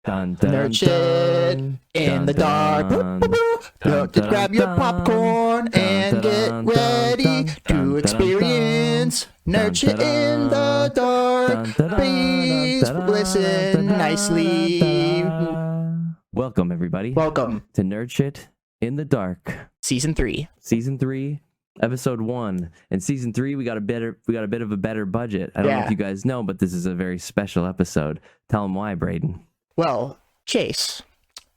Dun, dun, Nerd shit in the dark. Grab your popcorn and get ready to experience nerd shit in the dark. Please listen nicely. Welcome, everybody. Welcome to Nerd Shit in the Dark, Season 3. Season 3, Episode 1. In Season 3, we got a bit of a better budget. I don't know if you guys know, but this is a very special episode. Tell them why, Braden. Well, Chase,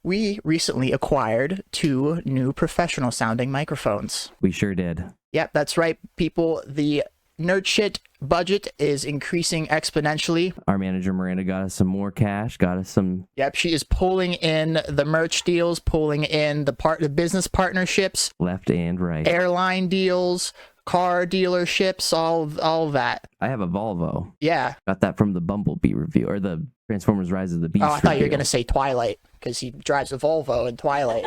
we recently acquired 2 new professional sounding microphones. We sure did. Yep, that's right, people. The Nerd Shit budget is increasing exponentially. Our manager Miranda got us some more cash, got us some... Yep, she is pulling in the merch deals, pulling in the business partnerships. Left and right. Airline deals, car dealerships, all of that. I have a Volvo. Yeah. Got that from the Bumblebee review, or the Transformers Rise of the Beast Oh, I thought you were review. going to say Twilight, because he drives a Volvo in Twilight.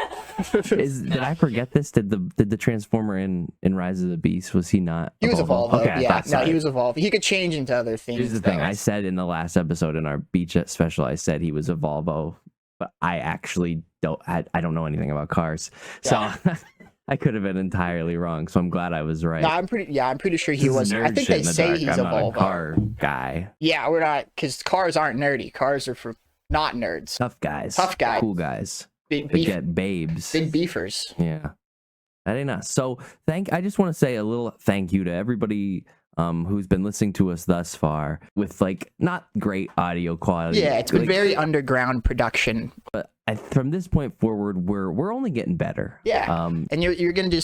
Did I forget this? Did the Transformer in Rise of the Beast, was he not? He was a Volvo. Okay, Yeah, no, he was a Volvo. He could change into other things. Here's the thing. I said in the last episode in our beach special, I said he was a Volvo, but I actually don't. I don't know anything about cars, so I could have been entirely wrong. So I'm glad I was right. No, I'm pretty sure he was. I think they say he's a Volvo. A car guy. Yeah, we're not, because cars aren't nerdy. Cars are for not nerds. Tough guys. Cool guys. Big get babes. Big beefers. Yeah. That ain't us. So I just want to say a little thank you to everybody who's been listening to us thus far with not great audio quality. Yeah, it's been very underground production. But from this point forward, we're only getting better. Yeah. And you're gonna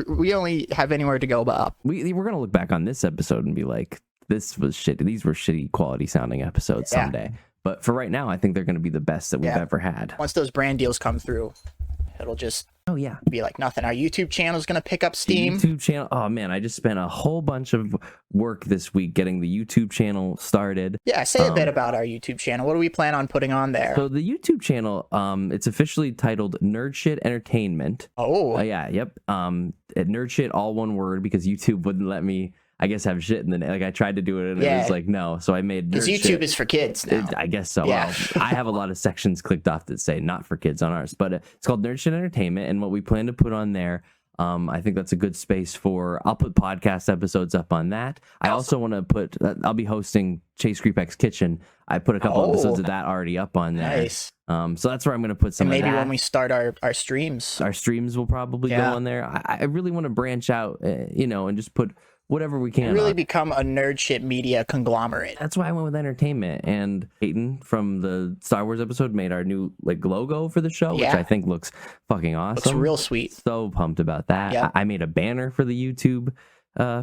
we only have anywhere to go but up. We're gonna look back on this episode and be like, this was shitty. These were shitty quality sounding episodes someday. But for right now, I think they're gonna be the best that we've ever had. Once those brand deals come through, it'll just be like nothing. Our YouTube channel is going to pick up steam. YouTube channel. Oh man, I just spent a whole bunch of work this week getting the YouTube channel started. Yeah, say a bit about our YouTube channel. What do we plan on putting on there? So the YouTube channel, it's officially titled Nerd Shit Entertainment. Oh. Yep. Nerd Shit, all one word, because YouTube wouldn't let me, I guess, have shit in the name. I tried to do it and it was like, no. So I made Nerd Shit. Because YouTube is for kids now. I guess so. Yeah. Well, I have a lot of sections clicked off that say not for kids on ours, but it's called Nerd Shit Entertainment. And what we plan to put on there, I think that's a good space for, I'll put podcast episodes up on that. I also want to put, I'll be hosting Chase Creepek's Kitchen. I put a couple episodes of that already up on there. Nice. So that's where I'm going to put some and of that. maybe when we start our streams. Our streams will probably go on there. I really want to branch out, and just put whatever we can. Really become a nerd shit media conglomerate. That's why I went with entertainment. And Peyton from the Star Wars episode made our new logo for the show, which I think looks fucking awesome. Looks real sweet. So pumped about that. Yep. I made a banner for the YouTube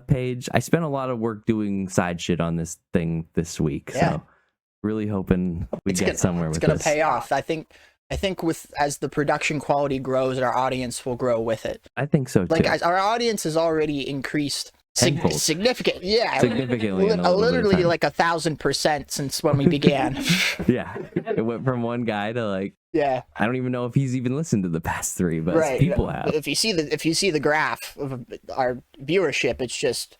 page. I spent a lot of work doing side shit on this thing this week. Yeah. So really hoping we get somewhere with this. It's gonna pay off. I think as the production quality grows, our audience will grow with it. I think so too. Our audience has already increased significantly. Yeah, significantly. Literally 1,000% since when we began. Yeah, it went from one guy to I don't even know if he's even listened to the past 3, but people have. If you see the graph of our viewership, it's just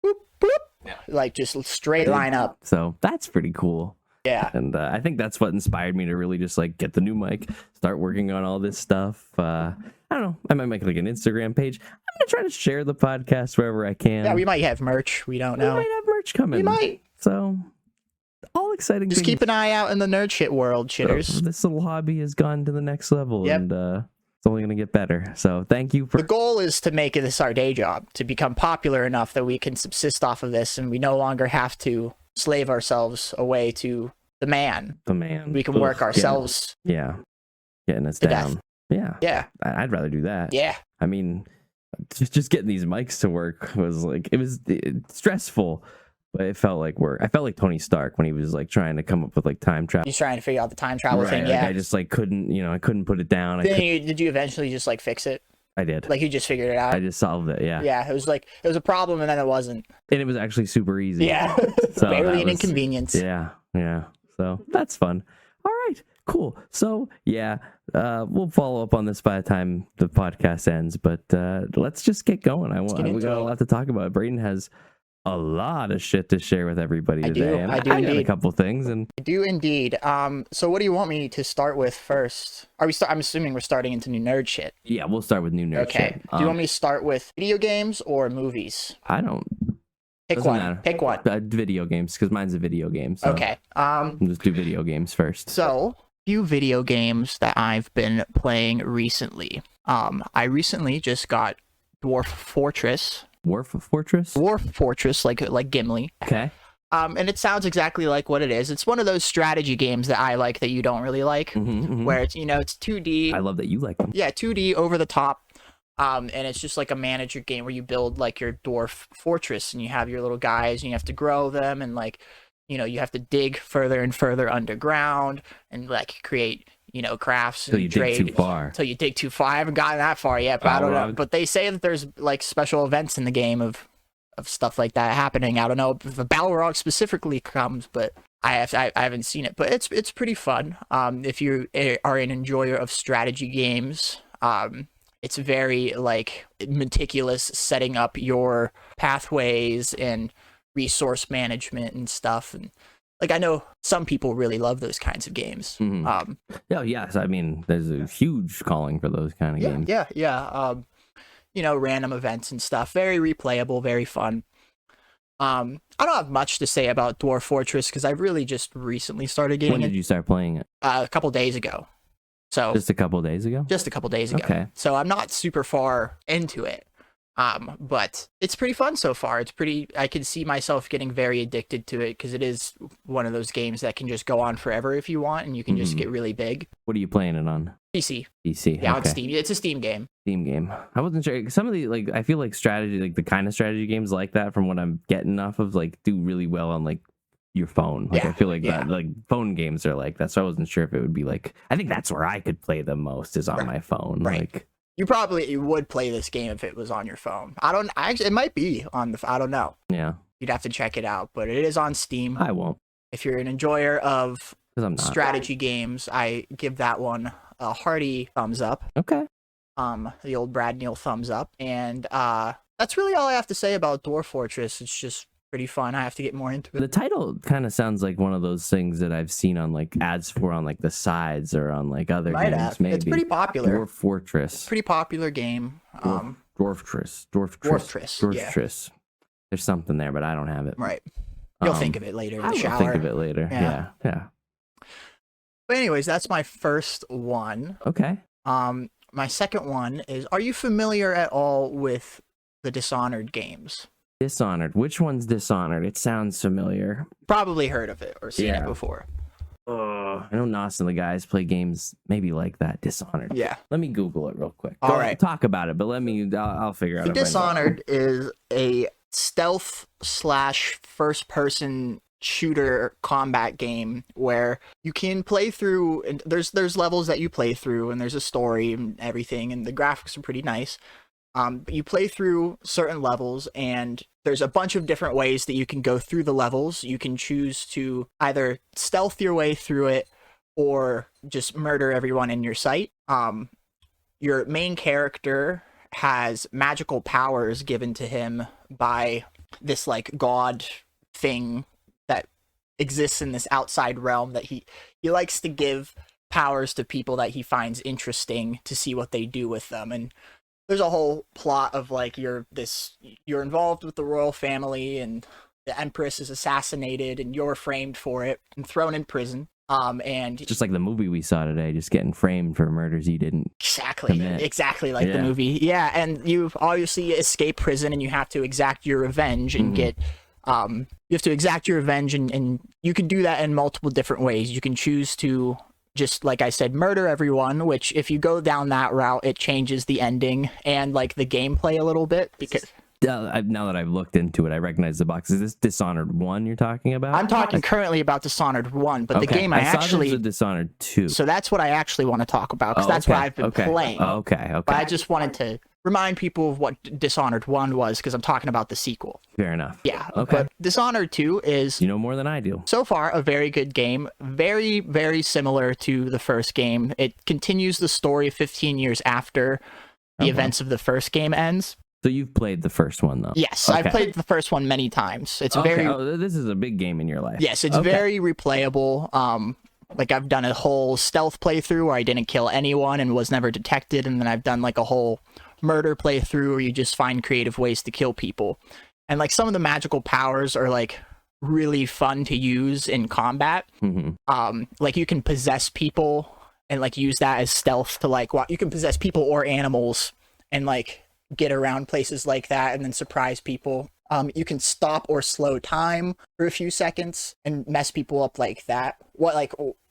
boop, boop, just straight line up. So that's pretty cool. Yeah. And I think that's what inspired me to really just get the new mic, start working on all this stuff. I don't know. I might make an Instagram page. I'm going to try to share the podcast wherever I can. Yeah, we might have merch. We don't know. We might have merch coming. We might. So all exciting Just things. keep an eye out in the nerd shit world, shitters. So this little hobby has gone to the next level and it's only going to get better. So thank you for... The goal is to make this our day job, to become popular enough that we can subsist off of this and we no longer have to slave ourselves away to the man. We can work ourselves. Getting us to down. Death. Yeah. I'd rather do that. Yeah. I mean, just getting these mics to work was it was stressful, but it felt like work. I felt like Tony Stark when he was trying to come up with time travel. He's trying to figure out the time travel thing. Yeah. I just couldn't, I couldn't put it down. Did you eventually just fix it? I did. You just figured it out. I just solved it. Yeah. Yeah. It was a problem and then it wasn't. And it was actually super easy. Yeah. So barely an inconvenience. Yeah. Yeah. So that's fun. All right. Cool. So we'll follow up on this by the time the podcast ends, but let's just get going. We got a lot to talk about. Braden has a lot of shit to share with everybody today. I do got indeed. a couple things, and I do indeed. So what do you want me to start with first? I'm assuming we're starting into new nerd shit. Yeah, we'll start with new nerd shit. Okay. Do you want me to start with video games or movies? I don't. Pick one. Matter. Pick one. Video games, because mine's a video game. So okay. We'll just do video games first. So, few video games that I've been playing recently. I recently just got Dwarf Fortress. Dwarf Fortress, like Gimli. Okay. And it sounds exactly like what it is. It's one of those strategy games that I like that you don't really like, where it's it's 2D. I love that you like them. Yeah, 2D over the top. And it's just like a manager game where you build like your dwarf fortress and you have your little guys and you have to grow them and like, you have to dig further and further underground and like create, crafts and trade. Dig too far. Until you dig too far. I haven't gotten that far yet, but I don't know. But they say that there's like special events in the game of stuff like that happening. I don't know if the Balrog specifically comes, but I haven't seen it. But it's pretty fun. If you are an enjoyer of strategy games, it's very like meticulous setting up your pathways and resource management and stuff. And like I know some people really love those kinds of games. Yes, I mean there's a huge calling for those kind of games. Yeah. Random events and stuff. Very replayable, very fun. I don't have much to say about Dwarf Fortress because I've really just recently started getting it. When did you start playing it? A couple days ago. So just a couple days ago? Just a couple days ago. Okay. So I'm not super far into it. But it's pretty fun so far. I can see myself getting very addicted to it because it is one of those games that can just go on forever if you want and you can just get really big. What are you playing it on? PC. Yeah, on Steam. It's a Steam game. I wasn't sure. Some of the I feel like strategy, like the kind of strategy games like that from what I'm getting off of, like do really well on like your phone. Like I feel like that, like phone games are like that. So I wasn't sure if it would be like, I think that's where I could play the most is on my phone. Right. Like you would play this game if it was on your phone. It might be on I don't know. Yeah. You'd have to check it out, but it is on Steam. I won't. If you're an enjoyer of strategy games, I give that one a hearty thumbs up. Okay. The old Brad Neal thumbs up. And that's really all I have to say about Dwarf Fortress. It's just pretty fun. I have to get more into it. The title kind of sounds like one of those things that I've seen on like ads for on like the sides or on like other games. Maybe it's pretty popular. Dwarf Fortress. Pretty popular game. Dwarf Triss. There's something there, but I don't have it. Right. You'll think of it later in the shower. I'll think of it later. Yeah. But anyways, that's my first one. Okay. My second one is, are you familiar at all with the Dishonored games? Dishonored. Which one's Dishonored? It sounds familiar. Probably heard of it or seen it before. I know Nos and the guys play games maybe like that. Dishonored. Yeah. Let me Google it real quick. All right. Talk about it, but I'll figure out. Dishonored is a stealth / first person shooter combat game where you can play through, and there's levels that you play through and there's a story and everything and the graphics are pretty nice. But you play through certain levels and there's a bunch of different ways that you can go through the levels. You can choose to either stealth your way through it or just murder everyone in your sight. Your main character has magical powers given to him by this like god thing that exists in this outside realm that he likes to give powers to people that he finds interesting to see what they do with them. And there's a whole plot of like you're involved with the royal family and the empress is assassinated and you're framed for it and thrown in prison. And just like the movie we saw today, just getting framed for murders he didn't commit. Exactly like the movie. Yeah, and you obviously escape prison and you have to exact your revenge and get you have to exact your revenge and you can do that in multiple different ways. You can choose to just, like I said, murder everyone, which if you go down that route, it changes the ending and like the gameplay a little bit because now that I've looked into it, I recognize the box. Is this Dishonored 1 you're talking about? I'm talking currently about Dishonored 1, but the game I actually saw Dishonored 2. So that's what I actually want to talk about because that's what I've been playing. Okay. But I just wanted to remind people of what Dishonored 1 was because I'm talking about the sequel. Fair enough. Yeah. Okay. But Dishonored 2 is, you know more than I do. So far, a very good game. Very, very similar to the first game. It continues the story 15 years after the events of the first game ends. So you've played the first one though? Yes, Okay. I've played the first one many times. It's Okay. very Oh, this is a big game in your life. yes, it's very replayable. Like I've done a whole stealth playthrough where I didn't kill anyone and was never detected, and then I've done like a whole murder playthrough where you just find creative ways to kill people. And like some of the magical powers are like really fun to use in combat. Like you can possess people and like use that as stealth to like you can possess people or animals and like get around places like that and then surprise people. You can stop or slow time for a few seconds and mess people up like that.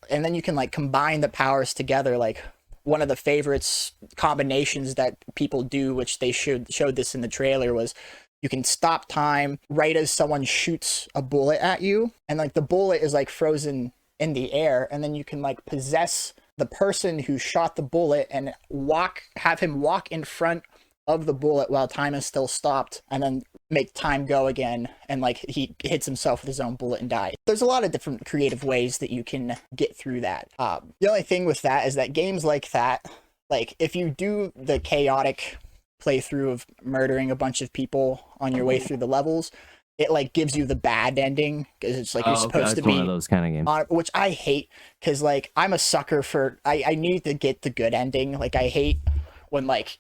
And then you can like combine the powers together. Like one of the favorites combinations that people do, which they showed this in the trailer, was you can stop time right as someone shoots a bullet at you, and like the bullet is like frozen in the air, and then you can like possess the person who shot the bullet and have him walk in front of the bullet while time is still stopped, and then make time go again, and like he hits himself with his own bullet and dies. There's a lot of different creative ways that you can get through that. The only thing with that is that games like that, like if you do the chaotic playthrough of murdering a bunch of people on your way through the levels, it like gives you the bad ending because it's like you're supposed to be one of those kind of games, which I hate because like I'm a sucker for I need to get the good ending. Like I hate when like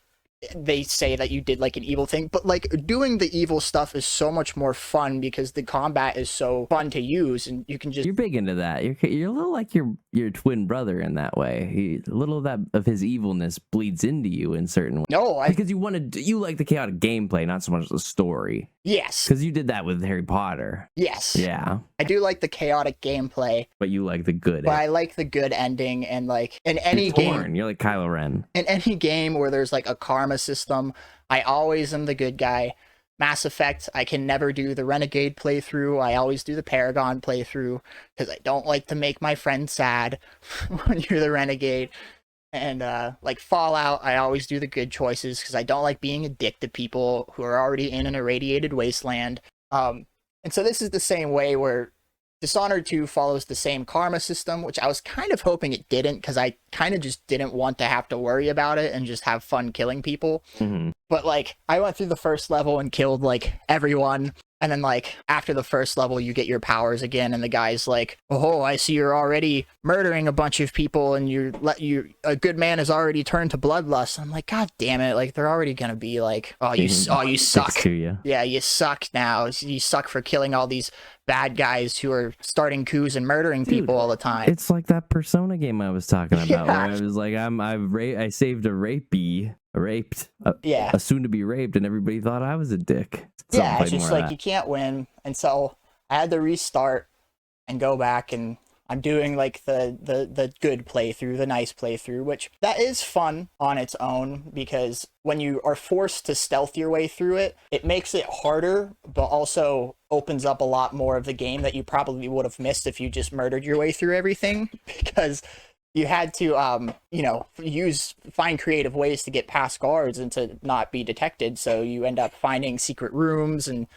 they say that you did like an evil thing, but like doing the evil stuff is so much more fun because the combat is so fun to use, and you can just you're big into that. You're a little like your twin brother in that way. A little of that of his evilness bleeds into you in certain ways. Because you like the chaotic gameplay, not so much the story. Yes, because you did that with Harry Potter. Yes, yeah, I do like the chaotic gameplay, but you like the good. But I like the good ending, and like in any game, you're like Kylo Ren. In any game where there's like a karma system, I always am the good guy. Mass Effect, I can never do the Renegade playthrough. I always do the Paragon playthrough because I don't like to make my friends sad when you're the Renegade. And like Fallout, I always do the good choices because I don't like being a dick to people who are already in an irradiated wasteland. And so this is the same way where Dishonored 2 follows the same karma system, which I was kind of hoping it didn't because I kind of just didn't want to have to worry about it and just have fun killing people. But like I went through the first level and killed like everyone. And then like after the first level, you get your powers again, and the guy's like, "Oh, I see you're already murdering a bunch of people, and a good man has already turned to bloodlust." I'm like, God damn it! Like they're already gonna be like, "Oh, you suck." Yeah, you suck now. You suck for killing all these bad guys who are starting coups and murdering people all the time. It's like that Persona game I was talking about, where I was like, I saved a soon to be raped, and everybody thought I was a dick. Yeah, it's just like you can't win, and so I had to restart and go back, and I'm doing like the good playthrough, the nice playthrough, which that is fun on its own because when you are forced to stealth your way through it, it makes it harder, but also opens up a lot more of the game that you probably would have missed if you just murdered your way through everything because you had to, find creative ways to get past guards and to not be detected. So you end up finding secret rooms and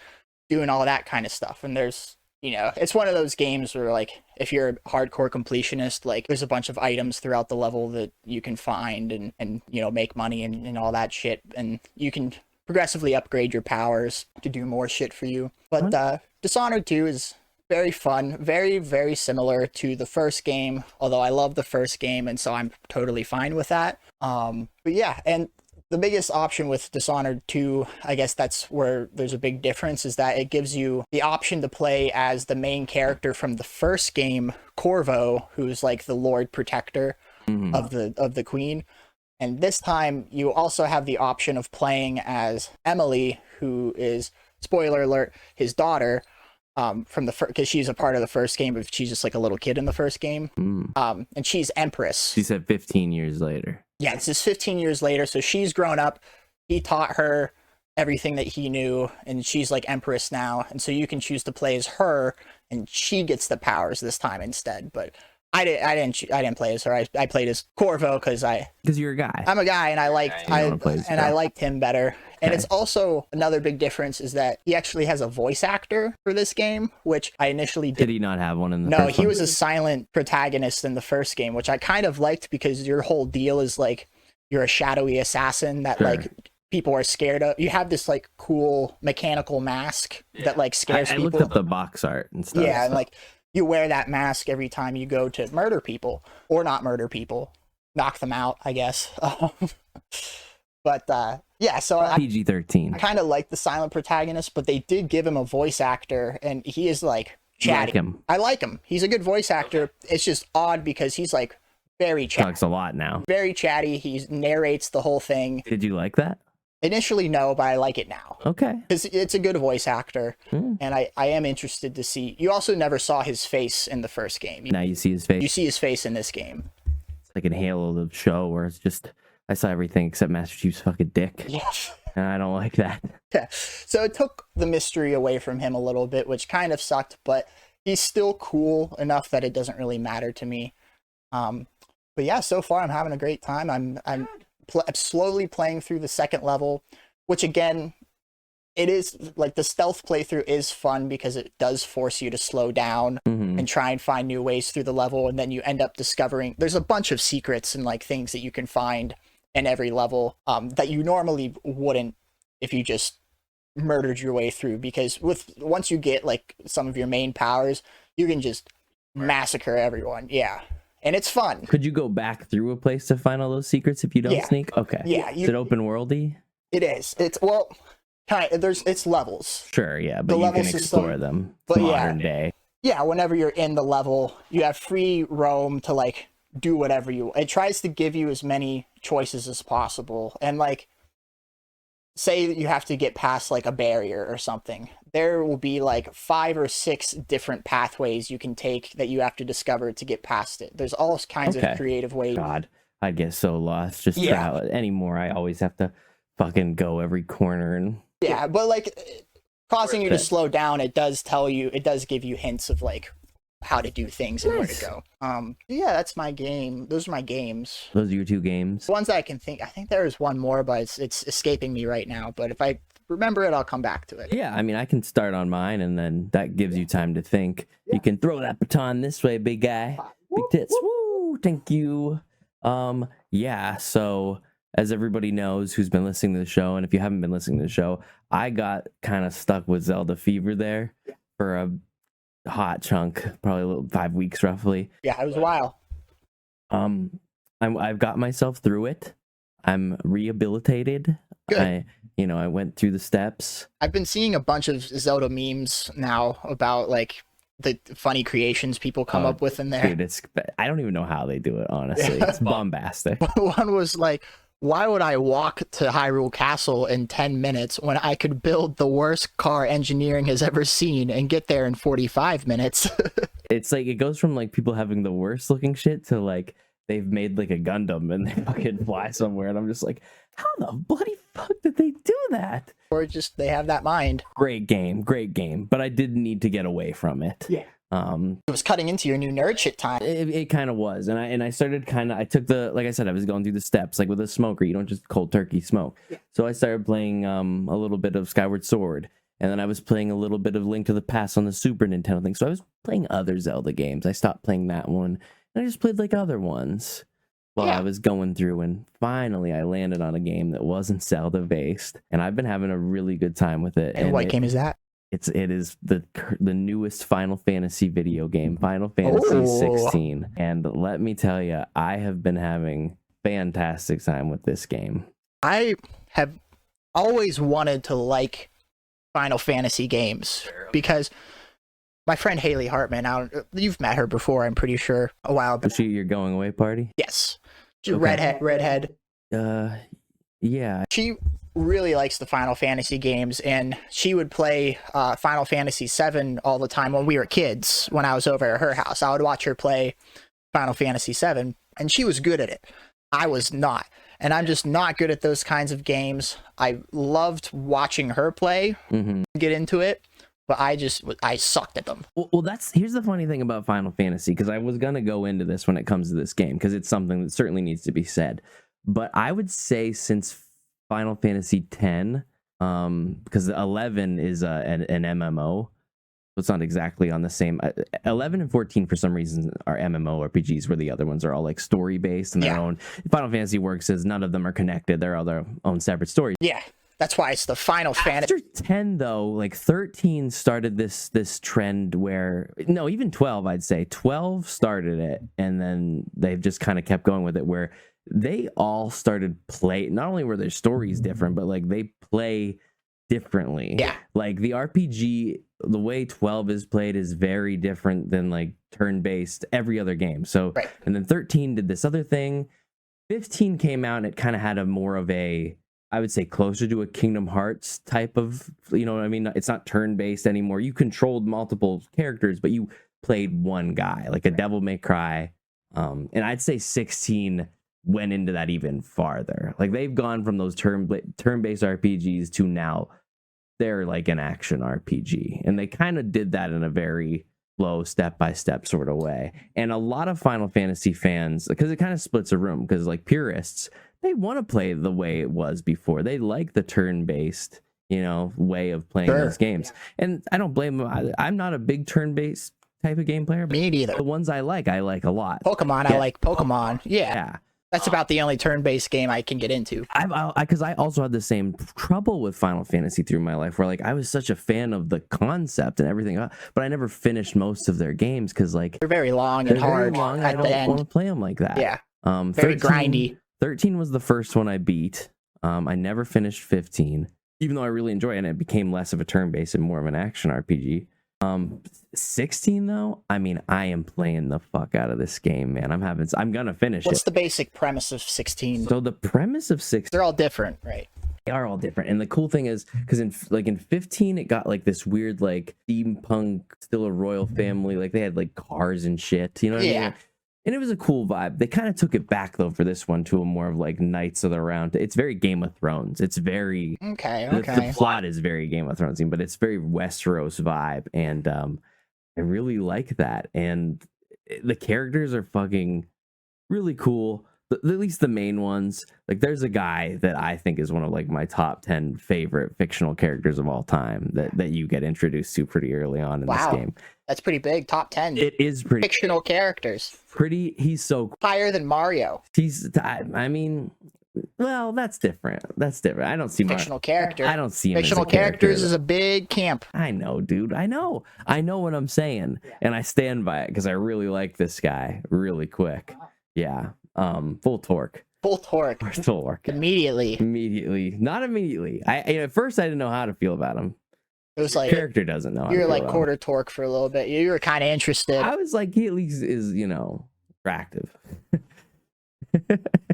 doing all that kind of stuff. And there's, it's one of those games where like, if you're a hardcore completionist, like there's a bunch of items throughout the level that you can find and make money and all that shit. And you can progressively upgrade your powers to do more shit for you. But Dishonored 2 is very fun, very, very similar to the first game, although I love the first game, and so I'm totally fine with that. But yeah, and the biggest option with Dishonored 2, I guess that's where there's a big difference, is that it gives you the option to play as the main character from the first game, Corvo, who's like the Lord Protector of the Queen. And this time, you also have the option of playing as Emily, who is, spoiler alert, his daughter, from the because she's a part of the first game, but she's just like a little kid in the first game. And she's Empress. She said 15 years later. Yeah, this is 15 years later, so she's grown up. He taught her everything that he knew, and she's like Empress now. And so you can choose to play as her, and she gets the powers this time instead. But I didn't play as her. I played as Corvo because you're a guy. I'm a guy, and I liked him better. And it's also another big difference is that he actually has a voice actor for this game, which I initially did. Did he not have one in the first one? No, he was a silent protagonist in the first game, which I kind of liked because your whole deal is like you're a shadowy assassin that like people are scared of. You have this like cool mechanical mask that like scares I people. looked up the box art and stuff. Yeah, and like you wear that mask every time you go to murder people or not murder people, knock them out, I guess. But yeah, so I PG-13. kind of like the silent protagonist, but they did give him a voice actor, and he is like chatty. Like him. I like him. He's a good voice actor. It's just odd because he's like very chatty. Talks a lot now. Very chatty. He narrates the whole thing. Did you like that? Initially, no, but I like it now. Okay. Because it's a good voice actor, and I am interested to see. You also never saw his face in the first game. Now you see his face. You see his face in this game. It's like in Halo, the show, where it's just, I saw everything except Master Chief's fucking dick. Yeah. And I don't like that. Yeah. So it took the mystery away from him a little bit, which kind of sucked, but he's still cool enough that it doesn't really matter to me. But yeah, so far I'm having a great time. I'm slowly playing through the second level, which again, it is like the stealth playthrough is fun because it does force you to slow down and try and find new ways through the level. And then you end up discovering there's a bunch of secrets and like things that you can find in every level that you normally wouldn't if you just murdered your way through, because once you get like some of your main powers, you can just massacre everyone. Yeah. And it's fun. Could you go back through a place to find all those secrets if you don't sneak? Okay. Yeah. Is it open worldy? It is. It's, well, kind of, it's levels. Sure, yeah, but you can explore them. It's modern day. Yeah, whenever you're in the level, you have free roam to like do whatever you. It tries to give you as many choices as possible, and like, say that you have to get past like a barrier or something, there will be like 5 or 6 different pathways you can take that you have to discover to get past it. There's all kinds of creative ways. God, I get so lost just travel anymore. I always have to fucking go every corner and but like causing you to slow down, it does give you hints of like how to do things and where to go. Yeah, that's my game. Those are my games. Those are your 2 games? The ones that I can think. I think there is one more, but it's escaping me right now. But if I remember it, I'll come back to it. Yeah, I mean, I can start on mine, and then that gives you time to think. You can throw that baton this way, big guy. Big tits. Woo! Thank you. Yeah, so as everybody knows who's been listening to the show, and if you haven't been listening to the show, I got kind of stuck with Zelda fever there for a hot chunk, probably 5 weeks roughly. Yeah, it was a while. I've got myself through it. I'm rehabilitated. Good. I went through the steps. I've been seeing a bunch of Zelda memes now about like the funny creations people come up with in there. Dude, I don't even know how they do it, honestly. It's bombastic. One was like, why would I walk to Hyrule Castle in 10 minutes when I could build the worst car engineering has ever seen and get there in 45 minutes? It's like, it goes from like people having the worst looking shit to like they've made like a Gundam and they fucking fly somewhere, and I'm just like, how the bloody fuck did they do that? Or just they have that mind. Great game, but I did need to get away from it. Yeah. It was cutting into your new nerd shit time. It kind of was, and I started I took like I said, I was going through the steps, like with a smoker, you don't just cold turkey smoke. Yeah. So I started playing a little bit of Skyward Sword, and then I was playing a little bit of Link to the Past on the Super Nintendo thing. So I was playing other Zelda games. I stopped playing that one, and I just played like other ones while I was going through, and finally I landed on a game that wasn't Zelda based, and I've been having a really good time with it. And what game is that? It is the newest Final Fantasy video game, Final Fantasy 16. And let me tell you, I have been having fantastic time with this game. I have always wanted to like Final Fantasy games because my friend Haley Hartman, you've met her before, I'm pretty sure, a while back. Was she your going away party? Yes. Redhead. Yeah. She really likes the Final Fantasy games, and she would play Final Fantasy 7 all the time when we were kids. When I was over at her house, I would watch her play Final Fantasy 7, and she was good at it. I was not, and I'm just not good at those kinds of games. I loved watching her play, get into it, but I sucked at them. Well, here's the funny thing about Final Fantasy, because I was gonna go into this when it comes to this game, because it's something that certainly needs to be said. But I would say since Final Fantasy X, because 11 is an MMO, it's not exactly on the same. 11 and 14 for some reason are MMORPGs, where the other ones are all like story based and their own. Final Fantasy works as none of them are connected. They're all their own separate stories. Yeah, that's why it's the Final Fantasy. After 10 though, like 13 started this trend where, no, even 12, I'd say 12 started it, and then they've just kind of kept going with it, where they all started play. Not only were their stories different, but like they play differently. Yeah. Like the RPG, the way 12 is played is very different than like turn-based every other game. So, and then 13 did this other thing. 15 came out and it kind of had a more of a, I would say, closer to a Kingdom Hearts type of, you know what I mean? It's not turn-based anymore. You controlled multiple characters, but you played one guy, like a Devil May Cry. And I'd say 16 went into that even farther. Like they've gone from those turn-based RPGs to now they're like an action RPG. And they kind of did that in a very slow, step-by-step sort of way. And a lot of Final Fantasy fans, because it kind of splits a room, because like purists, they want to play the way it was before. They like the turn-based, you know, way of playing those games. And I don't blame them. I'm not a big turn-based type of game player. But me neither. The ones I like a lot. Pokemon, I like Pokemon. Yeah. That's about the only turn-based game I can get into. Because I also had the same trouble with Final Fantasy through my life, where like I was such a fan of the concept and everything, but I never finished most of their games because like they're very long and hard. I don't want to play them like that. Yeah. Very 13, grindy. 13 was the first one I beat. I never finished 15, even though I really enjoyed it, and it became less of a turn-based and more of an action RPG. 16 though, I mean, I am playing the fuck out of this game, man. I'm gonna finish it. What's the basic premise of 16? So the premise of 16, they're all different, right? They are all different, and the cool thing is, because in 15 it got like this weird like steampunk, still a royal family, like they had like cars and shit, you know what I mean? And it was a cool vibe. They kind of took it back though for this one to a more of like Knights of the Round. It's very Game of Thrones. It's very The plot is very Game of Thrones, but it's very Westeros vibe, and I really like that. And the characters are fucking really cool. At least the main ones. Like there's a guy that I think is one of like my top 10 favorite fictional characters of all time that you get introduced to pretty early on in this game. That's pretty big. Top 10. It is pretty fictional characters. He's so higher than Mario. I mean, well, that's different. I don't see fictional character. I don't see him fictional as characters is a big camp. I know, dude. I know what I'm saying, and I stand by it because I really like this guy. Really quick, yeah. Full torque. Immediately. Not immediately. At first I didn't know how to feel about him. It was like character doesn't know. You were like quarter torque for a little bit. You were kind of interested. I was like, he at least is, attractive.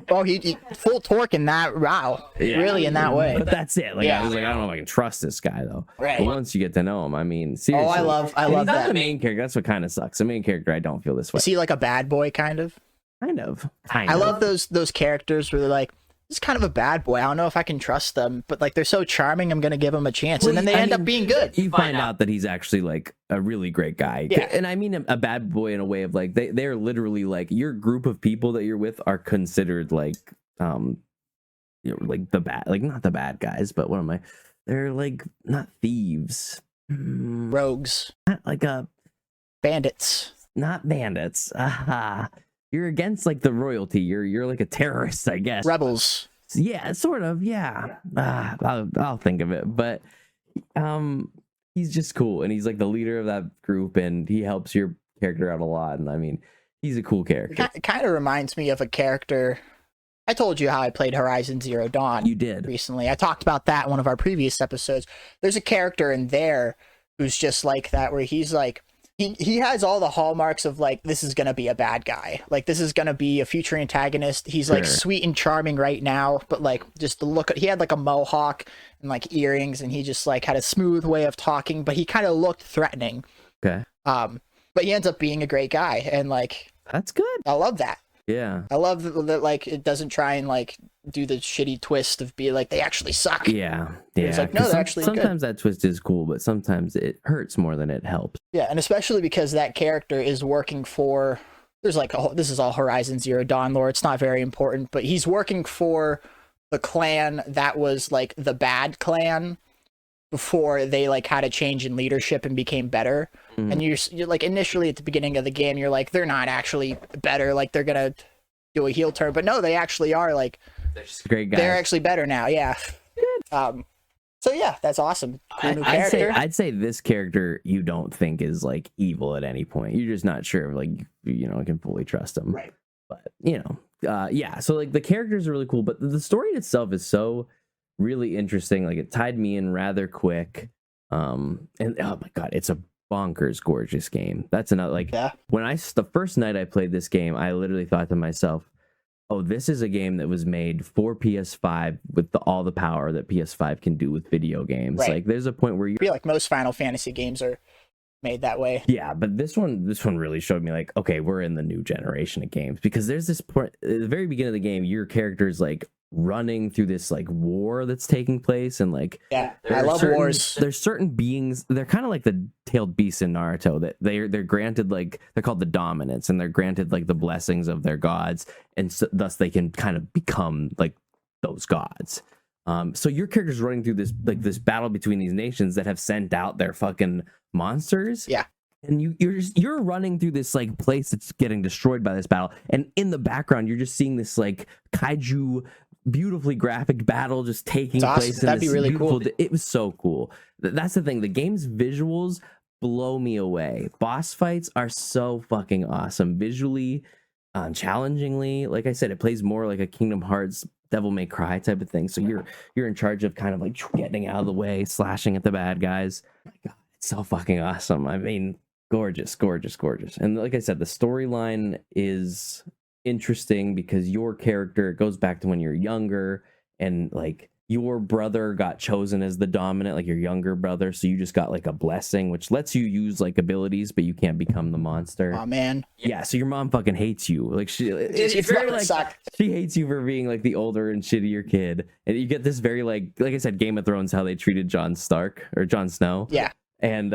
Well, he full torque in that really in that way. But that's it. Like I was like, I don't know if I can trust this guy though. Right. But once you get to know him, I mean, seriously. I love that. The main character. That's what kind of sucks. The main character, I don't feel this way. Is he like a bad boy kind of? Kind of. I love those characters where they're like, this is kind of a bad boy. I don't know if I can trust them, but like they're so charming, I'm gonna give them a chance, and then they end up being good. You find out that he's actually like a really great guy. Yeah. And I mean a bad boy in a way of like they're literally like your group of people that you're with are considered like like the bad, like not the bad guys, but what am I? They're like not thieves, rogues, not like bandits, not bandits. You're against like the royalty. You're like a terrorist, I guess. Rebels. Yeah, sort of. Yeah. I'll think of it. But he's just cool, and he's like the leader of that group, and he helps your character out a lot. And I mean, he's a cool character. It kind of reminds me of a character. I told you how I played Horizon Zero Dawn. You did recently. I talked about that in one of our previous episodes. There's a character in there who's just like that, where he's like. He has all the hallmarks of like, this is going to be a bad guy. Like, this is going to be a future antagonist. He's like sweet and charming right now, but like just the look, he had like a mohawk and like earrings, and he just like had a smooth way of talking, but he kind of looked threatening. Okay. But he ends up being a great guy, and like, that's good. I love that. Yeah. I love that like it doesn't try and like do the shitty twist of be like they actually suck. Yeah. It's like, no, they're actually sometimes good. That twist is cool, but sometimes it hurts more than it helps. Yeah, and especially because that character is working for there's like this is all Horizon Zero Dawn lore. It's not very important, but he's working for the clan that was like the bad clan before they like had a change in leadership and became better. Mhm. And you're like initially at the beginning of the game, you're like they're not actually better. Like they're gonna do a heel turn, but no, they actually are. Like They're just great guys. they're actually better now. Yeah. So yeah, that's awesome. Cool new character. I'd say this character you don't think is like evil at any point. You're just not sure, like, you know, can fully trust him. Right. But you know, yeah. So like the characters are really cool, but the story itself is so really interesting. Like it tied me in rather quick. And oh my god, it's a bonkers gorgeous game. That's another like Yeah. when the first night I played this game, I literally thought to myself, oh, this is a game that was made for PS5 with all the power that PS5 can do with video games. Right. Like there's a point where you I feel like most Final Fantasy games are made that way. yeah, but this one really showed me like, okay, we're in the new generation of games, because there's this point at the very beginning of the game, your character's like running through this like war that's taking place, and like Yeah, there I are love certain- wars. There's certain beings, they're kind of like the tailed beasts in Naruto, that they're granted like, they're called the dominants, and they're granted like the blessings of their gods, and so, thus they can kind of become like those gods. So your character's running through this battle between these nations that have sent out their fucking monsters. Yeah. And you're running through this like place that's getting destroyed by this battle, and in the background you're just seeing this like kaiju beautifully graphic battle just taking It's awesome. place. In That'd be this really beautiful cool. It was so cool. That's the thing. The game's visuals blow me away. Boss fights are so fucking awesome visually, challengingly. Like I said, it plays more like a Kingdom Hearts Devil May Cry type of thing. So you're in charge of kind of like getting out of the way, slashing at the bad guys. Oh my god, it's so fucking awesome. I mean, gorgeous. And like I said, the storyline is interesting because your character, it goes back to when you're younger, and like your brother got chosen as the dominant, like your younger brother, so you just got like a blessing which lets you use like abilities, but you can't become the monster. Oh man. Yeah, so your mom fucking hates you. Like It's very not like suck. she hates you for being like the older and shittier kid, and you get this very like I said, Game of Thrones, how they treated Jon Snow. Yeah. And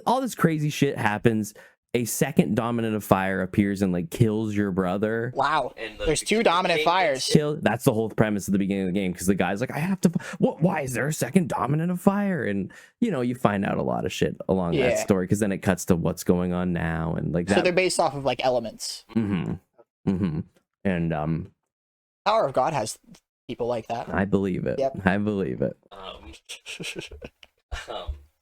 all this crazy shit happens. A second dominant of fire appears and like kills your brother. Wow. There's two dominant fires. That's the whole premise of the beginning of the game, because the guy's like, I have to. Why is there a second dominant of fire? And you know, you find out a lot of shit along that Yeah. story, because then it cuts to what's going on now, and like So that. they're based off of like elements. And Power of God has people like that. I believe it. Yep. I believe it.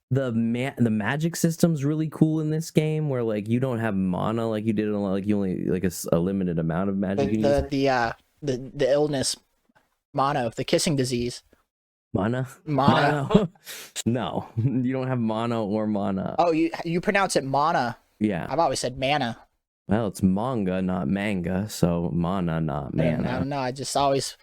The magic system's really cool in this game, where like you don't have mana like you did in like you only like a limited amount of magic. You can use. The illness, mono, the kissing disease. Mana. Mana. No, you don't have mono or mana. Oh, you pronounce it mana. Yeah. I've always said mana. Well, it's manga, not manga, so mana, not I mana. don't know. I just always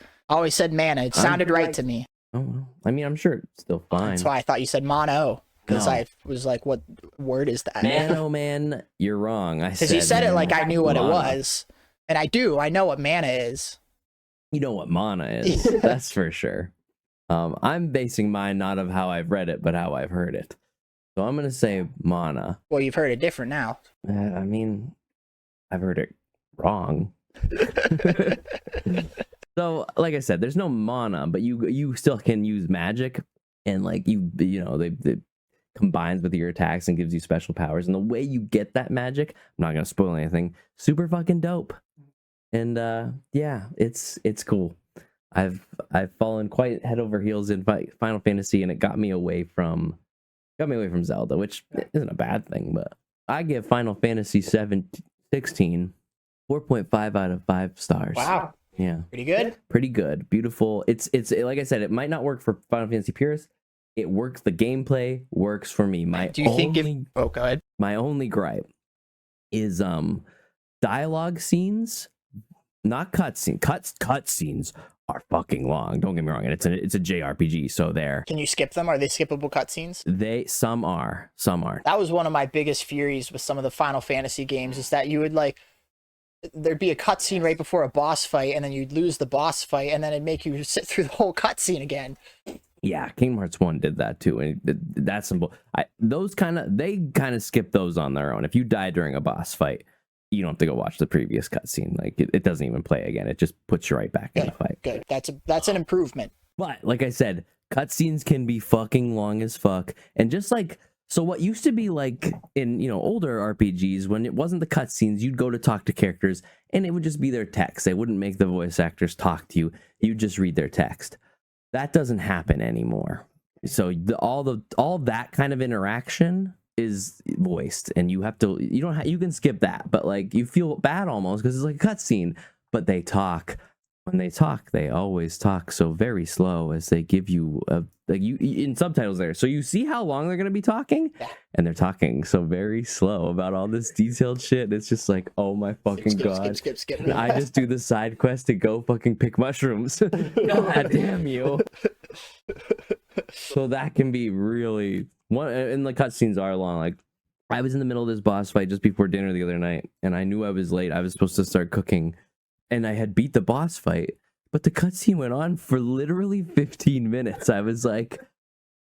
said mana. It sounded right to me. Oh, well. I mean, I'm sure it's still fine. That's why I thought you said mono. Because No. I was like, what word is that? Mano, man, you're wrong. Because you said it like I knew what mana. it was. And I do. I know what mana is. You know what mana is. That's for sure. I'm basing mine not of how I've read it, but how I've heard it. So I'm going to say mana. Well, you've heard it different now. I mean, I've heard it wrong. So, like I said, there's no mana, but you still can use magic, and like you know, they combines with your attacks and gives you special powers. And the way you get that magic, I'm not gonna spoil anything, super fucking dope. And yeah, it's cool. I've fallen quite head over heels in Final Fantasy, and it got me away from Zelda, which isn't a bad thing, but I give Final Fantasy 16 4.5 out of 5 stars. Wow. Yeah. Pretty good. Pretty good. Beautiful. It's like I said, it might not work for Final Fantasy purists. It works. The gameplay works for me. Oh, go ahead. My only gripe is dialogue scenes, not cutscenes. Cutscenes are fucking long. Don't get me wrong, and it's a JRPG, so there. Can you skip them? Are they skippable cutscenes? Some are, some aren't. That was one of my biggest furies with some of the Final Fantasy games, is that you would like, there'd be a cutscene right before a boss fight, and then you'd lose the boss fight, and then it'd make you sit through the whole cutscene again. Yeah, Kingdom Hearts 1 did that too, and that's simple. They kind of skip those on their own. If you die during a boss fight, you don't have to go watch the previous cutscene. Like it doesn't even play again. It just puts you right back in the fight. Good. That's an improvement. But like I said, Cutscenes can be fucking long as fuck. And just like, so what used to be like in, older RPGs, when it wasn't the cutscenes, you'd go to talk to characters and it would just be their text. They wouldn't make the voice actors talk to you. You'd just read their text. That doesn't happen anymore. So all that kind of interaction is voiced, and you can skip that, but like you feel bad almost because it's like a cutscene. But they talk. When they talk, they always talk so very slow as they give you in subtitles there. So you see how long they're going to be talking, and they're talking so very slow about all this detailed shit. It's just like, oh my fucking god. Skip. I just do the side quest to go fucking pick mushrooms. God damn you. So that can be really and the cutscenes are long. Like, I was in the middle of this boss fight just before dinner the other night, and I knew I was late. I was supposed to start cooking, and I had beat the boss fight, but the cutscene went on for literally 15 minutes. I was like,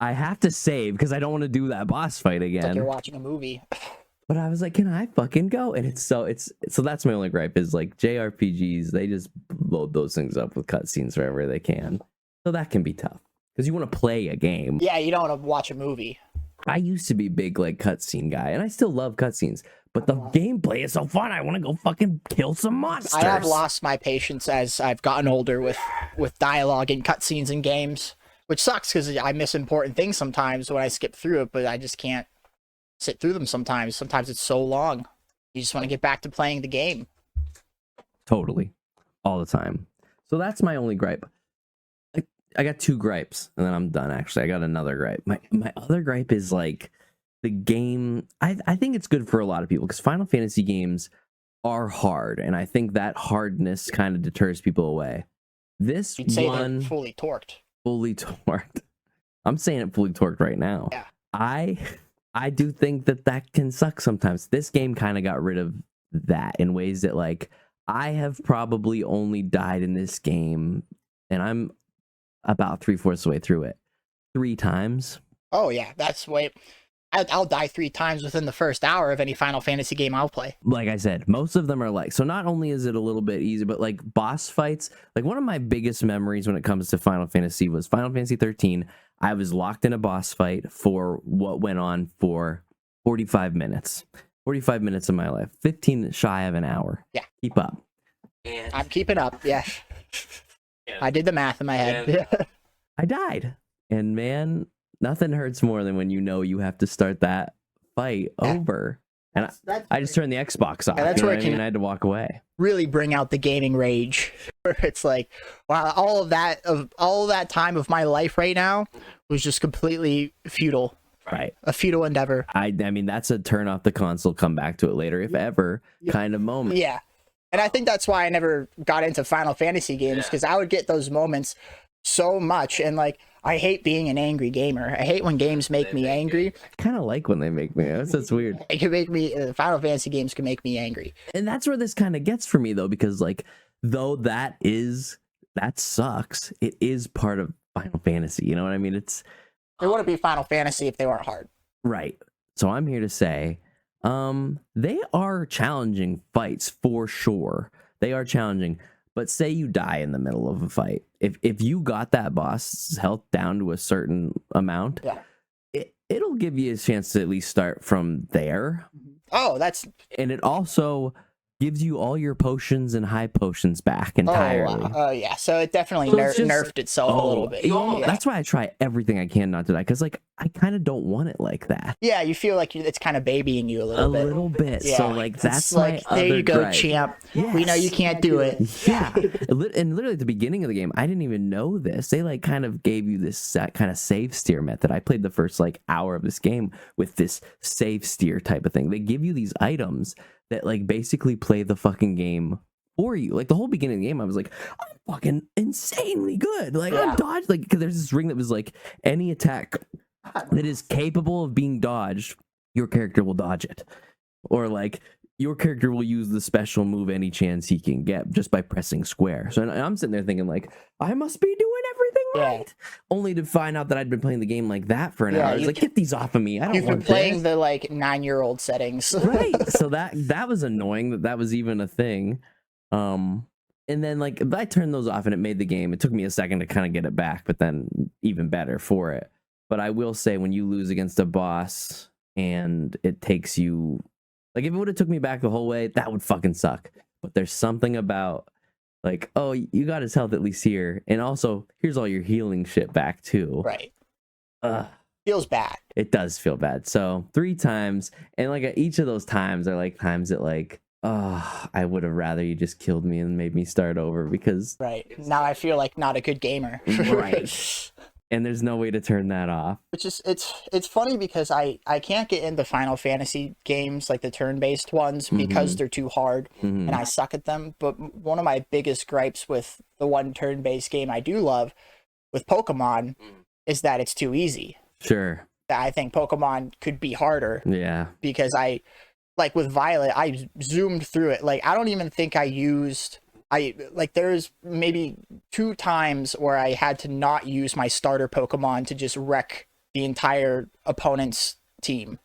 I have to save because I don't want to do that boss fight again. It's like you're watching a movie. But I was like, can I fucking go? And so that's my only gripe is like JRPGs, they just load those things up with cutscenes wherever they can. So that can be tough because you want to play a game. Yeah, you don't want to watch a movie. I used to be big like cutscene guy, and I still love cutscenes, but the gameplay is so fun. I want to go fucking kill some monsters. I have lost my patience as I've gotten older with dialogue and cutscenes in games, which sucks because I miss important things sometimes when I skip through it, but I just can't sit through them sometimes. Sometimes it's so long. You just want to get back to playing the game. Totally. All the time. So that's my only gripe. I got 2 gripes, and then I'm done, actually. I got another gripe. My other gripe is, like, the game... I think it's good for a lot of people, because Final Fantasy games are hard, and I think that hardness kind of deters people away. This You'd say one... they're fully torqued. Fully torqued. I'm saying it fully torqued right now. Yeah. I do think that can suck sometimes. This game kind of got rid of that in ways that, like, I have probably only died in this game, and I'm about 3/4 of the way through it 3 times. Oh yeah, that's way. I'll die 3 times within the first hour of any Final Fantasy game I'll play. Like I said, most of them are like, so not only is it a little bit easy, but like boss fights, like one of my biggest memories when it comes to Final Fantasy was Final Fantasy 13. I was locked in a boss fight for what went on for 45 minutes. 45 minutes of my life. 15 shy of an hour. Yeah. Keep up. I'm keeping up, yeah. I did the math in my head. I died. And man, nothing hurts more than when you have to start that fight over. And I just turned the Xbox off. Yeah, that's where it can I had to walk away. Really bring out the gaming rage. Where it's like, wow, all of that time of my life right now was just completely futile. Right. A futile endeavor. I mean, that's a turn off the console, come back to it later, if ever, kind of moment. Yeah. And I think that's why I never got into Final Fantasy games, because I would get those moments so much. And like, I hate being an angry gamer. I hate when games make me angry. I kind of like when they make me. That's weird. It can make me, Final Fantasy games can make me angry. And that's where this kind of gets for me, though, because like, though that sucks, it is part of Final Fantasy. You know what I mean? It wouldn't be Final Fantasy if they weren't hard. Right. So I'm here to say, they are challenging fights for sure. They are challenging. But say you die in the middle of a fight. If you got that boss's health down to a certain amount, it'll give you a chance to at least start from there. Oh, and it also gives you all your potions and high potions back entirely. Oh, yeah. So it definitely nerfed itself a little bit. That's why I try everything I can not to die, because like I kind of don't want it like that. Yeah, you feel like it's kind of babying you a little bit. A little bit. Yeah. So like that's like, my there other you go, gripe. champ. Yes. We know you can't do it. Yeah. And literally at the beginning of the game, I didn't even know this. They like kind of gave you this kind of save steer method. I played the first like hour of this game with this save steer type of thing. They give you these items that like basically play the fucking game for you. Like the whole beginning of the game, I was like, I'm fucking insanely good. Like I'm dodged. Like, because there's this ring that was like, any attack that is capable of being dodged, your character will dodge it. Or like, your character will use the special move any chance he can get just by pressing square. So I'm sitting there thinking like, I must be doing everything right. Only to find out that I'd been playing the game like that for an hour. I was like, get these off of me. I don't want this. You've been playing the like 9-year-old settings. Right. So that was annoying that was even a thing. And then like I turned those off and it made the game. It took me a second to kind of get it back, but then even better for it. But I will say when you lose against a boss and it takes you, like if it would have took me back the whole way, that would fucking suck. But there's something about like, oh, you got his health at least here. And also here's all your healing shit back too. Right. Feels bad. It does feel bad. So 3 times. And like each of those times are like times that like, oh, I would have rather you just killed me and made me start over because right now I feel like not a good gamer. Right. And there's no way to turn that off. Which is it's funny because I can't get into Final Fantasy games like the turn-based ones because they're too hard and I suck at them. But one of my biggest gripes with the one turn-based game I do love with Pokemon is that it's too easy. Sure. I think Pokemon could be harder. Yeah. Because like with Violet, I zoomed through it. Like I don't even think there's maybe 2 times where I had to not use my starter Pokemon to just wreck the entire opponent's team.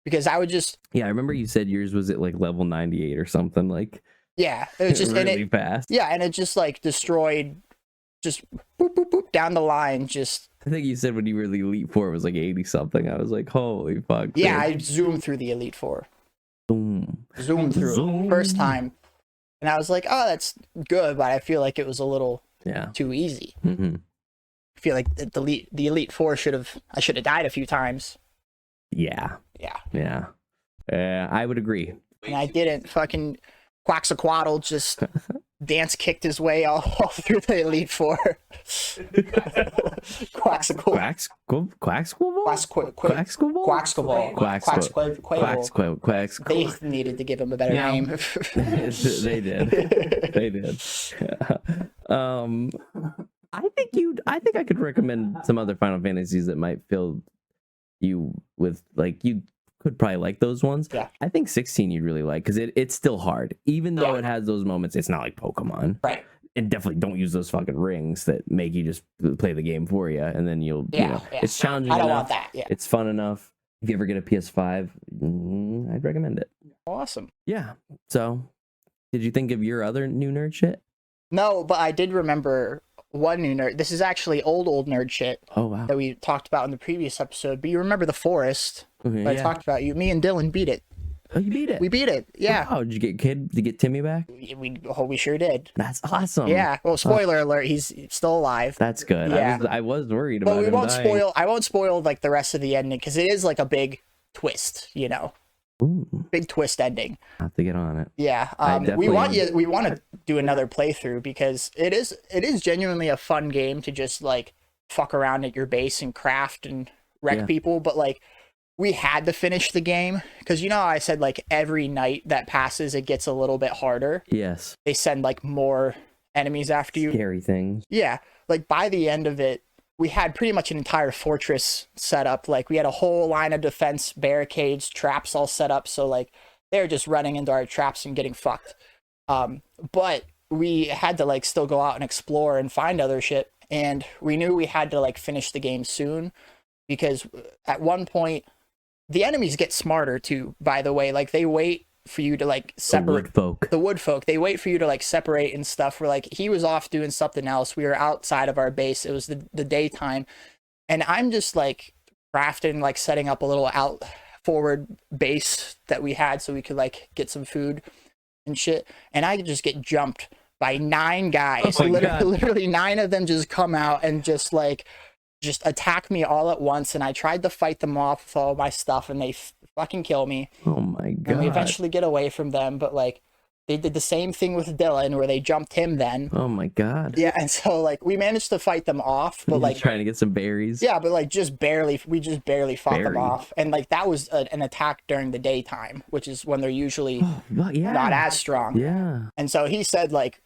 Because I would just... Yeah, I remember you said yours was at like level 98 or something like... Yeah, it was just... really fast. Yeah, and it just like destroyed... Just boop, boop, boop, down the line, just... I think you said when you were the Elite Four, it was like 80 something. I was like, holy fuck. Yeah, I zoomed through the Elite Four. Boom. Zoomed through. First time. And I was like, oh, that's good, but I feel like it was a little too easy. I feel like the Elite Four I should have died a few times. Yeah. I would agree. And I didn't. Fucking Quaxaquaddle just dance kicked his way all through the Elite Four. Quaxaquaddle. They needed to give him a better name. They did. I think I could recommend some other Final Fantasies that might fill you with like you could probably like those ones. Yeah. I think 16 you'd really like because it's still hard. Even though it has those moments, it's not like Pokemon. Right. And definitely don't use those fucking rings that make you just play the game for you, and then it's challenging. I don't enough. want that. Yeah. It's fun enough. If you ever get a PS5, I'd recommend it. Awesome. Yeah. So, did you think of your other new nerd shit? No, but I did remember one new nerd. This is actually old nerd shit. Oh wow. That we talked about in the previous episode. But you remember the forest? Okay, I talked about. Me and Dylan beat it. Oh, you beat it. We beat it. Yeah. Oh, did you get Timmy back? We sure did. That's awesome. Yeah. Well, spoiler alert, he's still alive. That's good. Yeah. I was worried about him dying. I won't spoil like the rest of the ending because it is like a big twist, Ooh. Big twist ending. I have to get on it. Yeah. We want to do another playthrough because it is genuinely a fun game to just like fuck around at your base and craft and wreck people, but like we had to finish the game because I said like every night that passes it gets a little bit harder. Yes. They send like more enemies after you. Scary things. Yeah. Like by the end of it, we had pretty much an entire fortress set up. Like we had a whole line of defense, barricades, traps all set up. So like they're just running into our traps and getting fucked. But we had to like still go out and explore and find other shit. And we knew we had to like finish the game soon because at one point the enemies get smarter too, by the way. Like they wait for you to like separate the wood folk. They wait for you to like separate and stuff. We're like, he was off doing something else. We were outside of our base. It was the daytime. And I'm just like crafting, like setting up a little forward base that we had so we could like get some food and shit. And I just get jumped by 9 guys. Oh literally 9 of them just come out and just attack me all at once. And I tried to fight them off with all my stuff and they fucking kill me. Oh my god. And we eventually get away from them, but like they did the same thing with Dylan where they jumped him then. Oh my god. Yeah, and so like we managed to fight them off, but like trying to get some berries. Yeah, but like we just barely fought them off. And like that was an attack during the daytime, which is when they're usually not as strong. Yeah. And so he said like,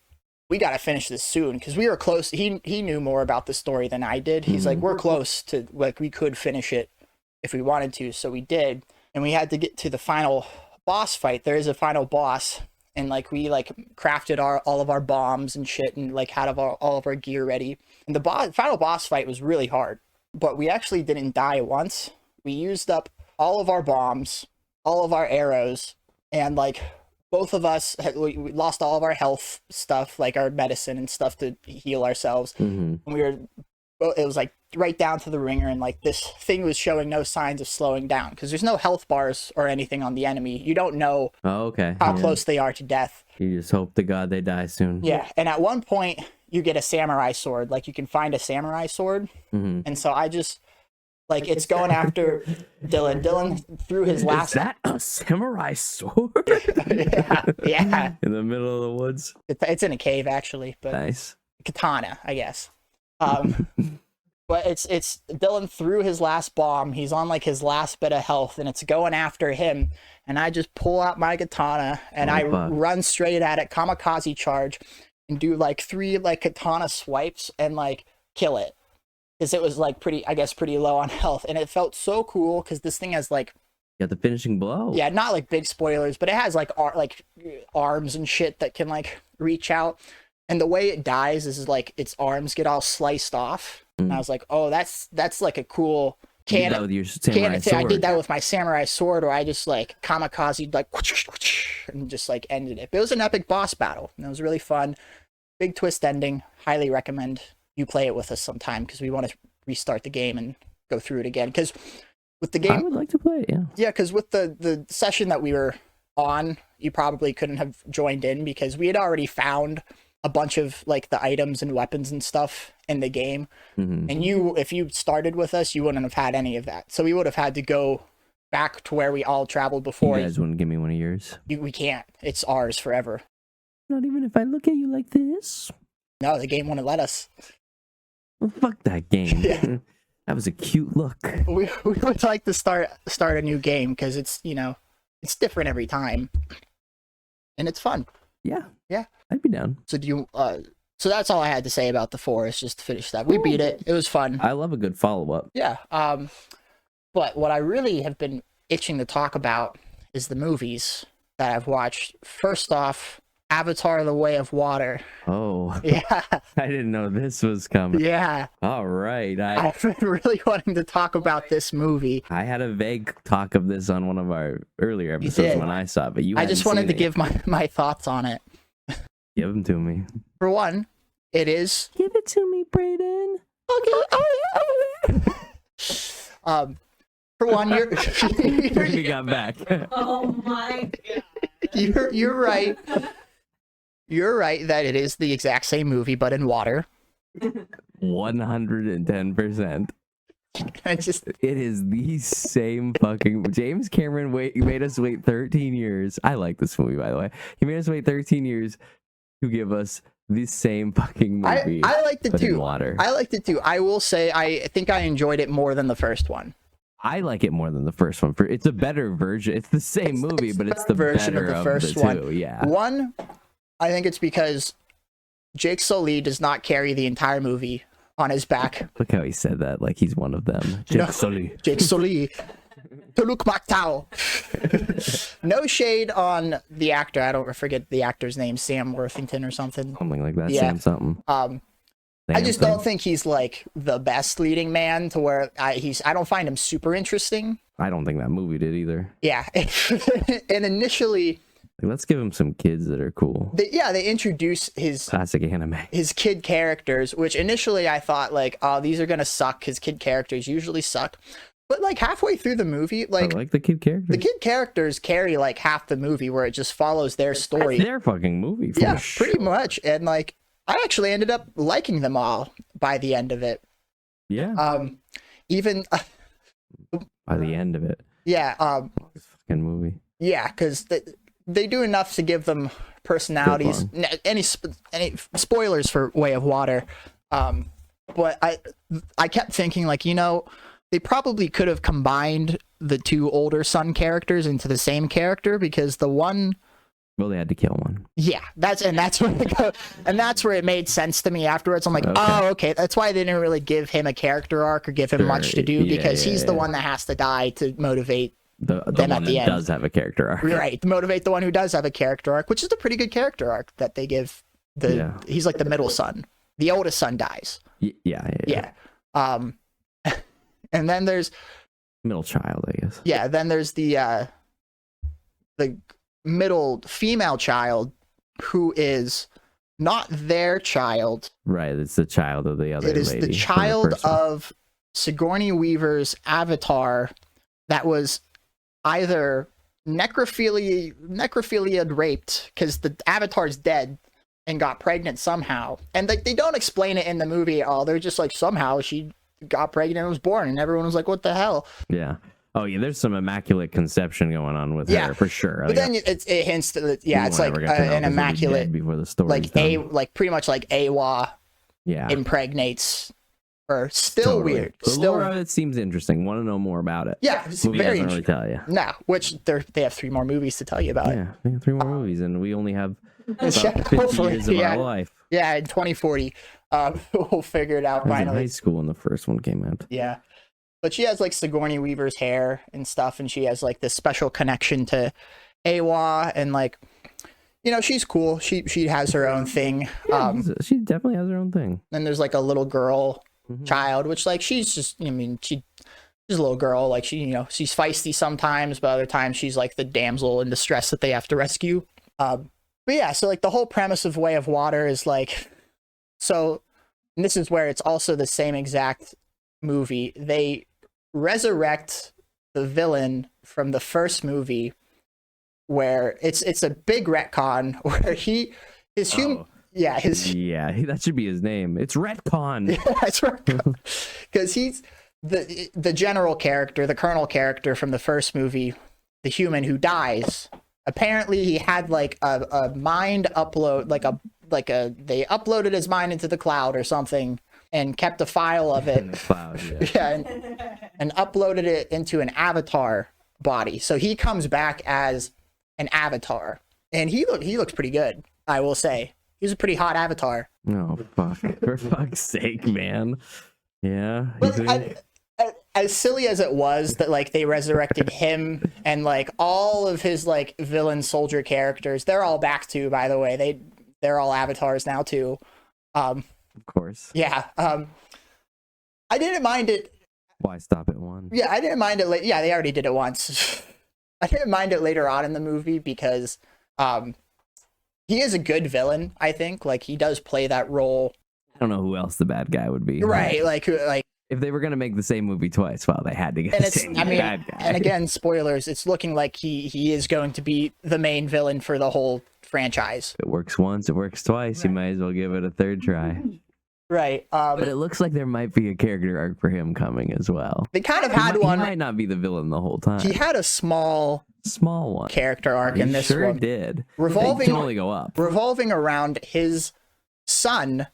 we got to finish this soon because we were close. He knew more about the story than I did. He's like, we're close to like, we could finish it if we wanted to. So we did. And we had to get to the final boss fight. There is a final boss. And like, we like crafted all of our bombs and shit and like had all of our gear ready. And the final boss fight was really hard, but we actually didn't die once. We used up all of our bombs, all of our arrows, and like both of us we lost all of our health stuff, like our medicine and stuff to heal ourselves. Mhm. And it was like right down to the ringer, and like this thing was showing no signs of slowing down because there's no health bars or anything on the enemy. You don't know Oh, okay. how Yeah. close they are to death. You just hope to God they die soon. Yeah, and at one point you get a samurai sword. Like you can find a samurai sword, Mhm. and so I just like it's going after Dylan. Dylan threw his last. Is that a samurai sword? yeah. In the middle of the woods. It's in a cave actually, but Nice. katana, I guess. But it's Dylan threw his last bomb. He's on like his last bit of health, and it's going after him. And I just pull out my katana and I run straight at it, kamikaze charge, and do like 3 like katana swipes and like kill it. Because it was like pretty low on health, and it felt so cool because this thing has like got the finishing blow. Yeah, not like big spoilers, but it has like arms and shit that can like reach out. And the way it dies is like its arms get all sliced off. And I was like, oh, that's like a cool You did that with your samurai sword. I did that with my samurai sword, or I just like kamikaze like and just like ended it. But it was an epic boss battle, and it was really fun. Big twist ending. Highly recommend you play it with us sometime because we want to restart the game and go through it again. Because with the game, I would like to play it. Yeah. Yeah, because with the session that we were on, you probably couldn't have joined in because we had already found a bunch of like the items and weapons and stuff in the game. Mm-hmm. And if you started with us, you wouldn't have had any of that. So we would have had to go back to where we all traveled before. You guys wouldn't give me one of yours. We can't. It's ours forever. Not even if I look at you like this. No, the game wouldn't let us. Well, fuck that game. Yeah. That was a cute look. We would like to start a new game because it's it's different every time, and it's fun. Yeah. Yeah. I'd be down. So do you? So that's all I had to say about the forest. Just to finish that, we beat it. It was fun. I love a good follow up. Yeah. But what I really have been itching to talk about is the movies that I've watched. First off, Avatar: The Way of Water. Oh. Yeah. I didn't know this was coming. Yeah. All right. I've been really wanting to talk about this movie. I had a vague talk of this on one of our earlier episodes when I saw it, but I just wanted to give my thoughts on it. Give them to me. For one, it is. Give it to me, Brayden. Okay. For one, We got back. Oh my god. You're right. You're right that it is the exact same movie, but in water. 110%. It is the same fucking. James Cameron made us wait 13 years. I like this movie, by the way. He made us wait 13 years to give us the same fucking movie. I liked it too. Water. I liked it too. I will say I think I enjoyed it more than the first one. I like it more than the first one. It's a better version. It's the same movie, but it's the version better of the first the one. two. Yeah. One, I think it's because Jake Sully does not carry the entire movie on his back. Look how he said that, like he's one of them. Jake Sully. Jake Sully. Tuluk Maktao. No shade on the actor. I don't forget the actor's name, Sam Worthington or something. Something like that. Yeah. Sam something. I just don't think he's like the best leading man to where I don't find him super interesting. I don't think that movie did either. Yeah. And initially, like, let's give him some kids that are cool. They introduce his classic anime. His kid characters, which initially I thought like, oh, these are gonna suck. His kid characters usually suck. But like halfway through the movie, like I like the kid characters. The kid characters carry like half the movie where it just follows their story. That's their fucking movie. Yeah, sure. pretty much. And like I actually ended up liking them all by the end of it. Yeah. Even by the end of it. Yeah. This fucking movie. Yeah, because they do enough to give them personalities. Any spoilers for Way of Water? But I kept thinking like, they probably could have combined the two older son characters into the same character because the one. Well, they had to kill one. Yeah, that's where it made sense to me afterwards. I'm like, okay, that's why they didn't really give him a character arc or give him much to do because he's the one that has to die to motivate the them one at the that end. Does have a character arc, right? To motivate the one who does have a character arc, which is a pretty good character arc that they give. He's like the middle son. The oldest son dies. Yeah. And then there's middle child, I guess. Yeah. Then there's the middle female child who is not their child. Right, it's the child of the other It is lady. the from child first one. of Sigourney Weaver's avatar that was either necrophilia raped, because the avatar's dead and got pregnant somehow. And they don't explain it in the movie at all. They're just like, somehow she got pregnant and was born, and everyone was like, what the hell? Yeah. Oh yeah, there's some immaculate conception going on with Yeah, her for sure. But then it hints that it's like an immaculate, before the story, like pretty much like Awa yeah, impregnates her. Still totally. weird. The Still, lore of it seems interesting. Want to know more about it? yeah, it's Movie very doesn't interesting. really tell you. No, which they have 3 more movies to tell you about. Yeah, we have 3 more movies, and we only have about 50 Hopefully, years of our life. Yeah, in 2040, we'll figure it out I was in finally. high school when the first one came out. Yeah, but she has like Sigourney Weaver's hair and stuff, and she has like this special connection to Awa, and like, you know, she's cool. She has her own thing. She definitely has her own thing. Then there's like a little girl child, which like she's just, I mean, she's a little girl. Like she, you know, she's feisty sometimes, but other times she's like the damsel in distress that they have to rescue. But yeah, so like the whole premise of Way of Water is like, so, and this is where it's also the same exact movie. They resurrect the villain from the first movie, where it's a big retcon where his that should be his name. It's Retcon. Yeah, that's right. Because he's the general character, the colonel character from the first movie, the human who dies. Apparently, he had like a mind upload, they uploaded his mind into the cloud or something, and kept a file of it. In the cloud, yeah. Yeah, and uploaded it into an avatar body. So he comes back as an avatar, and he looks pretty good, I will say. He's a pretty hot avatar. Oh fuck! For fuck's sake, man. Yeah. But as silly as it was that like they resurrected him and like all of his like villain soldier characters, they're all back too, by the way. They're all avatars now too. Of course. Yeah. I didn't mind it. Why stop at 1? Yeah, I didn't mind it. Yeah, they already did it once. I didn't mind it later on in the movie because he is a good villain, I think. Like, he does play that role. I don't know who else the bad guy would be. Right, like if they were going to make the same movie twice, well, they had to get the same bad guy. And again, spoilers, it's looking like he is going to be the main villain for the whole franchise. If it works once, it works twice. You might as well give it a 3rd try. Right. But it looks like there might be a character arc for him coming as well. They kind of had one. He might not be the villain the whole time. He had a small one character arc in this sure one. Did. Revolving, it can only go up. Revolving around his son,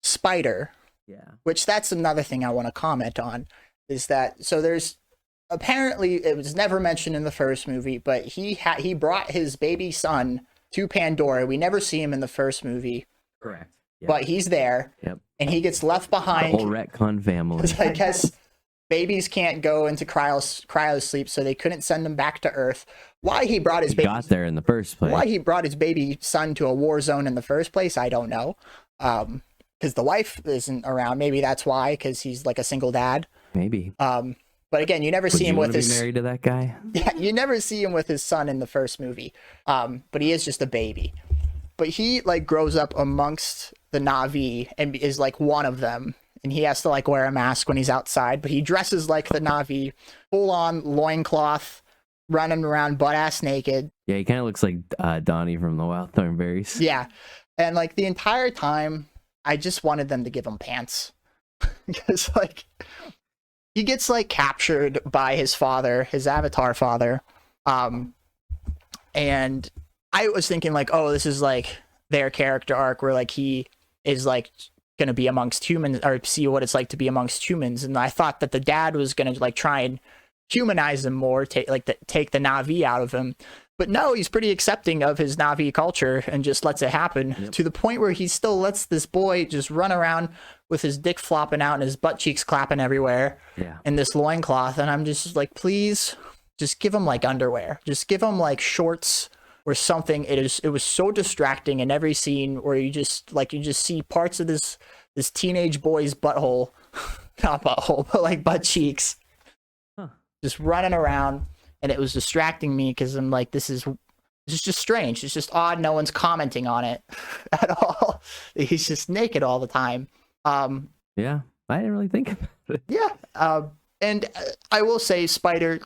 Spider. Yeah. Which that's another thing I want to comment on, is that so there's apparently it was never mentioned in the first movie, but he brought his baby son to Pandora. We never see him in the first movie. Correct. Yep. But he's there. Yep. And he gets left behind. The whole retcon family. I guess babies can't go into cryo sleep, so they couldn't send him back to Earth. Why he brought his baby got there in the first place. Why he brought his baby son to a war zone in the first place, I don't know. Because the wife isn't around. Maybe that's why, because he's like a single dad. Maybe. But again, you never see him with his. Be married to that guy? Yeah, you never see him with his son in the first movie. But he is just a baby. But he like grows up amongst the Na'vi and is like one of them. And he has to like wear a mask when he's outside. But he dresses like the Na'vi, full on loincloth, running around butt ass naked. Yeah, he kind of looks like Donnie from the Wild Thornberrys. Yeah, and like the entire time, I just wanted them to give him pants. Because like he gets like captured by his father, his avatar father. And I was thinking like, oh, this is like their character arc where like he is like going to be amongst humans or see what it's like to be amongst humans. And I thought that the dad was going to like try and humanize him more, take the Na'vi out of him. But no, he's pretty accepting of his Na'vi culture and just lets it happen to the point where he still lets this boy just run around with his dick flopping out and his butt cheeks clapping everywhere in this loincloth. And I'm just like, please just give him like underwear. Just give him like shorts or something. It was so distracting in every scene where you just see parts of this teenage boy's butthole, not butthole, but like butt cheeks, just running around. And it was distracting me because I'm like, this is It's just strange. It's just odd. No one's commenting on it at all. He's just naked all the time. Yeah, I didn't really think about it. Yeah. And I will say Spider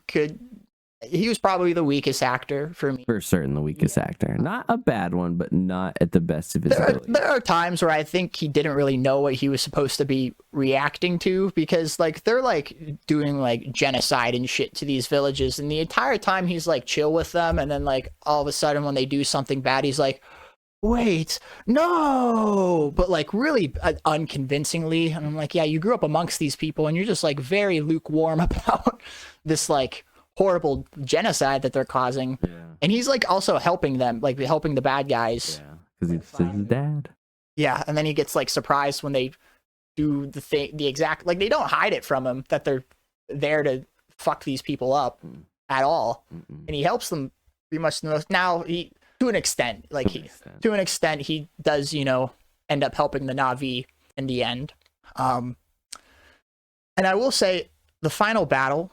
he was probably the weakest actor for me. For certain, the weakest actor. Not a bad one, but not at the best of his ability. There are times where I think he didn't really know what he was supposed to be reacting to, because like they're like doing like genocide and shit to these villages, and the entire time he's like chill with them, and then like all of a sudden when they do something bad, he's like, wait, no, but like really unconvincingly. And I'm like, yeah, you grew up amongst these people and you're just like very lukewarm about this like horrible genocide that they're causing. Yeah. And he's like also helping them, like helping the bad guys. Yeah, because he's his dad. Yeah, and then he gets like surprised when they do the exact, like they don't hide it from him that they're there to fuck these people up at all. And he helps them pretty much the most. Now he, to an extent, like to an extent he does, you know, end up helping the Na'vi in the end. And I will say the final battle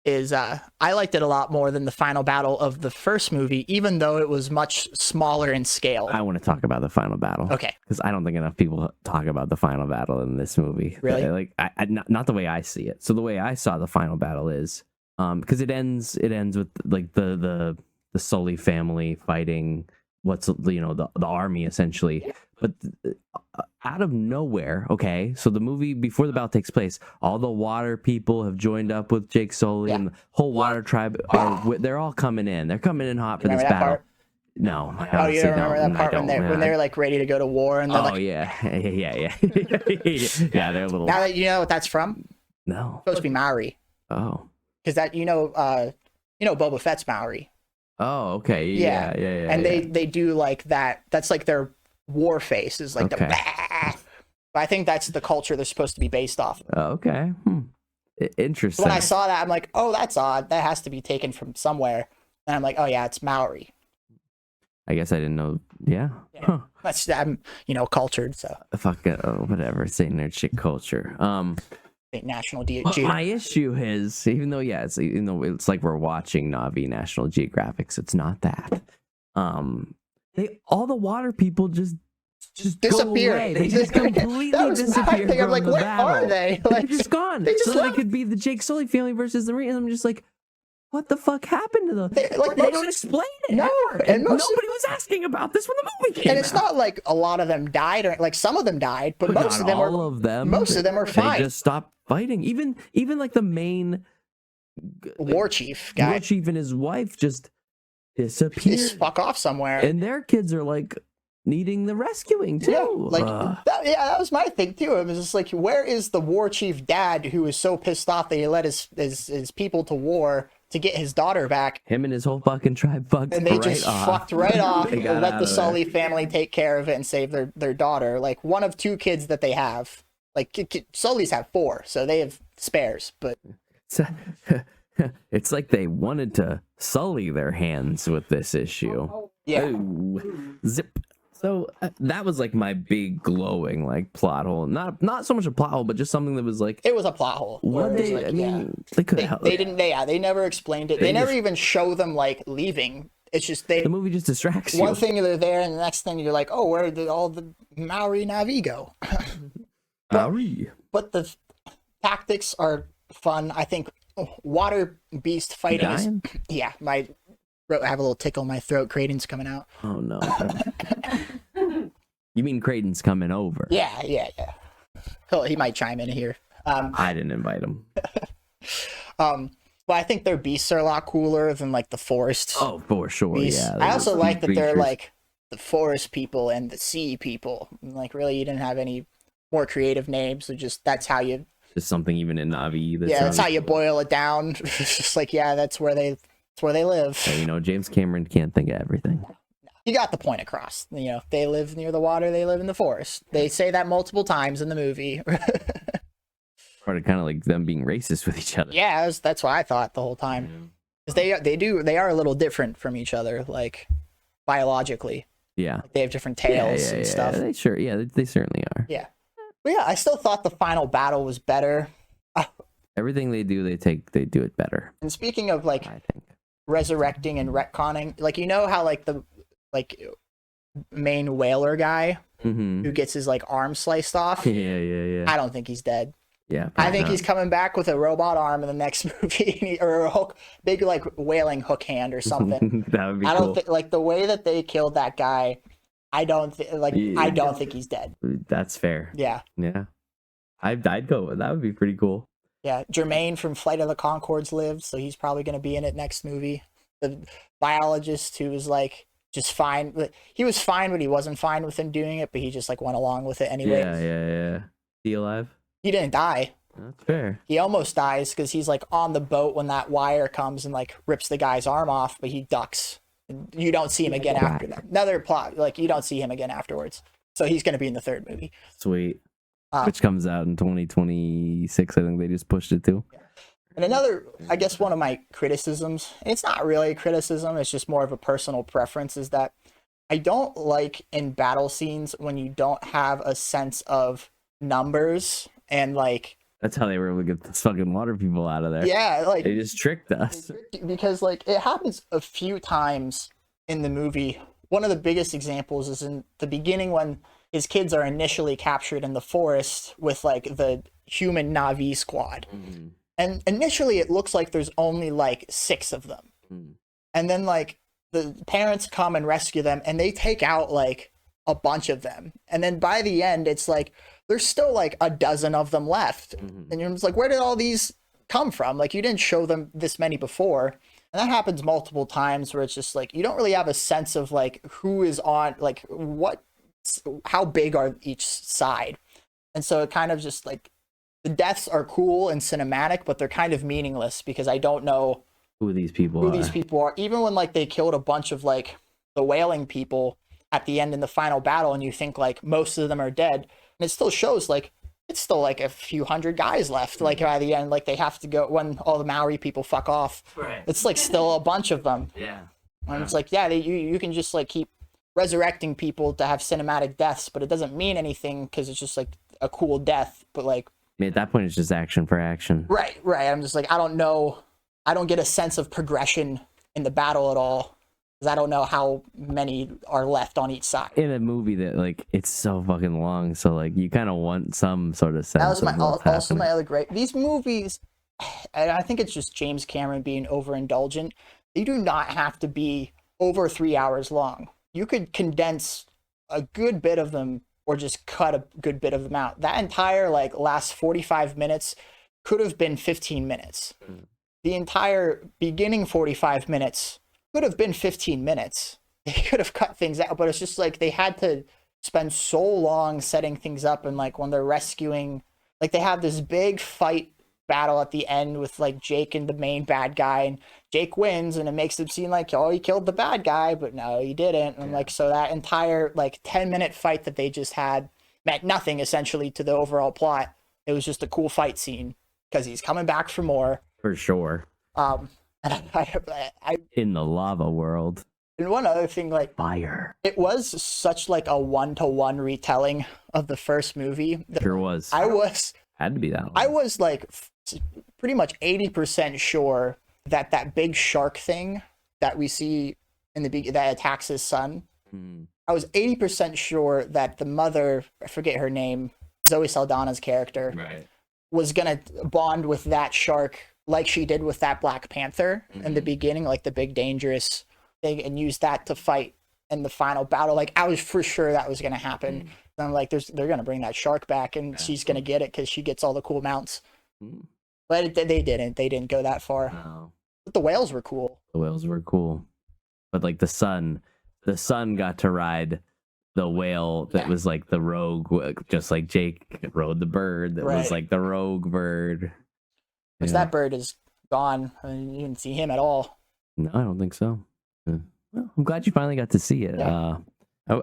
is I liked it a lot more than the final battle of the first movie, even though it was much smaller in scale. I want to talk about the final battle. Okay. Because I don't think enough people talk about the final battle in this movie. Really? Like, not the way I see it. So the way I saw the final battle is, because it ends with like the Sully family fighting what's, you know, the army essentially. But out of nowhere, okay, so the movie, before the battle takes place, all the water people have joined up with Jake Sully, and the whole water tribe they're all coming in. They're coming in hot for this battle. Part? No. Oh, you don't remember that part when they're like ready to go to war and they're like, yeah. Yeah, they're a little. Now that you know what that's from? No. It's supposed to be Maori. Oh. Because that Boba Fett's Maori. Oh, okay. Yeah. And they do like that. That's like their war face is like the. But I think that's the culture they're supposed to be based off of. Okay. Interesting. When I saw that, I'm like, oh, that's odd. That has to be taken from somewhere. And I'm like, oh yeah, it's Maori. I guess I didn't know. Yeah. Huh. I'm cultured, so. Fuck it. Oh, whatever. Say nerd shit culture. National My issue is, even though it's like we're watching Na'vi National Geographics, it's not that. All the water people just disappear. Go away. They just completely disappear. I'm like, where are they? Like, they're just gone. They could be the Jake Sully family versus the Marines. I'm just like, what the fuck happened to them? They don't explain it. No, and nobody was asking about this when the movie came out. And it's not like a lot of them died, or like some of them died, but most of them Most of them are fine. They just stopped fighting. Even like the main war chief guy. War chief and his wife just disappeared. Just fuck off somewhere. And their kids are like needing the rescuing too. Yeah, that was my thing too. It was just like, where is the war chief dad who was so pissed off that he led his people to war to get his daughter back? Him and his whole fucking tribe fucked and they right just off. fucked right off and let the Sully family take care of it and save their daughter. Like one of two kids that they have. Like Sullys have 4, so they have spares. But it's like they wanted to sully their hands with this issue. Yeah. Ooh. Zip. So that was like my big glowing like plot hole. Not so much a plot hole, but just something that was like, it was a plot hole. They could have. They never explained it. They never even show them like leaving. It's just the movie just distracts you. One thing they're there, and the next thing you're like, oh, where did all the Maori Na'vi go? But the tactics are fun. I think water beast fighting is, yeah, I have a little tickle in my throat. Creighton's coming out. Oh no. You mean Creighton's coming over? Yeah. He might chime in here. I didn't invite him. But I think their beasts are a lot cooler than like the forest. Oh, for sure. Beasts. Yeah. I also like that they're like the forest people and the sea people. Like really, you didn't have any more creative names. So just that's how you. Just something even in Na'vi. That's how you boil it down. It's just like, yeah, that's where they live. So, James Cameron can't think of everything. You got the point across. They live near the water. They live in the forest. They say that multiple times in the movie. Part of kind of like them being racist with each other. Yeah, that's what I thought the whole time. Because they are a little different from each other, like biologically. Yeah. Like, they have different tails and stuff. They certainly are. Yeah. But yeah, I still thought the final battle was better. Everything they do, they do it better. And speaking of like I think resurrecting and retconning. Like, you know how like the like main whaler guy who gets his like arm sliced off? Yeah. I don't think he's dead. Yeah. I think he's coming back with a robot arm in the next movie, or a hook, big like whaling hook hand or something. That would be I don't cool. think like the way that they killed that guy. I don't think he's dead. That's fair. Yeah. Yeah. I'd go with that. Would be pretty cool. Yeah. Jermaine from Flight of the Conchords lived, so he's probably going to be in it next movie. The biologist who was like just fine. He was fine, but he wasn't fine with him doing it, but he just like went along with it anyway. Yeah. He alive? He didn't die. That's fair. He almost dies because he's like on the boat when that wire comes and like rips the guy's arm off, but he ducks. You don't see him again after that. Another plot, like you don't see him again afterwards. So he's going to be in the third movie. Sweet. Which comes out in 2026. I think they just pushed it to. And another, I guess one of my criticisms, it's not really a criticism, it's just more of a personal preference, is that I don't like in battle scenes when you don't have a sense of numbers and like. That's how they were able to get those fucking water people out of there. Yeah, like they just tricked us. Because like it happens a few times in the movie. One of the biggest examples is in the beginning when his kids are initially captured in the forest with like the human Na'vi squad. Mm-hmm. And initially it looks like there's only like 6 of them. Mm. And then like the parents come and rescue them and they take out like a bunch of them. And then by the end, it's like, there's still like a dozen of them left. Mm-hmm. And you're just like, where did all these come from? Like you didn't show them this many before. And that happens multiple times where it's just like, you don't really have a sense of like who is on, like how big are each side. And so it kind of just like, the deaths are cool and cinematic, but they're kind of meaningless because I don't know who these people are. Even when like they killed a bunch of like the whaling people at the end in the final battle and you think like most of them are dead, and it still shows like it's still like a few hundred guys left. Like by the end, like they have to go when all the Maori people fuck off. Right. It's like still a bunch of them. Yeah. And it's like, you can just like keep resurrecting people to have cinematic deaths, but it doesn't mean anything because it's just like a cool death. But like at that point, it's just action for action. Right. I'm just like, I don't know. I don't get a sense of progression in the battle at all. Because I don't know how many are left on each side. In a movie that, like, it's so fucking long. So, like, you kind of want some sort of sense. That was also my other great. These movies, and I think it's just James Cameron being overindulgent. They do not have to be over 3 hours long. You could condense a good bit of them or just cut a good bit of them out. That entire like last 45 minutes could have been 15 minutes. The entire beginning 45 minutes could have been 15 minutes. They could have cut things out, but it's just like they had to spend so long setting things up. And like when they're rescuing, like they have this big fight battle at the end with like Jake and the main bad guy, and Jake wins and it makes it seem like, oh, he killed the bad guy, but no, he didn't. And like, so that entire like 10-minute fight that they just had meant nothing essentially to the overall plot. It was just a cool fight scene because he's coming back for more. For sure. And I in the lava world. And one other thing, like fire. It was such like a 1-to-1 retelling of the first movie. Sure was. Had to be that one. I was like pretty much 80% sure that that big shark thing that we see in the that attacks his son. I was 80% sure that the mother, I forget her name, Zoey Saldana's character, was gonna bond with that shark like she did with that Black Panther in the beginning, like the big dangerous thing, and use that to fight in the final battle. Like I was for sure that was gonna happen. And I'm like, they're gonna bring that shark back, and she's gonna get it because she gets all the cool mounts. But they didn't. They didn't go that far. No. But the whales were cool. The whales were cool. But like the son got to ride the whale that was like the rogue, just like Jake rode the bird that was like the rogue bird. Because that bird is gone. I mean, you didn't see him at all. No, I don't think so. Well, I'm glad you finally got to see it. Yeah.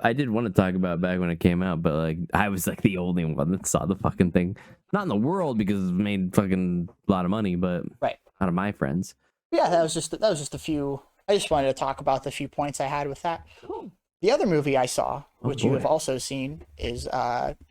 I did want to talk about it back when it came out, but like I was like the only one that saw the fucking thing. Not in the world because it made fucking a lot of money, but out of my friends. Yeah, that was just a few. I just wanted to talk about the few points I had with that. The other movie I saw, which you have also seen, is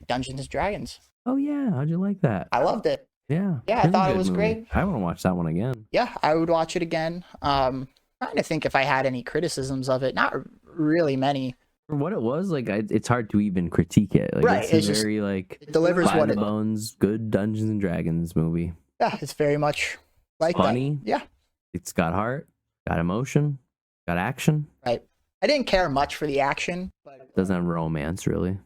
Dungeons and Dragons. Oh yeah, how'd you like that? I loved it. Yeah, I thought it was great. I want to watch that one again. Yeah, I would watch it again. Trying trying to think if I had any criticisms of it. Not really many. For what it was, like, it's hard to even critique it. Like, Right, it's it's a just- very, like, It delivers by what the it. bones, good Dungeons and Dragons movie. Yeah, it's very much like Funny. that. Yeah, It's got heart, got emotion, got action. right. I didn't care much for the action, but Doesn't have romance, really.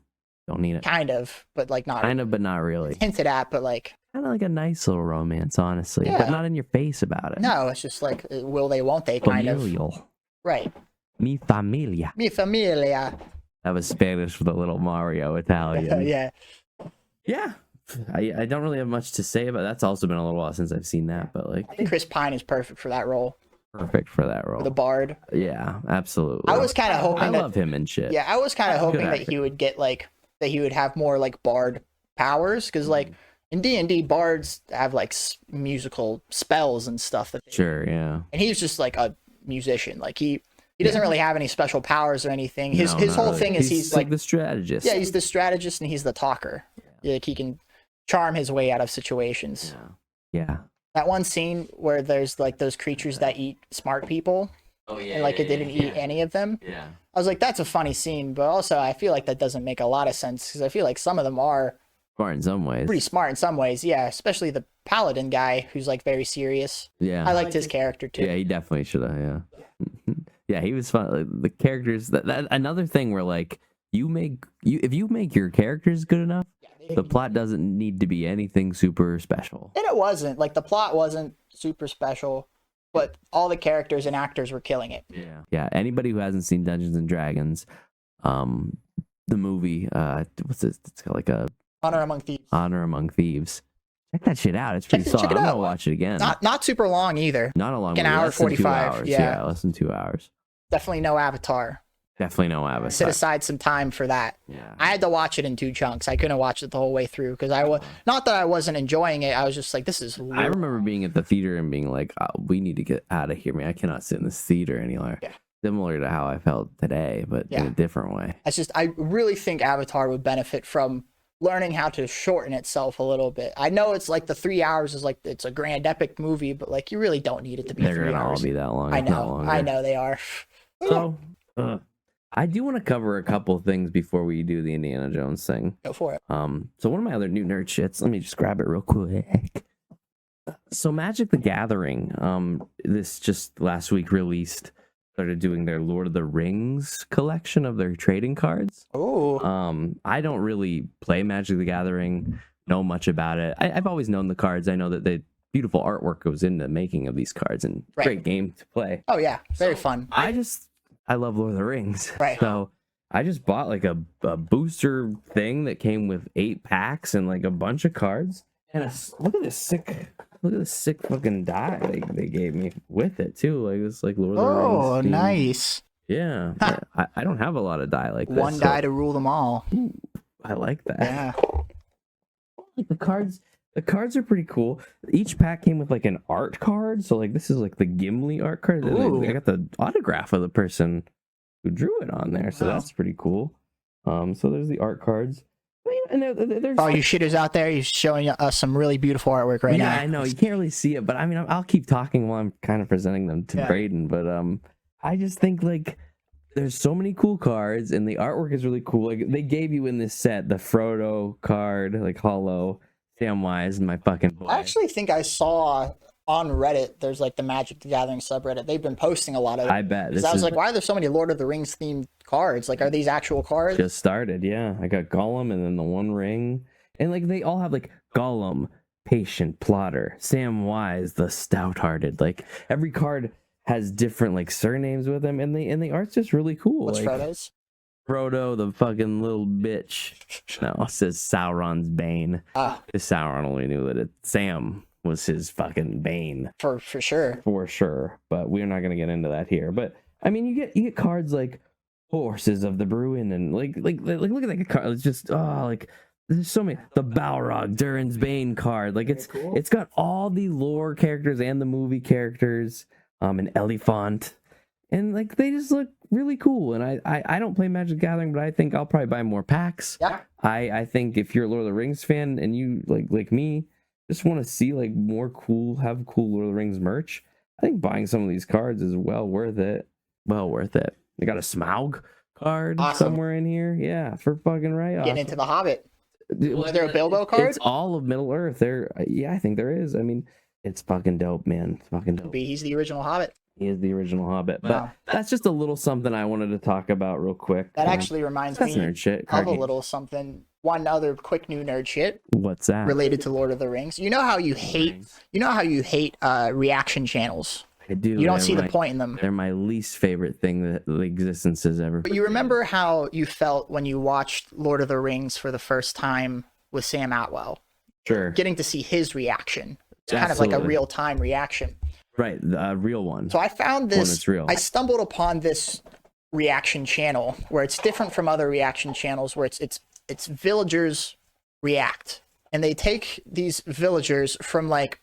Don't need it. kind of, but like not Kind of, but not really. hinted at, but like Kind of like a nice little romance, honestly, Yeah. but not in your face about it. no, it's just like will they, won't they, kind of. Familial. Right. Mi familia. Mi familia. That was Spanish for the little Mario Italian. Yeah. Yeah. I don't really have much to say about that's also been a little while since I've seen that, but like I think Chris Pine is perfect for that role, perfect for that for role. the bard. Yeah, absolutely. I was kind of hoping I that. love him and shit. Yeah, I was kind of hoping that actor. he would get like that he would have more like bard powers because like in D&D bards have like musical spells and stuff that they, Sure, yeah. and he's just like a musician. Like he doesn't really have any special powers or anything. His No, his not whole really. thing is he's like the strategist. yeah, he's the strategist and he's the talker. Yeah. Like he can charm his way out of situations. Yeah. That one scene where there's like those creatures that eat smart people Oh yeah. and like it didn't eat any of them. Yeah. I was like, that's a funny scene, but also I feel like that doesn't make a lot of sense because I feel like some of them are Smart in some ways. pretty smart in some ways. Yeah, especially the paladin guy who's like very serious. Yeah. I liked his character too. Yeah, he definitely should have, yeah. Yeah, he was fun. Like, the characters that another thing where like if you make your characters good enough, the plot doesn't need to be anything super special. And it wasn't like the plot wasn't super special, but all the characters and actors were killing it. Yeah. Yeah. Anybody who hasn't seen Dungeons and Dragons, the movie, what's this? It's got like a Honor Among Thieves. Honor Among Thieves. Check that shit out. It's pretty Check solid. it I'm out. gonna watch it again. Not super long either. Not a long like an movie, hour less than 45, 2 hours. yeah. Less than 2 hours. Definitely no Avatar. Definitely no Avatar. Set aside some time for that. Yeah. I had to watch it in 2 chunks. I couldn't watch it the whole way through because I was not that I wasn't enjoying it. I was just like, this is. I remember being at the theater and being like, oh, we need to get out of here, man. I cannot sit in this theater any longer. Yeah. Similar to how I felt today, but in Yeah. a different way. It's just I really think Avatar would benefit from learning how to shorten itself a little bit. I know it's like the 3 hours is like it's a grand epic movie, but like you really don't need it to be They're 3 gonna hours. all be that long. I if not know, longer. I know they are. So, I do want to cover a couple things before we do the Indiana Jones thing. Go for it. So one of my other new nerd shits, let me just grab it real quick. So Magic the Gathering, this just last week started doing their Lord of the Rings collection of their trading cards. Oh, I don't really play Magic the Gathering, know much about it. I've always known the cards. I know that the beautiful artwork goes into the making of these cards and Right. great game to play. oh yeah, very fun. I love Lord of the Rings. Right. So I just bought like a booster thing that came with 8 packs and like a bunch of cards. And look at this sick fucking die they gave me with it too. Like it's like Lord of the Rings. Oh, themed. nice. Yeah. I don't have a lot of die like this. One so die to rule them all. I like that. Yeah. Like the cards are pretty cool. Each pack came with like an art card. So like this is like the Gimli art card. And Ooh. I got the autograph of the person who drew it on there. So Wow. that's pretty cool. So there's the art cards. But, you know, and there's All you shitters out there, you're showing us some really beautiful artwork right yeah, now. I know you can't really see it, but I mean I'll keep talking while I'm kind of presenting them to Yeah. Braden. But I just think like there's so many cool cards and the artwork is really cool. Like they gave you in this set the Frodo card, like Hollow, Samwise, and my fucking boy. I actually think I saw on Reddit, there's like the Magic the Gathering subreddit. They've been posting a lot of it. I bet 'Cause this I was is like, why are there so many Lord of the Rings themed cards? Like, are these actual cards? just started. Yeah, I got Gollum and then the One Ring, and like they all have like Gollum, patient plotter, Samwise, the stout-hearted. Like every card has different like surnames with them, and the art's just really cool. What's like, Frodo's? Frodo, the fucking little bitch. No, it says Sauron's Bane. Ah, Sauron only knew that Sam was his fucking Bane for sure. for sure. But we're not gonna get into that here. But I mean, you get cards like Horses of the Bruin and like look at that card. It's just like there's so many. The Balrog, Durin's Bane card. Like it's got all the lore characters and the movie characters. An elephant. And like they just look really cool. And I don't play Magic the Gathering, but I think I'll probably buy more packs. Yeah. I think if you're a Lord of the Rings fan and you like me, just want to see like more cool Lord of the Rings merch, I think buying some of these cards is well worth it. Well worth it. They got a Smaug card somewhere in here. Yeah, for fucking right. Getting into the Hobbit. Was there a Bilbo card? It's all of Middle Earth. Yeah, I think there is. I mean, it's fucking dope, man. It's fucking dope. He's the original Hobbit. He is the original Hobbit. Wow. But that's just a little something I wanted to talk about real quick. That actually reminds me nerd shit, of a little something. One other quick new nerd shit. What's that? Related to Lord of the Rings. You know how you hate reaction channels. I do. You don't see the point in them. They're my least favorite thing that the existence has ever. But you remember how you felt when you watched Lord of the Rings for the first time with Sam Atwell? Sure. Getting to see his reaction. It's kind of like a real-time reaction. Right, the real one. So I found this. One that's real. I stumbled upon this reaction channel where it's different from other reaction channels where it's villagers react, and they take these villagers from, like,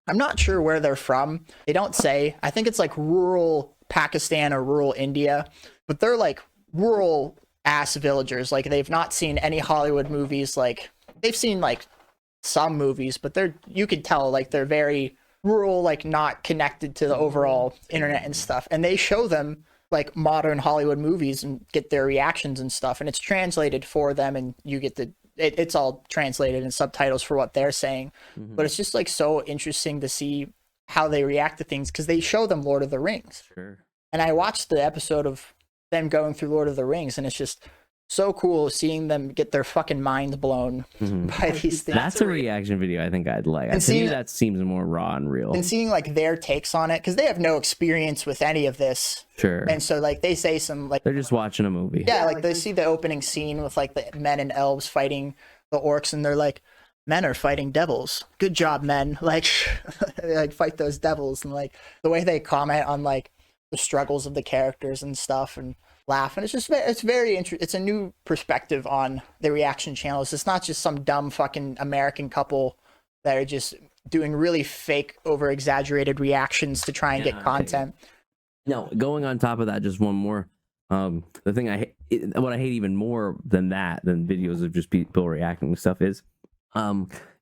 I'm not sure where they're from. They don't say. I think it's like rural Pakistan or rural India, but they're like rural ass villagers. Like, they've not seen any Hollywood movies. Like, they've seen like some movies, but you could tell like they're very rural, like not connected to the overall internet and stuff. And they show them like modern Hollywood movies and get their reactions and stuff, and it's translated for them, and you get it's all translated in subtitles for what they're saying. But it's just like so interesting to see how they react to things, because they show them Lord of the Rings. Sure. And I watched the episode of them going through Lord of the Rings, and it's just so cool seeing them get their fucking mind blown by these things. That's a reaction video I think I'd like. And to me, that seems more raw and real. And seeing like their takes on it, because they have no experience with any of this. Sure. And so like they say some like they're just watching a movie. Yeah, like they see the opening scene with like the men and elves fighting the orcs, and they're like, men are fighting devils. Good job, men. Like they like fight those devils, and like the way they comment on like the struggles of the characters and stuff, and laugh. And it's very interesting. It's a new perspective on the reaction channels. It's not just some dumb fucking American couple that are just doing really fake, over exaggerated reactions to try and get content. No, going on top of that, just one more. The thing what I hate even more than videos of just people reacting to stuff is,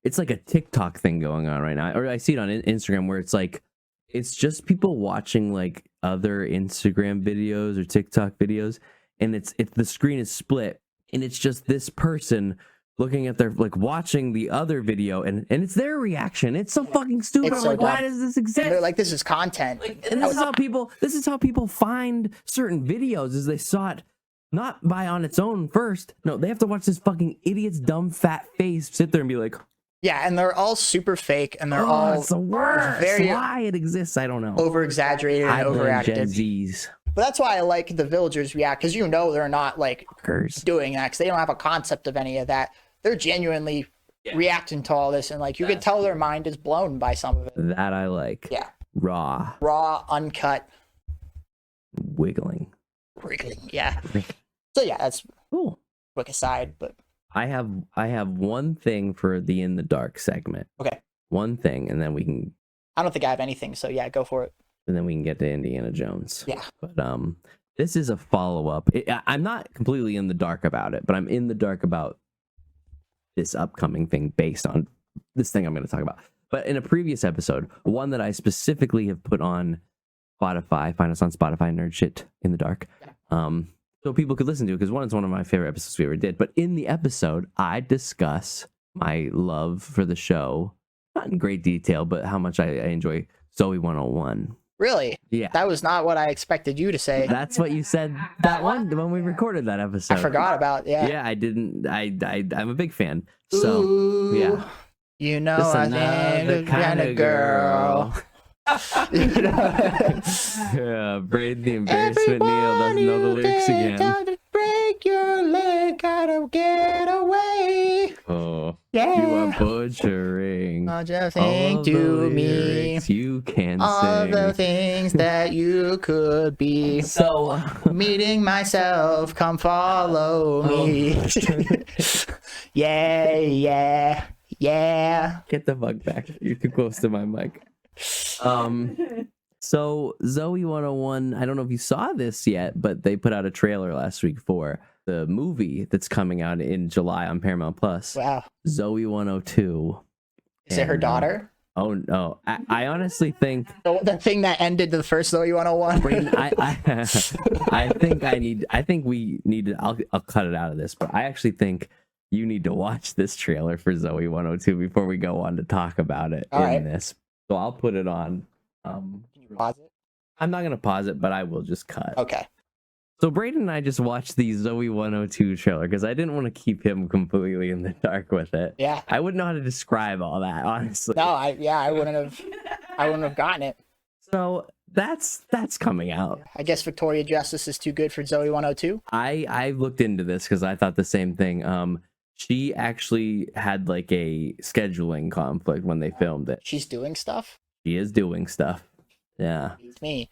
it's like a TikTok thing going on right now, or I see it on Instagram where it's like, it's just people watching like other Instagram videos or TikTok videos, and it's the screen is split, and it's just this person looking at their, like, watching the other video, and it's their reaction. It's so fucking stupid. I'm like, why does this exist? They're like, this is content. And this is how people find certain videos, is they saw it not by on its own first. No, they have to watch this fucking idiot's dumb fat face sit there and be like, yeah, and they're all super fake, and they're all it's the worst. Very why it exists, I don't know. Over exaggerated and overacted. Gen Zs. But that's why I like the villagers react, because they're not like doing that, because they don't have a concept of any of that. They're genuinely reacting to all this, and like you could tell their mind is blown by some of it. That I like. Yeah. Raw, uncut, wiggling. Yeah. So yeah, that's cool. Quick aside, but I have one thing for the In the Dark segment. Okay. One thing, and then we can. I don't think I have anything, so yeah, go for it. And then we can get to Indiana Jones. Yeah. But this is a follow-up. I'm not completely in the dark about it, but I'm in the dark about this upcoming thing based on this thing I'm going to talk about. But in a previous episode, one that I specifically have put on Spotify, find us on Spotify, Nerd Shit in the Dark. So people could listen to it, because it's one of my favorite episodes we ever did. But in the episode, I discuss my love for the show, not in great detail, but how much I enjoy Zoey 101. Really? Yeah. That was not what I expected you to say. That's what you said when we recorded that episode. I forgot about, yeah. Yeah, I didn't. I'm a big fan. So, ooh, yeah. You know, I am the kind of girl. Yeah, braid the embarrassment. Neil doesn't know the lyrics again. Gotta break your leg, gotta get away. Oh, yeah. You are butchering all the all things the to me. lyrics you can all sing. The things that you could be. So, meeting myself, come follow me. Yeah. Get the fuck back. You're too close to my mic. So Zoey 101, I don't know if you saw this yet, but they put out a trailer last week for the movie that's coming out in July on Paramount Plus. Wow. Zoey 102. Is it her daughter? Oh no, I honestly think The thing that ended the first Zoey 101. Brayden, I think we need to. I'll cut it out of this, but I actually think you need to watch this trailer for Zoey 102 before we go on to talk about it this. So I'll put it on. Can you pause it? I'm not gonna pause it, but I will just cut. Okay. So Brayden and I just watched the Zoey 102 trailer because I didn't want to keep him completely in the dark with it. Yeah. I wouldn't know how to describe all that, honestly. No, I wouldn't have gotten it. So that's coming out. I guess Victoria Justice is too good for Zoey 102. I looked into this because I thought the same thing. She actually had like a scheduling conflict when they filmed it. She's doing stuff. She is doing stuff. Yeah. It's me.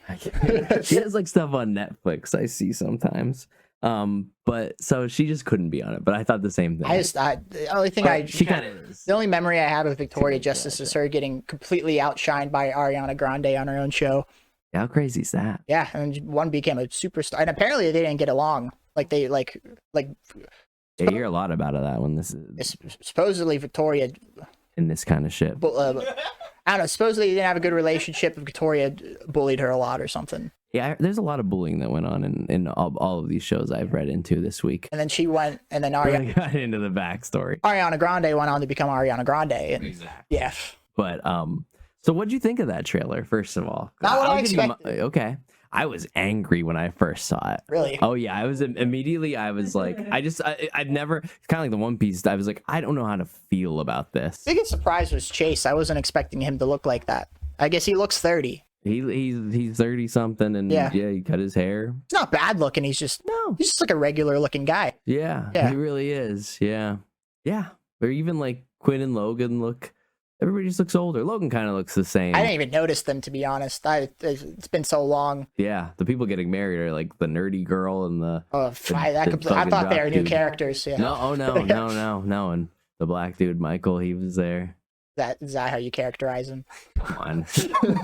She has like stuff on Netflix I see sometimes. But so she just couldn't be on it. But I thought the same thing. The only thing she kind of is. The only memory I have of Victoria Justice is her getting completely outshined by Ariana Grande on her own show. How crazy is that? Yeah, and one became a superstar, and apparently they didn't get along. Like they like. You hear a lot about that when this is Supposedly Victoria. in this kind of shit. I don't know. Supposedly they didn't have a good relationship. Victoria bullied her a lot or something. Yeah, there's a lot of bullying that went on in all of these shows I've read into this week. And then she went, and then Really got into the backstory. Ariana Grande went on to become Ariana Grande. And, Exactly. yeah. But so what'd you think of that trailer? First of all, Not what I I'll give you expected. okay, I was angry when I first saw it. Really? Oh yeah, I was immediately. I was like, I've never. It's kind of like the One Piece. I was like, I don't know how to feel about this. Biggest surprise was Chase. I wasn't expecting him to look like that. I guess he looks 30. He's 30 something, and yeah, he cut his hair. He's not bad looking. He's just like a regular looking guy. Yeah, he really is. Yeah. Or even like Quinn and Logan look. Everybody just looks older. Logan kind of looks the same. I didn't even notice them, to be honest. It's been so long. Yeah, the people getting married are like the nerdy girl and the. I thought they were new characters. Yeah. No, no. And the black dude, Michael, he was there. Is that how you characterize him? Come on.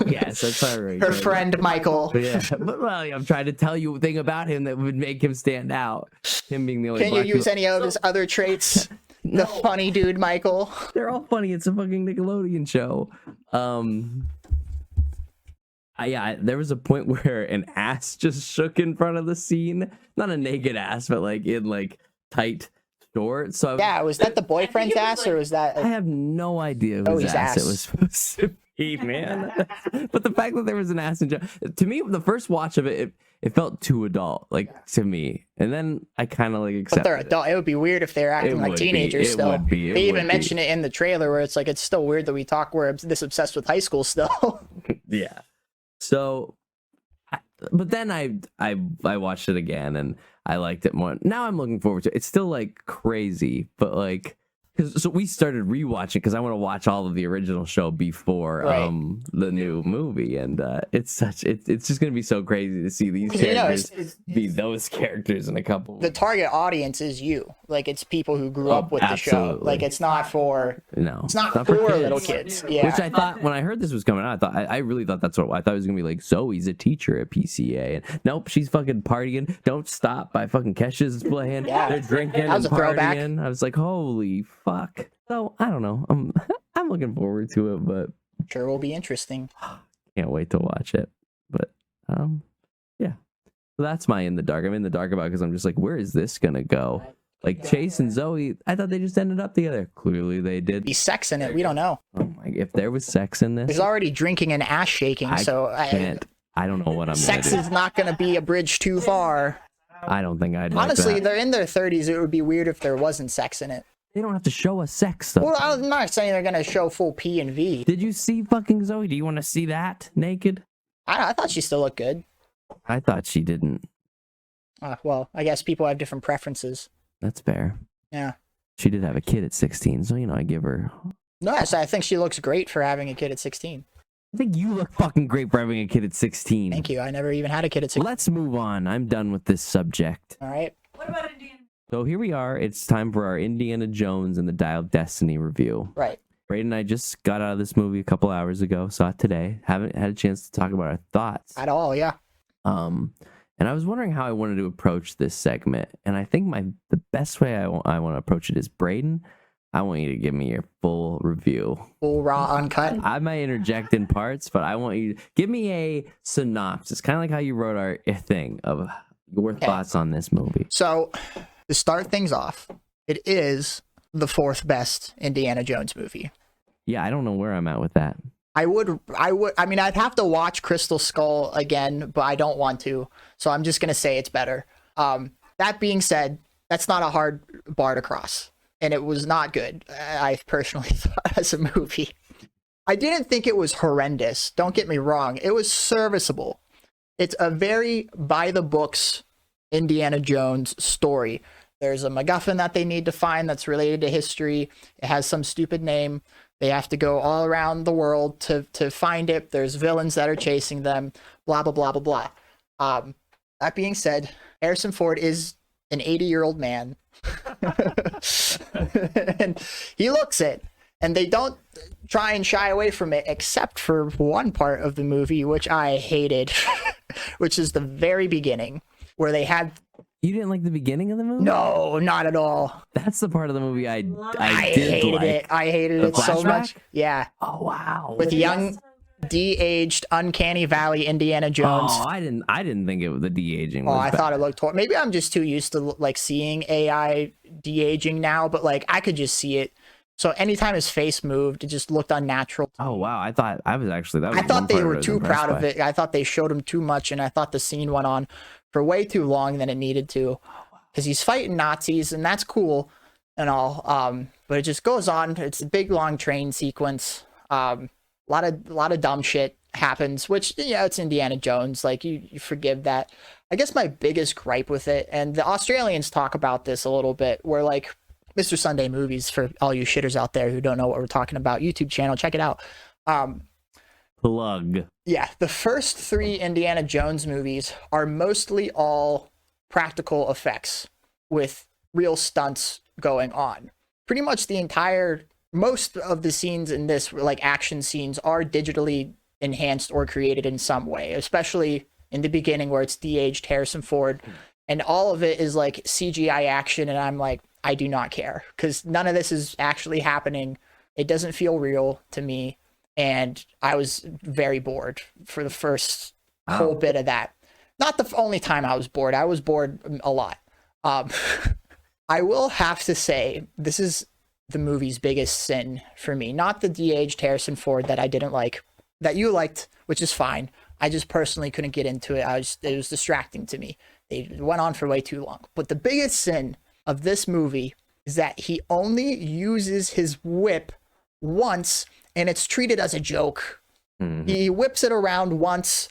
Yes, that's all right. Her friend Michael. But yeah, but well, I'm trying to tell you a thing about him that would make him stand out. Him being the only. Can you use any of his other traits? The funny dude, Michael. They're all funny. It's a fucking Nickelodeon show. There was a point where an ass just shook in front of the scene. Not a naked ass, but like in like tight shorts. So was that the boyfriend's ass or was that? I have no idea whose ass it was supposed to be, man. But the fact that there was an ass in to me, the first watch of it felt too adult, like to me. And then I kind of like accepted. But they're adult. It would be weird if they're acting like teenagers still. They even mention it in the trailer where it's like it's still weird that we're this obsessed with high school still. Yeah. So, but then I watched it again and I liked it more. Now I'm looking forward to it. It's still like crazy, but like. So we started rewatching because I want to watch all of the original show before the new movie, and it's just gonna be so crazy to see these characters be those characters in a couple. The target audience is you, like it's people who grew up with the show. Like it's not for it's not for little kids. Yeah, which I thought when I heard this was coming out, I really thought that's what I thought it was gonna be like. Zoe's a teacher at PCA, and nope, she's fucking partying. Don't Stop by fucking Kesha's playing. Yeah. They're drinking and partying. I was like, holy fuck. So I don't know. I'm looking forward to it, but sure will be interesting. Can't wait to watch it. But yeah. So that's my in the dark. I'm in the dark about because I'm just like, where is this gonna go? Like Chase and Zoey, I thought they just ended up together. Clearly they did. Be sex in it. We don't know. Oh my! If there was sex in this, there's already drinking and ass shaking. I don't know what I'm. Sex is not gonna be a bridge too far. I don't think I'd. Honestly, like that. They're in their 30s. It would be weird if there wasn't sex in it. They don't have to show us sex though. Well, I'm not saying they're gonna show full P and V. Did you see fucking Zoey? Do you want to see that naked? I thought she still looked good. I thought she didn't. Well, I guess people have different preferences. That's fair. Yeah. She did have a kid at 16, so I give her. No, I think she looks great for having a kid at 16. I think you look fucking great for having a kid at 16. Thank you. I never even had a kid at 16. Let's move on. I'm done with this subject. All right. What about Indiana? So here we are. It's time for our Indiana Jones and the Dial of Destiny review. Right. Brayden and I just got out of this movie a couple hours ago. Saw it today. Haven't had a chance to talk about our thoughts. At all, yeah. And I was wondering how I wanted to approach this segment. And I think the best way I want to approach it is, Brayden, I want you to give me your full review. Full raw uncut. I might interject in parts, but I want you to give me a synopsis, kind of like how you wrote our thing of your thoughts on this movie. So, to start things off, it is the fourth best Indiana Jones movie. Yeah, I don't know where I'm at with that. I mean, I'd have to watch Crystal Skull again, but I don't want to. So I'm just going to say it's better. That being said, that's not a hard bar to cross. And it was not good, I personally thought, as a movie. I didn't think it was horrendous. Don't get me wrong. It was serviceable. It's a very by-the-books Indiana Jones story. There's a MacGuffin that they need to find that's related to history. It has some stupid name. They have to go all around the world to find it. There's villains that are chasing them, blah, blah, blah, blah, blah. That being said, Harrison Ford is an 80-year-old man. And he looks it. And they don't try and shy away from it, except for one part of the movie, which I hated, which is the very beginning, where they had... You didn't like the beginning of the movie? No, not at all. That's the part of the movie I did hated like. it. I hated it so much. Yeah. Oh wow. With young, de-aged, uncanny valley Indiana Jones. Oh, I didn't think it was the de-aging. Oh, I thought it looked horrible. Maybe I'm just too used to like seeing AI de-aging now, but like I could just see it. So anytime his face moved, it just looked unnatural. Oh wow, I thought they were too proud of it. I thought they showed him too much, and I thought the scene went on for way too long than it needed to, because he's fighting Nazis, and that's cool and all. But it just goes on. It's a big long train sequence. A lot of dumb shit happens, which, yeah, it's Indiana Jones. Like you forgive that. I guess my biggest gripe with it, and the Australians talk about this a little bit, where like Mr. Sunday Movies, for all you shitters out there who don't know what we're talking about, YouTube channel, check it out. Plug. Yeah, the first three Indiana Jones movies are mostly all practical effects with real stunts going on. Pretty much most of the scenes in this, like action scenes, are digitally enhanced or created in some way, especially in the beginning where it's de-aged Harrison Ford, and all of it is like CGI action, and I'm like, I do not care, because none of this is actually happening. It doesn't feel real to me. And I was very bored for the first whole bit of that. Not the only time I was bored. I was bored a lot. I will have to say, this is the movie's biggest sin for me. Not the de-aged Harrison Ford that I didn't like, that you liked, which is fine. I just personally couldn't get into it. It was distracting to me. They went on for way too long. But the biggest sin of this movie is that he only uses his whip once, and it's treated as a joke. Mm-hmm. He whips it around once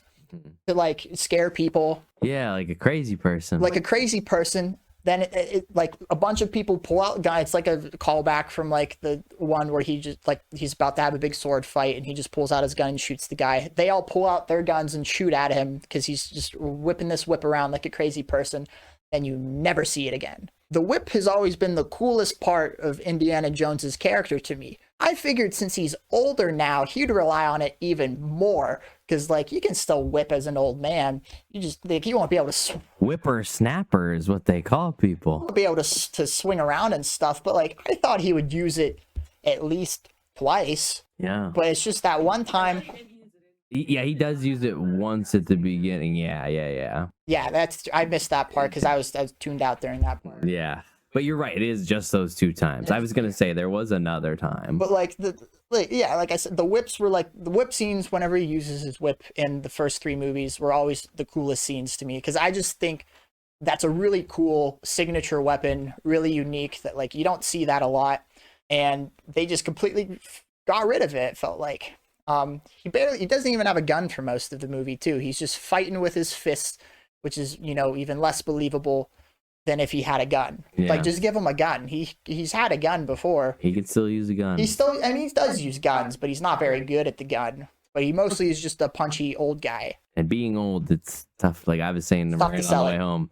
to like scare people. Yeah, like a crazy person. Then it like a bunch of people pull out guns. It's like a callback from like the one where he just like he's about to have a big sword fight, and he just pulls out his gun and shoots the guy. They all pull out their guns and shoot at him because he's just whipping this whip around like a crazy person, and you never see it again. The whip has always been the coolest part of Indiana Jones's character to me. I figured since he's older now, he'd rely on it even more, because like you can still whip as an old man. You just like, you won't be able to whipper snapper is what they call people. Be able to swing around and stuff, but like I thought he would use it at least twice. Yeah, but it's just that one time. Yeah, he does use it once at the beginning. Yeah. I missed that part because I was tuned out during that part. Yeah, but you're right. It is just those two times. I was gonna say there was another time, but like I said, the whips were like the whip scenes. Whenever he uses his whip in the first three movies, were always the coolest scenes to me, because I just think that's a really cool signature weapon, really unique. That like you don't see that a lot, and they just completely got rid of it. It felt like. He doesn't even have a gun for most of the movie too. He's just fighting with his fists, which is, even less believable than if he had a gun. Yeah. Like just give him a gun. He's had a gun before. He can still use a gun. He does use guns, but he's not very good at the gun. But he mostly is just a punchy old guy. And being old, it's tough. Like I was saying to Maria on the way home,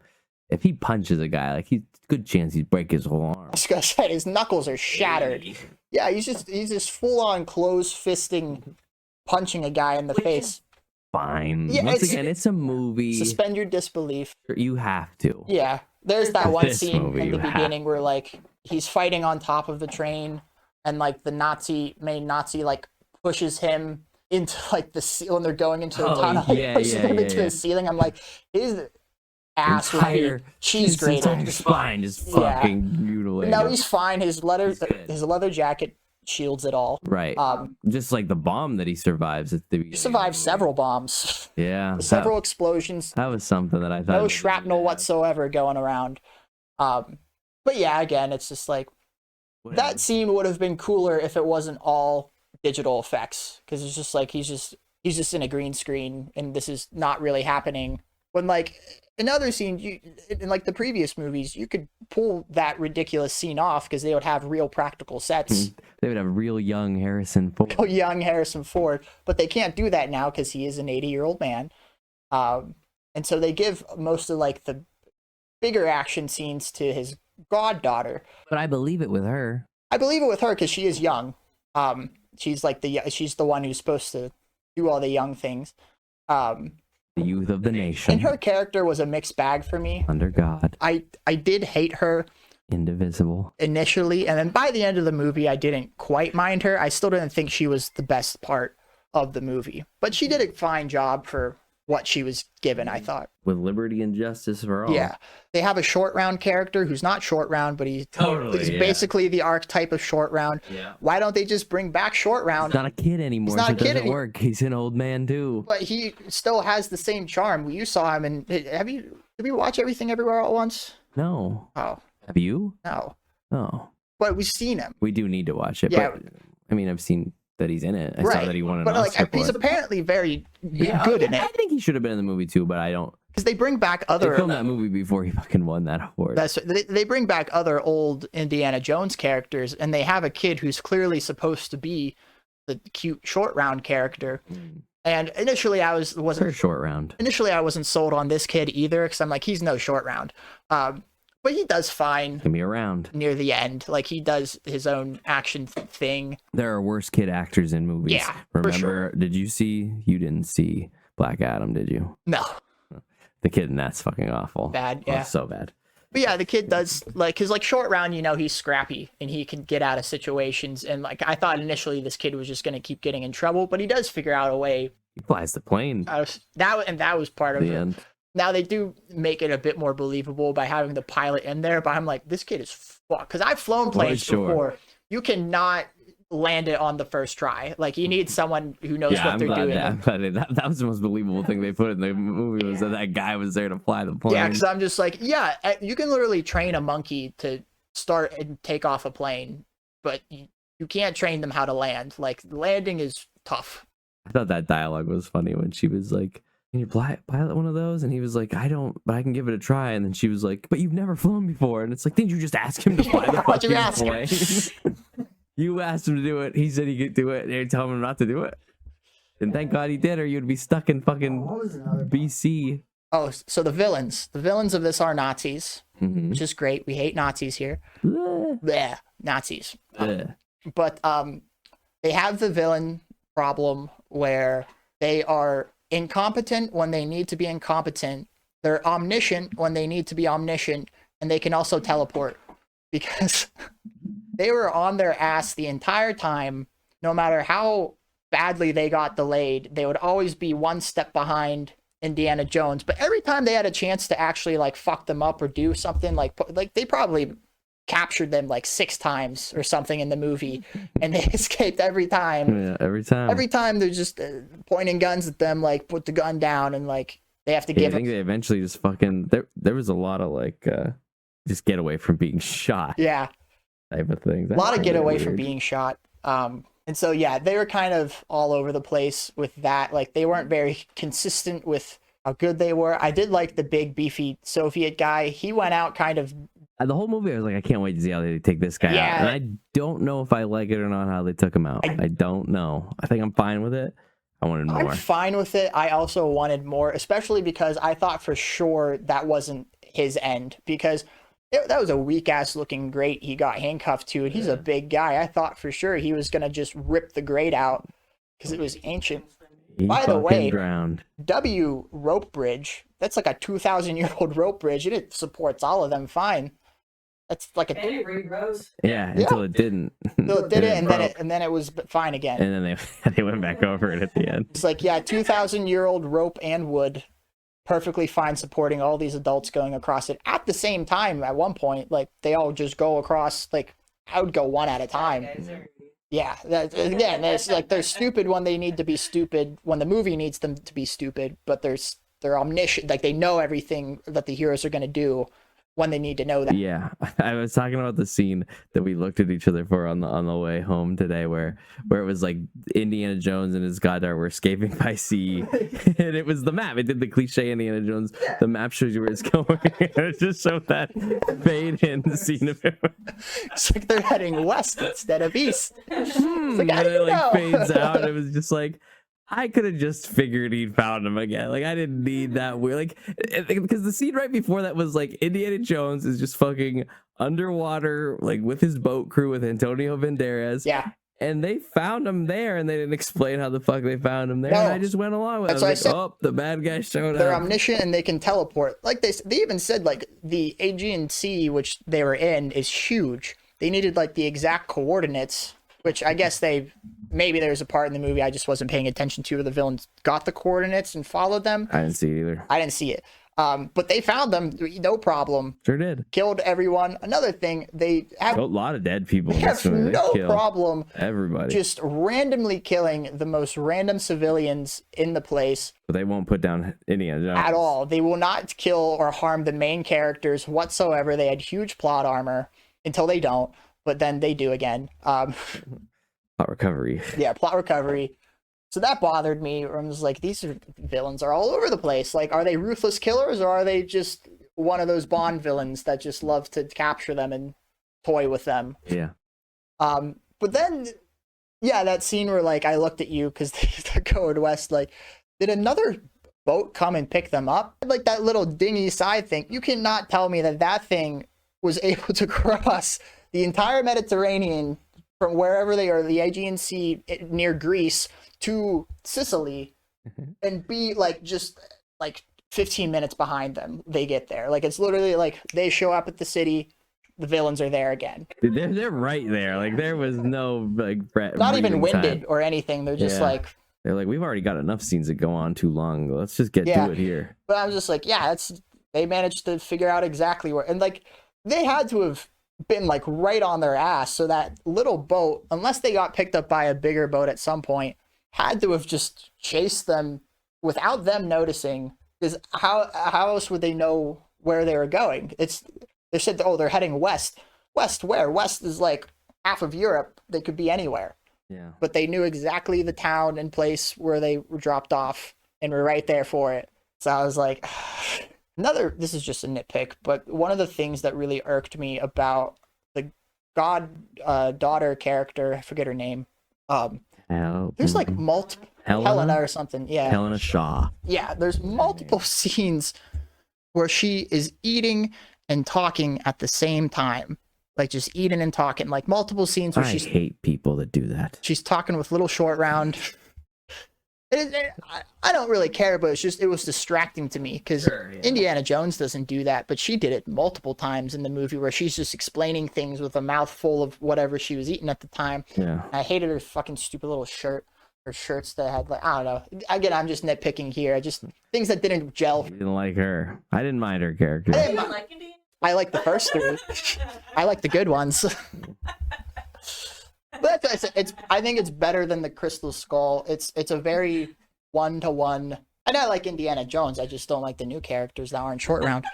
if he punches a guy, like good chance he'd break his whole arm. I was gonna say his knuckles are shattered. Yeah, he's just full on closed fisting, punching a guy in the face. Fine. Yeah, once again, it's a movie. Suspend your disbelief. You have to. Yeah. There's that one scene in the beginning where like he's fighting on top of the train, and like the main Nazi like pushes him into like when they're going into the tunnel, pushes him into the ceiling. I'm like, his ass would be cheese grated. His spine is fucking mutilated. No, he's fine. His leather jacket shields it all. Right. Just like the bomb that he survives at the beginning. He survived several bombs. Yeah. Several explosions. That was something that I thought. No shrapnel whatsoever going around. But yeah, again, it's just like that scene would have been cooler if it wasn't all digital effects, because it's just like he's just in a green screen and this is not really happening. When like another scene, in like the previous movies, you could pull that ridiculous scene off because they would have real practical sets. They would have real young Harrison Ford. But they can't do that now because he is an 80-year-old man. And so they give most of like the bigger action scenes to his goddaughter. But I believe it with her. I believe it with her because she is young. She's like she's the one who's supposed to do all the young things. The youth of the nation. And her character was a mixed bag for me. Under God. I did hate her. Indivisible. Initially, and then by the end of the movie, I didn't quite mind her. I still didn't think she was the best part of the movie. But she did a fine job for what she was given, I thought. With liberty and justice for all. Yeah. They have a short round character who's not short round, but he's basically the archetype of short round. Yeah. Why don't they just bring back short round? He's not a kid anymore. He's not so a kid it doesn't work. He's an old man too. But he still has the same charm. You saw him, and did we watch Everything Everywhere All at Once? No. Oh. Have you? No. Oh. But we've seen him. We do need to watch it. Yeah. But, I mean, I've seen that he's in it. I saw that he won an Oscar like, he's for it. apparently very good in it. I think he should have been in the movie too, but I don't. Because they bring back other. They filmed that movie before he fucking won that award. They bring back other old Indiana Jones characters, and they have a kid who's clearly supposed to be the cute short round character. And initially, I wasn't short round. Initially, I wasn't sold on this kid either, because I'm like, he's no short round. But he does fine. Can be around near the end. Like, he does his own action thing. There are worse kid actors in movies. Yeah, remember? for sure. You didn't see Black Adam, did you? No. The kid in that's fucking awful. Bad, yeah. Oh, so bad. But yeah, the kid does, like, because like short round, he's scrappy and he can get out of situations. And like, I thought initially this kid was just going to keep getting in trouble, but he does figure out a way. He flies the plane. That was part of the it. End. Now they do make it a bit more believable by having the pilot in there, but I'm like, this kid is fucked. Because I've flown planes before. You cannot land it on the first try. Like, you need someone who knows what they're doing. I'm glad that was the most believable thing they put in the movie was that guy was there to fly the plane. Yeah, because I'm just like, you can literally train a monkey to start and take off a plane, but you can't train them how to land. Like, landing is tough. I thought that dialogue was funny when she was like, can you pilot one of those? And he was like, I don't, but I can give it a try. And then she was like, but you've never flown before. And it's like, didn't you just ask him to fly the plane? You asked him to do it. He said he could do it. And you're telling him not to do it. And thank God he did, or you'd be stuck in fucking BC. Oh, so the villains of this are Nazis, which is great. We hate Nazis here. Blech, Nazis. But they have the villain problem where they are incompetent when they need to be incompetent. They're omniscient when they need to be omniscient, and they can also teleport because they were on their ass the entire time. No matter how badly they got delayed, they would always be one step behind Indiana Jones. But every time they had a chance to actually like fuck them up or do something, like they probably captured them like 6 times or something in the movie, and they escaped every time. Yeah, every time they're just pointing guns at them, like put the gun down, and like they have to give. I think they eventually just fucking there was a lot of like just get away from being shot. Yeah, type of things. A lot of get away from being shot. And so yeah, they were kind of all over the place with that. Like, they weren't very consistent with how good they were. I did like the big beefy Soviet guy. He went out kind of. The whole movie, I was like, I can't wait to see how they take this guy out. And I don't know if I like it or not how they took him out. I don't know. I think I'm fine with it. I wanted more. I'm fine with it. I also wanted more, especially because I thought for sure that wasn't his end. Because that was a weak-ass looking grate he got handcuffed to, and he's a big guy. I thought for sure he was going to just rip the grate out because it was ancient. By the way, drowned. W rope bridge, that's like a 2,000-year-old rope bridge, and it supports all of them fine. That's like And it regrows. Yeah, until it didn't. So it did it, and broke. then it was fine again. And then they went back over it at the end. It's like, yeah, 2,000-year-old rope and wood, perfectly fine supporting all these adults going across it at the same time. At one point, like they all just go across. Like I would go one at a time. Yeah, again, it's like they're stupid when they need to be stupid, when the movie needs them to be stupid, but they're omniscient, like they know everything that the heroes are going to do when they need to know that. Yeah, I was talking about the scene that we looked at each other for on the way home today, where it was like Indiana Jones and his goddaughter were escaping by sea, and it was the map. It did the cliche Indiana Jones. The map shows you where it's going. It just showed that fade in scene of it. It's like they're heading west instead of east. It's like, And it like fades out. And it was just like, I could have just figured he'd found him again. Like I didn't need that weird, like, because the scene right before that was like Indiana Jones is just fucking underwater, like with his boat crew with Antonio Banderas. Yeah. And they found him there, and they didn't explain how the fuck they found him there. No. And I just went along with it. I was like, oh, the bad guy showed They're up. omniscient and they can teleport. Like they even said, like the Aegean Sea, which they were in, is huge. They needed like the exact coordinates, which I guess maybe there was a part in the movie I just wasn't paying attention to where the villains got the coordinates and followed them. I didn't see it either. I didn't see it. But they found them, no problem. Sure did. Killed everyone. Another thing, they have A lot of dead people. They in this have movie. They no kill problem everybody. just randomly killing the most random civilians in the place But they won't put down Indiana Jones at all. They will not kill or harm the main characters whatsoever. They had huge plot armor until they don't, but then they do again. Plot recovery. Yeah, plot recovery. So that bothered me. I was like, these villains are all over the place. Like, are they ruthless killers or are they just one of those Bond villains that just love to capture them and toy with them? Yeah. But then, yeah, that scene where like I looked at you because they're going west. Like, did another boat come and pick them up? Like that little dinghy side thing. You cannot tell me that thing was able to cross the entire Mediterranean from wherever they are, the Aegean Sea near Greece to Sicily, and be like just like 15 minutes behind them. They get there. Like it's literally like they show up at the city, the villains are there again. They're right there. Like there was no like not even winded time. or anything. They're just like they're like, we've already got enough scenes that go on too long. Let's just get Yeah. to it here. But I was just like, yeah, they managed to figure out exactly where, and like they had to have been like right on their ass. So that little boat, unless they got picked up by a bigger boat at some point, had to have just chased them without them noticing. Because how else would they know where they were going? They said, oh, they're heading west. West where? West is like half of Europe. They could be anywhere. Yeah. But they knew exactly the town and place where they were dropped off and were right there for it. So I was like, this is just a nitpick, but one of the things that really irked me about the daughter character, I forget her name. There's like multiple Helena or something. Yeah. Helena Shaw. Yeah, there's multiple scenes where she is eating and talking at the same time. Like just eating and talking, like multiple scenes where I hate people that do that. She's talking with Little Short Round. I don't really care, but it was distracting to me because Indiana Jones doesn't do that, but she did it multiple times in the movie where she's just explaining things with a mouthful of whatever she was eating at the time. Yeah. I hated her fucking stupid little shirt or shirts that had like, I don't know. Again, I'm just nitpicking here. Things that didn't gel. You didn't like her. I didn't mind her character. I like the first three. I like the good ones. But I think it's better than the Crystal Skull. It's a very one-to-one. And I like Indiana Jones. I just don't like the new characters that aren't Short Round.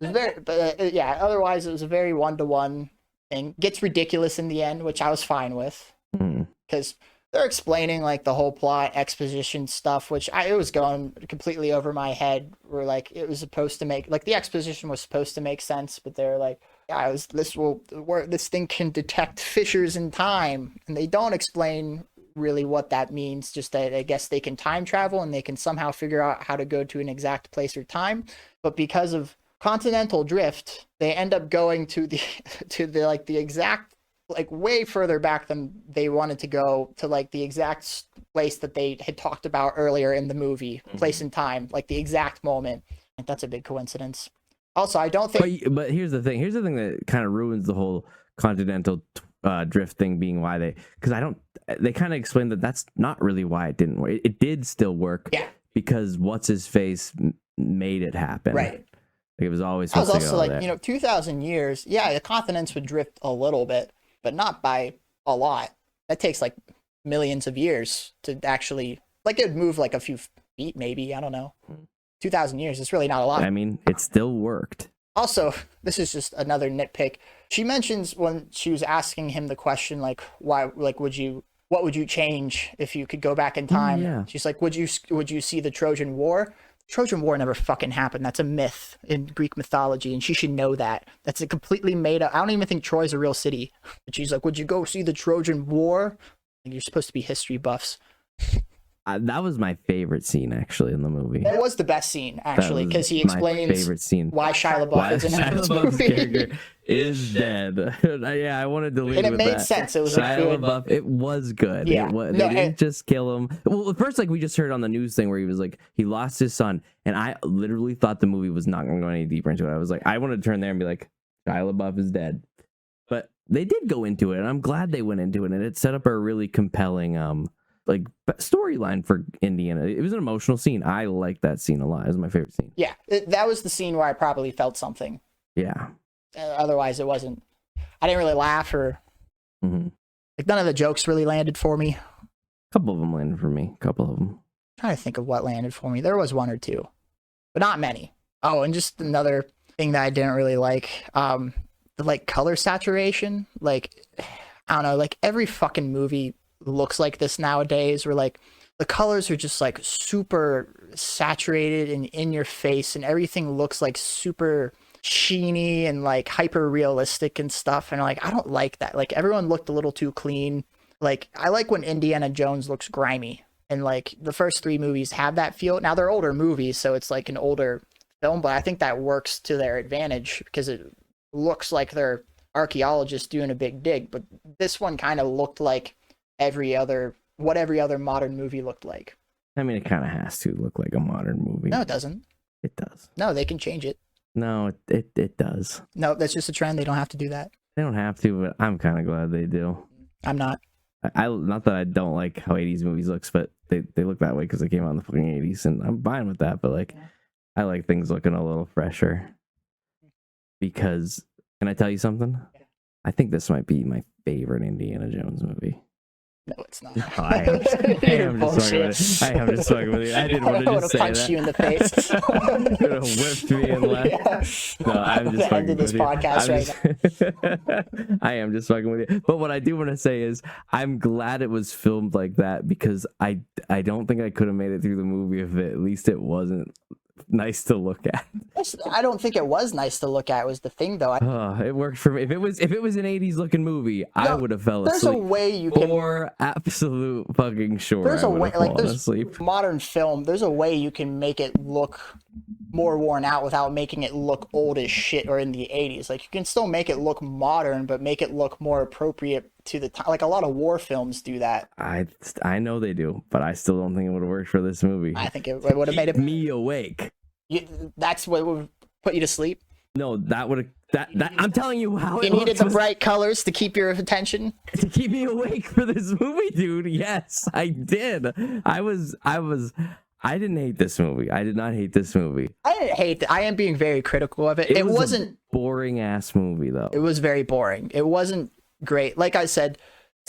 Yeah. Otherwise, it was a very one-to-one thing. Gets ridiculous in the end, which I was fine with, because they're explaining like the whole plot, exposition stuff, which it was going completely over my head. Where like it was supposed to make like the exposition was supposed to make sense, but they're like, yeah, this thing can detect fissures in time, and they don't explain really what that means. Just that I guess they can time travel and they can somehow figure out how to go to an exact place or time. But because of continental drift, they end up going to the exact, like way further back than they wanted to go, to like the exact place that they had talked about earlier in the movie, place and time, like the exact moment. Like that's a big coincidence. Also, I don't think. But here's the thing. Here's the thing that kind of ruins the whole continental drift thing being why they kind of explained that that's not really why it didn't work. It did still work. Yeah. Because what's his face made it happen. Right. Like it was always. I was supposed to also go like, there. 2,000 years. Yeah, the continents would drift a little bit, but not by a lot. That takes like millions of years to actually, like, it would move like a few feet, maybe. I don't know. 2,000 years. It's really not a lot. I mean, it still worked. Also, this is just another nitpick. She mentions when she was asking him the question, like, why, like, what would you change if you could go back in time? yeah. She's like, would you see the Trojan War? Trojan War never fucking happened. That's a myth in Greek mythology, and she should know that. That's a completely made up. I don't even think Troy's a real city. But she's like, would you go see the Trojan War? Like, you're supposed to be history buffs. That was my favorite scene actually in the movie. That was the best scene, actually, because he explains my favorite scene. why Shia LaBeouf is in this LaBeouf's movie. character is dead. Yeah, I wanted to leave And it with made that. sense. It was Shia good. LaBeouf. It was good. Yeah. They No, didn't just kill him. Well, at first, like we just heard on the news thing where he was like he lost his son, and I literally thought the movie was not going to go any deeper into it. I was like, I wanted to turn there and be like, Shia LaBeouf is dead, but they did go into it, and I'm glad they went into it, and it set up a really compelling like storyline for Indiana. It was an emotional scene. I liked that scene a lot. It was my favorite scene. Yeah, that was the scene where I probably felt something. Yeah. Otherwise, it wasn't. I didn't really laugh or like none of the jokes really landed for me. A couple of them landed for me. A couple of them. I'm trying to think of what landed for me. There was one or two, but not many. Oh, and just another thing that I didn't really like, the like color saturation. Like, I don't know, like every fucking movie looks like this nowadays, where like the colors are just like super saturated and in your face, and everything looks like super sheeny and like hyper realistic and stuff. And like, I don't like that. Like, everyone looked a little too clean. Like, I like when Indiana Jones looks grimy, and like the first three movies have that feel. Now they're older movies, so it's like an older film, but I think that works to their advantage because it looks like they're archaeologists doing a big dig. But this one kind of looked like every other modern movie looked like. I mean, it kind of has to look like a modern movie. No, it doesn't. It does. No, they can change it. No, it does. No, that's just a trend. They don't have to do that. They don't have to, but I'm kind of glad they do. I'm not. I not that I don't like how 80s movies looks, but they look that way because they came out in the fucking 80s, and I'm fine with that. But like, I like things looking a little fresher. Because, can I tell you something? I think this might be my favorite Indiana Jones movie. No, it's not. I am just fucking with you. I didn't want to just say punched that. you in the face. Could have whipped me and left. No, I'm just fucking ended this with you. podcast I am just fucking with you. But what I do want to say is, I'm glad it was filmed like that, because I don't think I could have made it through the movie if at least it wasn't nice to look at. I don't think it was nice to look at. Was the thing though. It worked for me. If it was an 80s looking movie, I would have fell asleep. There's a way you can. For absolute fucking sure. There's I a would way, have like fallen there's asleep. modern film. There's a way you can make it look more worn out without making it look old as shit or in the 80s. Like, you can still make it look modern, but make it look more appropriate to the time. Like, a lot of war films do that. I know they do, but I still don't think it would have worked for this movie. I think it would have made it. Me awake. That's what would put you to sleep. No, that would have. That I'm telling you how You it needed the was bright colors to keep your attention. to keep me awake for this movie, dude. Yes, I did. I didn't hate this movie. I did not hate this movie. I didn't hate it. I am being very critical of it. It wasn't a boring ass movie though. It was very boring. It wasn't great. Like I said,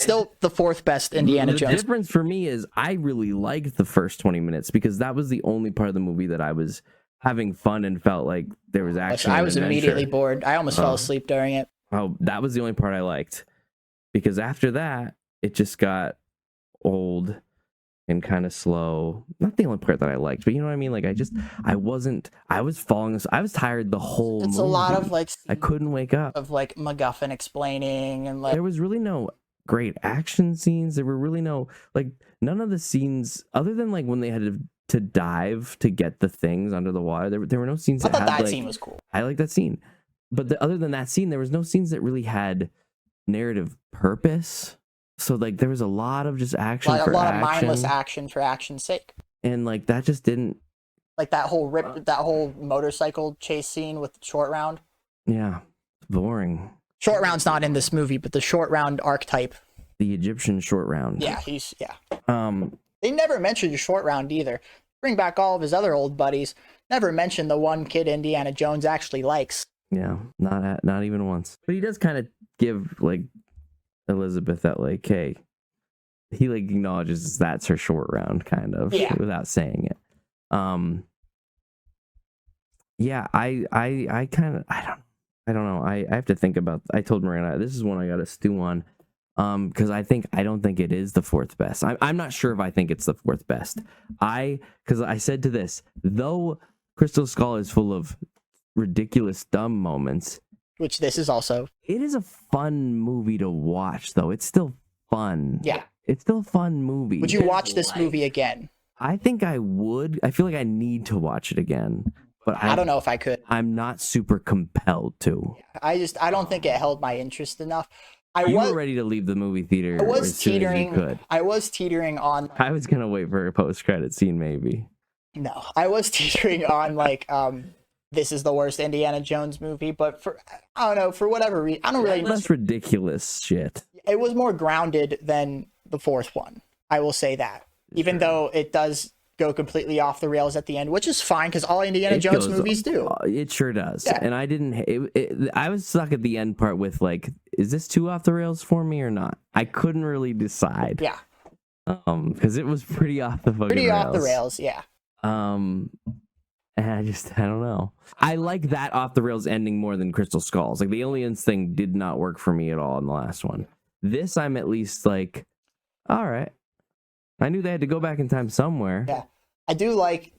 still the fourth best Indiana Jones. The difference for me is I really liked the first 20 minutes because that was the only part of the movie that I was having fun and felt like there was action. I was immediately bored. I almost fell asleep during it. Oh, that was the only part I liked, because after that it just got old and kind of slow. Not the only part that I liked, but you know what I mean? Like, I was falling asleep. I was tired the whole movie. It's a lot of like, I couldn't wake up. Of like MacGuffin explaining and like. There was really no great action scenes. There were really no, like, none of the scenes other than like when they had to dive to get the things under the water. There were no scenes that I thought had, that like, scene was cool. I like that scene. But other than that scene, there was no scenes that really had narrative purpose. So like there was a lot of just action, Like for a lot action. of mindless action for action's sake. And like that just didn't Like that whole motorcycle chase scene with Short Round. Yeah, boring. Short Round's not in this movie, but the Short Round archetype. The Egyptian Short Round. Yeah, They never mentioned Short Round either. Bring back all of his other old buddies. Never mention the one kid Indiana Jones actually likes. Yeah, not even once. But he does kind of give like Elizabeth that like, hey, he like acknowledges that's her Short Round kind of, without saying it. Yeah, I kind of I don't know. I have to think about. I told Miranda this is one I got to stew on. Because I don't think it is the fourth best. I'm not sure if I think it's the fourth best. Because I said to this, though Crystal Skull is full of ridiculous dumb moments, which this is also. It is a fun movie to watch, though. It's still fun. Yeah, it's still a fun movie. Would you watch this movie again? I think I would. I feel like I need to watch it again, but I don't know if I could. I'm not super compelled to. I don't think it held my interest enough. You were ready to leave the movie theater. I was as soon as you could. I was teetering on. I was gonna wait for a post-credit scene, maybe. No, I was teetering on like, this is the worst Indiana Jones movie, but I don't know, for whatever reason, I don't really. Less ridiculous shit. It was more grounded than the fourth one. I will say that, even though it does go completely off the rails at the end, which is fine because all Indiana Jones movies do. It sure does. Yeah. And I didn't. I was stuck at the end part with like, is this too off the rails for me or not? I couldn't really decide. Yeah. Because it was pretty off the fucking rails. Off the rails. Yeah. And I don't know. I like that off the rails ending more than Crystal Skulls. Like the aliens thing did not work for me at all in the last one. This I'm at least like, all right. I knew they had to go back in time somewhere. Yeah. I do like,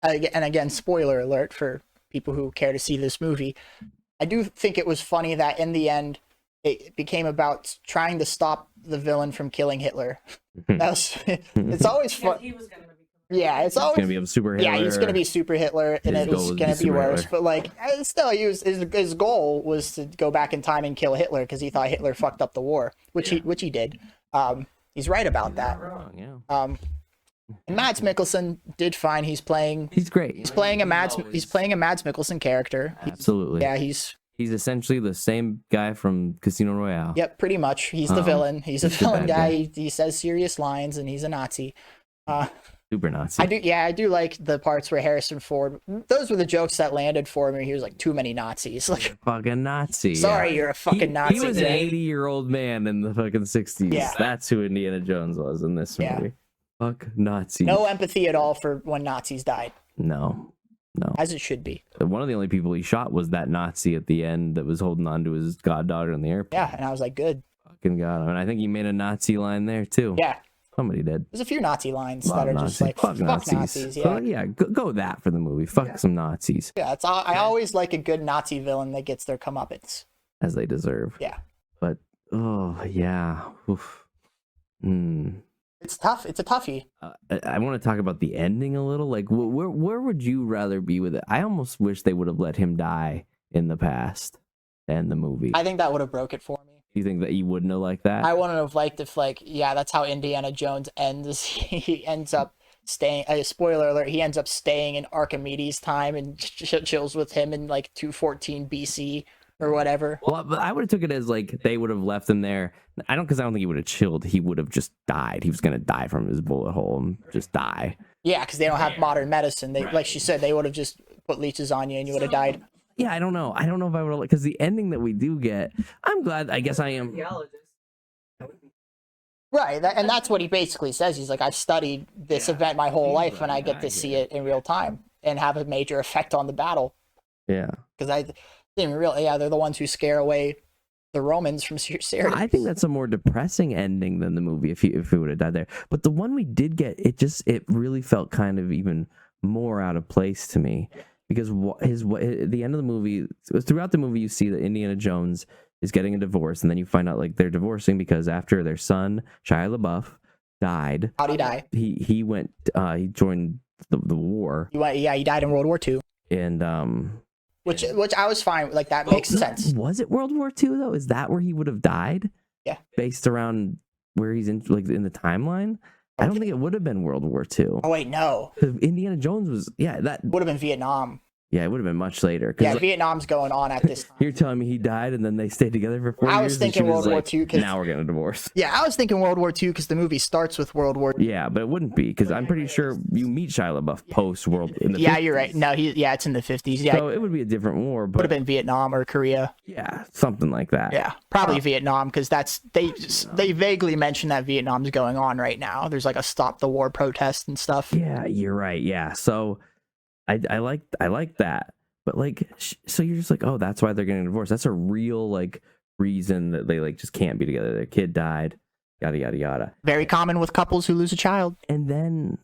and again, spoiler alert for people who care to see this movie. I do think it was funny that in the end, it became about trying to stop the villain from killing Hitler. It's always fun. Yeah, it's always going to be a super Hitler. Yeah, he's going to be super Hitler, and it was going to be worse. But like, still, his goal was to go back in time and kill Hitler because he thought Hitler fucked up the war, which he did. He's right about that. Wrong, yeah. And Mads Mikkelsen did fine. He's great. He's playing a Mads Mikkelsen character. Absolutely. Yeah, he's essentially the same guy from Casino Royale. Yep, pretty much. He's the villain. He's a villain guy. He says serious lines, and he's a Nazi. Super Nazi. I do like the parts where Harrison Ford. Those were the jokes that landed for me. He was like, too many Nazis. Like, fucking Nazi. Sorry, you're a fucking Nazi. He was an 80-year-old man in the fucking 60s. Yeah. That's who Indiana Jones was in this movie. Yeah. Fuck Nazis. No empathy at all for when Nazis died. No. As it should be. One of the only people he shot was that Nazi at the end that was holding on to his goddaughter in the airport. Yeah, and I was like, good. Fucking God. And I think he made a Nazi line there, too. Yeah. Somebody did. There's a few Nazi lines that are just like, fuck Nazis. Yeah, yeah, go that for the movie. Fuck some Nazis. Yeah, I always like a good Nazi villain that gets their comeuppance. As they deserve. Yeah. But, oh, yeah. Oof. It's tough. It's a toughie. I want to talk about the ending a little. Like, where would you rather be with it? I almost wish they would have let him die in the past than the movie. I think that would have broke it for me. You think that you wouldn't have liked that? I wouldn't have liked if, like, yeah, that's how Indiana Jones ends. He ends up staying. Spoiler alert: he ends up staying in Archimedes' time and chills with him in like 214 BC. Or whatever. Well, but I would have took it as like they would have left him there. Because I don't think he would have chilled. He would have just died. He was gonna die from his bullet hole and just die. Yeah, because they don't have modern medicine. They, like she said, they would have just put leeches on you and you would have died. Yeah, I don't know. I don't know if I would have, because the ending that we do get, I'm glad. I guess I am. Right, and that's what he basically says. He's like, I've studied this event my whole life, and I get to see it in real time and have a major effect on the battle. Yeah, because I didn't really. Yeah, they're the ones who scare away the Romans from Syria. I think that's a more depressing ending than the movie if he would have died there. But the one we did get, it really felt kind of even more out of place to me, because at the end of the movie, throughout the movie, you see that Indiana Jones is getting a divorce, and then you find out like they're divorcing because after their son Shia LaBeouf died. How'd he die? He went. He joined the war. He died in World War II. And which I was fine with. Like, that makes sense. Was it World War II though? Is that where he would have died? Yeah. Based around where he's in, like in the timeline. I don't think it would have been World War II. Oh wait, no. Because Indiana Jones was, that Would have been Vietnam. Yeah, it would have been much later. 'Cause, Yeah, like, Vietnam's going on at this time. you're telling me he died and then they stayed together for 4 years? I was and thinking she World War like, II. Now we're getting a divorce. Yeah, I was thinking World War II because the movie starts with World War. Yeah, but it wouldn't be because I'm pretty sure you meet Shia LaBeouf post World. Yeah, you're right. No, it's in the 50s. Yeah, So it would be a different war, would but have been Vietnam or Korea. yeah, something like that. Yeah, probably Vietnam because they vaguely mention that Vietnam's going on right now. There's like a stop the war protest and stuff. Yeah, you're right. Yeah, so I like that, but like, so you're just like, oh, that's why they're getting a divorce. That's a real like reason that they like just can't be together. Their kid died, yada yada yada. Very common with couples who lose a child. And then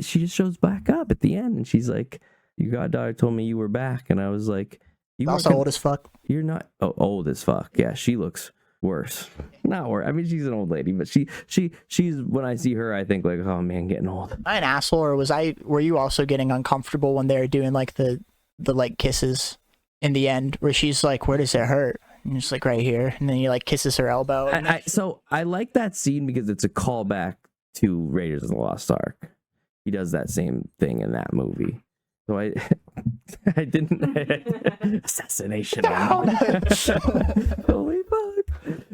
she just shows back up at the end, and she's like, "Your goddaughter told me you were back," and I was like, "You Also old as fuck. You're not old as fuck." Yeah, she looks worse. Not worse. I mean, she's an old lady, but she's when I see her, I think like, oh man, getting old. Am I an asshole, or were you also getting uncomfortable when they were doing like the like kisses in the end, where she's like, "Where does it hurt?" And it's like right here, and then he like kisses her elbow. So I like that scene because it's a callback to Raiders of the Lost Ark. He does that same thing in that movie. So I didn't assassination. Holy fuck!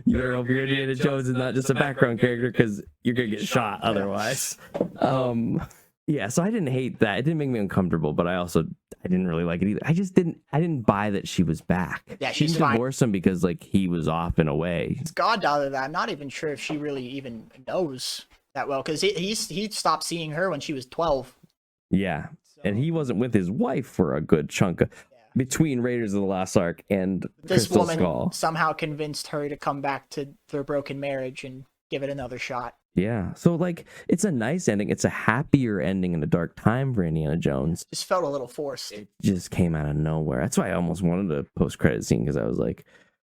You better hope you're Indiana Jones and not just a background character, because you're gonna get shot otherwise. Yeah, so I didn't hate that. It didn't make me uncomfortable, but I didn't really like it either. I didn't buy that she was back. Yeah, she she's fine. divorced him because like he was off and away. It's goddaughter that I'm not even sure if she really even knows that well, because he stopped seeing her when she was 12. Yeah, and he wasn't with his wife for a good chunk of between Raiders of the Lost Ark and This Crystal woman Skull. somehow convinced her to come back to their broken marriage and give it another shot. Yeah, so like it's a nice ending. It's a happier ending in a dark time for Indiana Jones. Just felt a little forced. It just came out of nowhere. That's why I almost wanted a post-credit scene, because I was like,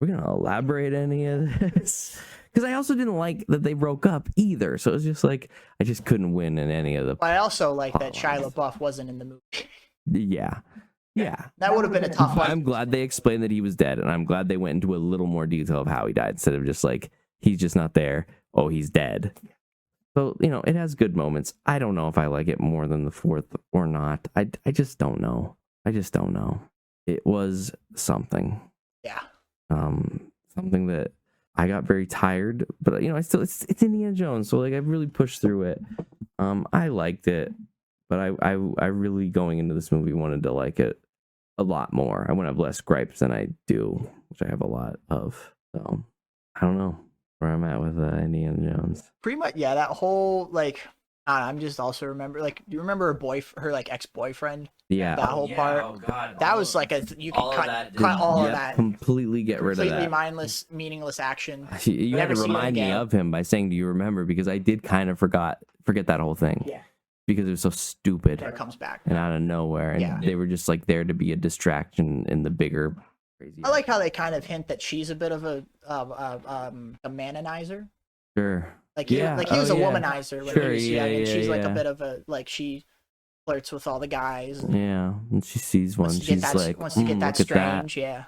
we're gonna elaborate any of this. Because I also didn't like that they broke up either. So it was just like I just couldn't win in any of the. But I also like that Shia LaBeouf wasn't in the movie. Yeah. Yeah. That would have been a tough one. I'm glad they explained that he was dead, and I'm glad they went into a little more detail of how he died instead of just like he's just not there. Oh, he's dead. So, it has good moments. I don't know if I like it more than the fourth or not. I just don't know. It was something. Yeah. Something that I got very tired, but I still it's Indiana Jones, so like I really pushed through it. I liked it, but I really going into this movie wanted to like it a lot more. I want to have less gripes than I do, which I have a lot of. So I don't know where I'm at with Indiana Jones. Pretty much, yeah. That whole like, I'm just also remember like, do you remember her like ex-boyfriend? Yeah, that whole part. Oh God, that was like you can cut all of that. Completely get rid of that. Completely mindless, meaningless action. You had to remind me of him by saying, "Do you remember?" Because I did kind of forget that whole thing. Yeah. Because it was so stupid. There it comes back. And out of nowhere, and they were just like there to be a distraction in the bigger. Crazy. I like how they kind of hint that she's a bit of a manonizer. Sure. Like he was a womanizer when he was young, and she's like a bit of a like she flirts with all the guys. Yeah, and she sees one. She's like, wants to get that strange. Yeah.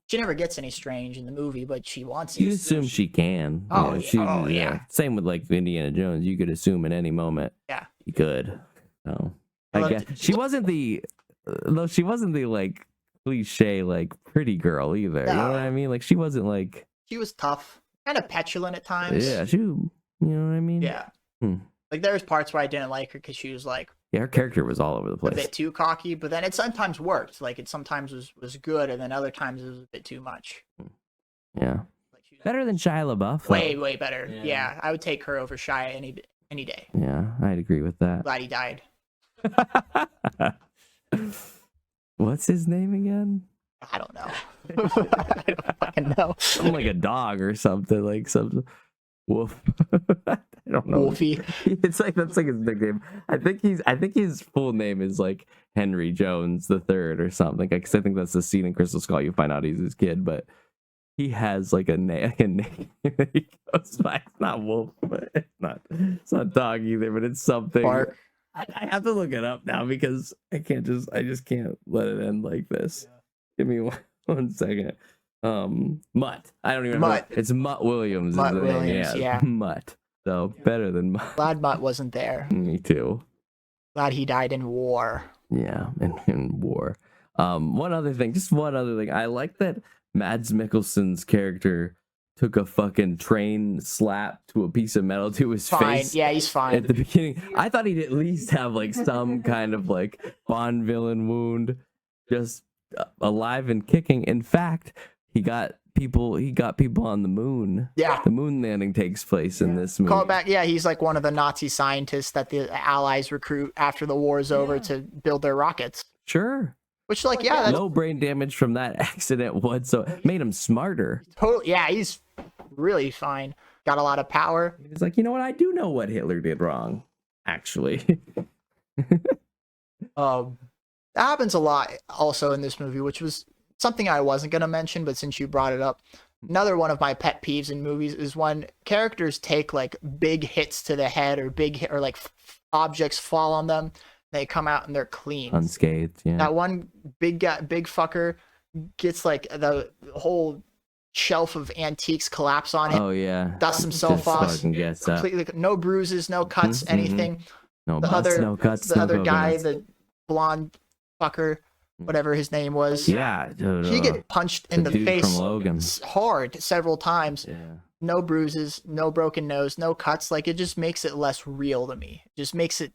She never gets any strange in the movie, but she wants it. You assume she can. Yeah. Same with like Indiana Jones. You could assume at any moment. Yeah. You could. So I guess she wasn't the like cliche like pretty girl either. No. You know what I mean? Like she wasn't like. She was tough, kind of petulant at times. Yeah, you know what I mean? Yeah. Like there was parts where I didn't like her because she was like. Yeah, her character was all over the place. A bit too cocky, but then it sometimes worked. Like it sometimes was good, and then other times it was a bit too much. Yeah. Better than Shia LaBeouf. Way better. Yeah, I would take her over Shia any day. Yeah, I'd agree with that. Glad he died. What's his name again? I don't know. I don't fucking know. Something like a dog or something, like some wolf. I don't know. Wolfie. It's like that's like his nickname. I think his full name is like Henry Jones the Third or something. Because I think that's the scene in Crystal Skull. You find out he's his kid, but he has like a name that he goes by. It's not wolf, but it's not dog either. But it's something. Bark. I have to look it up now because I just can't let it end like this. Yeah. Give me one second. Mutt. I don't even know. Mutt. It's Mutt Williams. Mutt Williams, yeah. Mutt. So better than mine. Glad Mutt wasn't there. Me too. Glad he died in war. Yeah, in war. One other thing. I like that Mads Mikkelsen's character took a fucking train slap to a piece of metal to his Fine. face. Yeah, he's fine. At the beginning, I thought he'd at least have like some kind of like Bond villain wound, just alive and kicking. In fact, he got people on the moon. Yeah. The moon landing takes place in this movie. Call back. Yeah, he's like one of the Nazi scientists that the Allies recruit after the war is over to build their rockets. Sure. Which, like, yeah, that's No brain damage from that accident whatsoever. Made him smarter. totally. Yeah, he's really fine. Got a lot of power. He's like, you know what? I do know what Hitler did wrong, actually. That happens a lot also in this movie, which was something I wasn't going to mention, but since you brought it up, another one of my pet peeves in movies is when characters take like big hits to the head or like objects fall on them. They come out and they're clean. Unscathed, yeah. That one big fucker gets like the whole shelf of antiques collapse on him. Oh, yeah. Dusts himself Just off. fucking gets up. Completely, no bruises, no cuts, anything. No The butts, other, no cuts, the no other guy, coconuts. the blonde fucker, whatever his name was. Yeah, dude, He get punched in the dude face from Logan. hard several times. Yeah. No bruises, no broken nose, no cuts. Like, it just makes it less real to me. It just makes it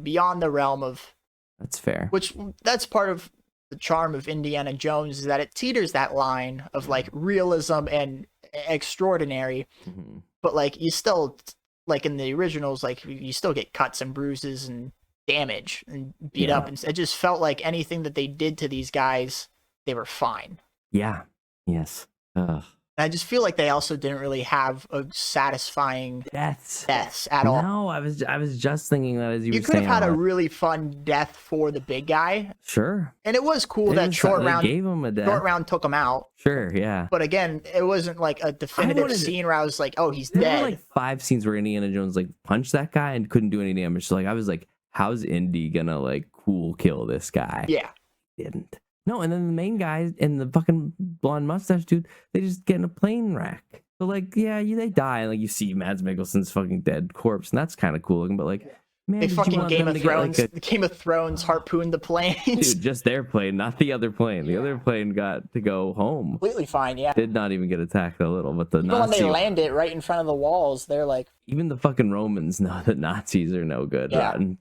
beyond the realm of, That's fair. which that's part of the charm of Indiana Jones, is that it teeters that line of like realism and extraordinary, Mhm. but like you still, like in the originals, like you still get cuts and bruises and damage and beat Yeah. up, and it just felt like anything that they did to these guys, they were fine. Yeah. Yes. Ugh. And I just feel like they also didn't really have a satisfying Deaths. deaths at all. No, I was just thinking that as you You were could have saying had a that. really fun death for the big guy, Sure. and it was cool It that was short something- they round gave him a death. short round took him out. Sure, yeah. But again, it wasn't like a definitive wanted- scene where I was like, "Oh, he's There dead." were like 5 scenes where Indiana Jones like punched that guy and couldn't do any damage. So like I was like, how's Indy gonna like cool kill this guy? Yeah, Didn't. No, and then the main guy and the fucking blonde mustache dude, they just get in a plane wreck. So like, yeah, they die, and like you see Mads Mikkelsen's fucking dead corpse, and that's kind of cool looking. But like, man, they did you fucking want Game them of to get, like, Thrones. Game of Thrones harpooned the planes. dude, just their plane, not the other plane. The other plane got to go home. Completely fine. Yeah. Did not even get attacked a little, but the Even when Nazi, they land it right in front of the walls, they're like even the fucking Romans know that Nazis are no good. Yeah. Rotten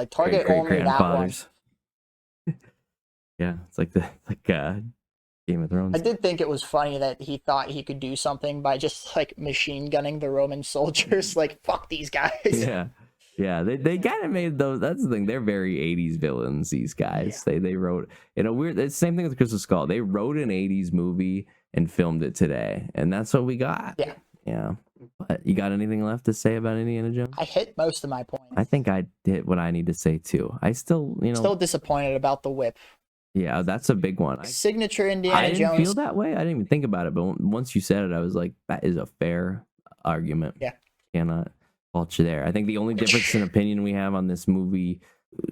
target only that one. grandfathers. Yeah, it's like Game of Thrones. I did think it was funny that he thought he could do something by just like machine gunning the Roman soldiers. Like, fuck these guys. Yeah, they kind of made those. That's the thing. They're very 80s villains. These guys. They wrote in a weird. It's the same thing with Crystal Skull. They wrote an 80s movie and filmed it today, and that's what we got. Yeah. Yeah. But you got anything left to say about Indiana Jones? I hit most of my points. I think I did what I need to say too. I still, Still disappointed about the whip. yeah, that's a big one. Signature I Indiana didn't Jones. feel that way. I didn't even think about it, but once you said it, I was like, that is a fair argument. Yeah. Cannot fault you there. I think the only difference in opinion we have on this movie,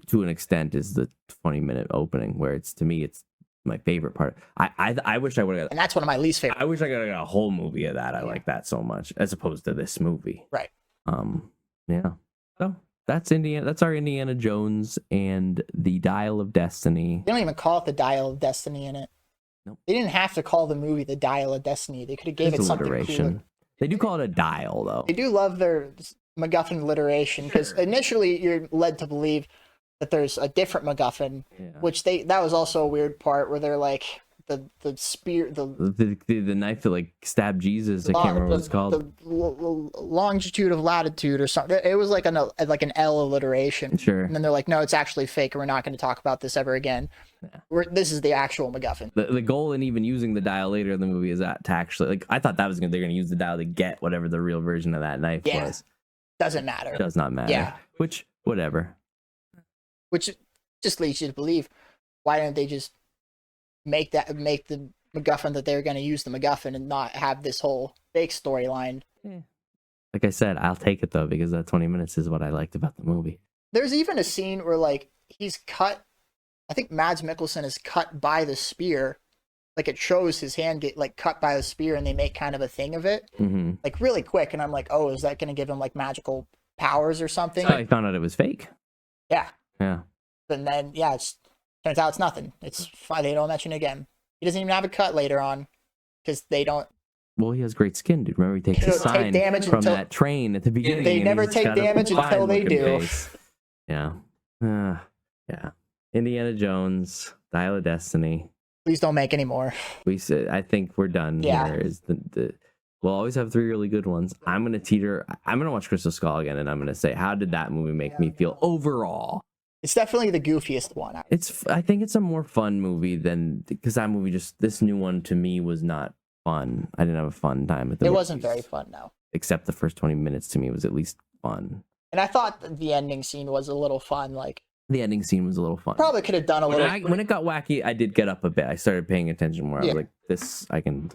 to an extent, is the 20-minute opening, where it's, to me, it's my favorite part. I wish I would have. And that's one of my least favorite. I wish I could have got a whole movie of that. I like that so much, as opposed to this movie. Right. Yeah. So that's Indiana. That's our Indiana Jones and the Dial of Destiny. They don't even call it the Dial of Destiny in it. Nope. They didn't have to call the movie the Dial of Destiny. They could have gave it It's something alliteration. cooler. They do call it a dial, though. They do love their MacGuffin alliteration, because initially you're led to believe that there's a different MacGuffin, Yeah. which that was also a weird part where they're like the spear, the knife that like stabbed Jesus. I can't remember what it's called. the longitude of latitude or something. It was like an L alliteration. Sure. And then they're like, no, it's actually fake, and we're not going to talk about this ever again. Yeah. This is the actual MacGuffin. The goal in even using the dial later in the movie is that to actually, like, I thought that was they're gonna use the dial to get whatever the real version of that knife Yeah. was. Doesn't matter. It does not matter. Yeah. Which, whatever. Which just leads you to believe, why don't they just make the MacGuffin that they're going to use the MacGuffin and not have this whole fake storyline? Like I said, I'll take it though, because that 20 minutes is what I liked about the movie. There's even a scene where like he's cut. I think Mads Mikkelsen is cut by the spear, like it shows his hand get like cut by the spear, and they make kind of a thing of it, Mm-hmm. like really quick. And I'm like, oh, is that going to give him like magical powers or something? So I found out it was fake. Yeah. Yeah. And then turns out it's nothing. It's fine. They don't mention it again. He doesn't even have a cut later on because they don't. Well, he has great skin, dude. Remember, he takes He'll a take sign damage from until- that train at the beginning. They and never he's take got a damage until they fine-looking do. face. Yeah. Yeah. Indiana Jones, Dial of Destiny. Please don't make any more. We said, I think we're done. Yeah. Here is we'll always have 3 really good ones. I'm gonna watch Crystal Skull again, and I'm gonna say, how did that movie make me feel overall? It's definitely the goofiest one. I think it's a more fun movie than, because that movie this new one to me was not fun. I didn't have a fun time at the It movies. wasn't very fun, no. Except the first 20 minutes to me was at least fun. And I thought the ending scene was a little fun. Like, The ending scene was a little fun. probably could have done a little. When it got wacky, I did get up a bit. I started paying attention more. I Yeah. was like, this, I can,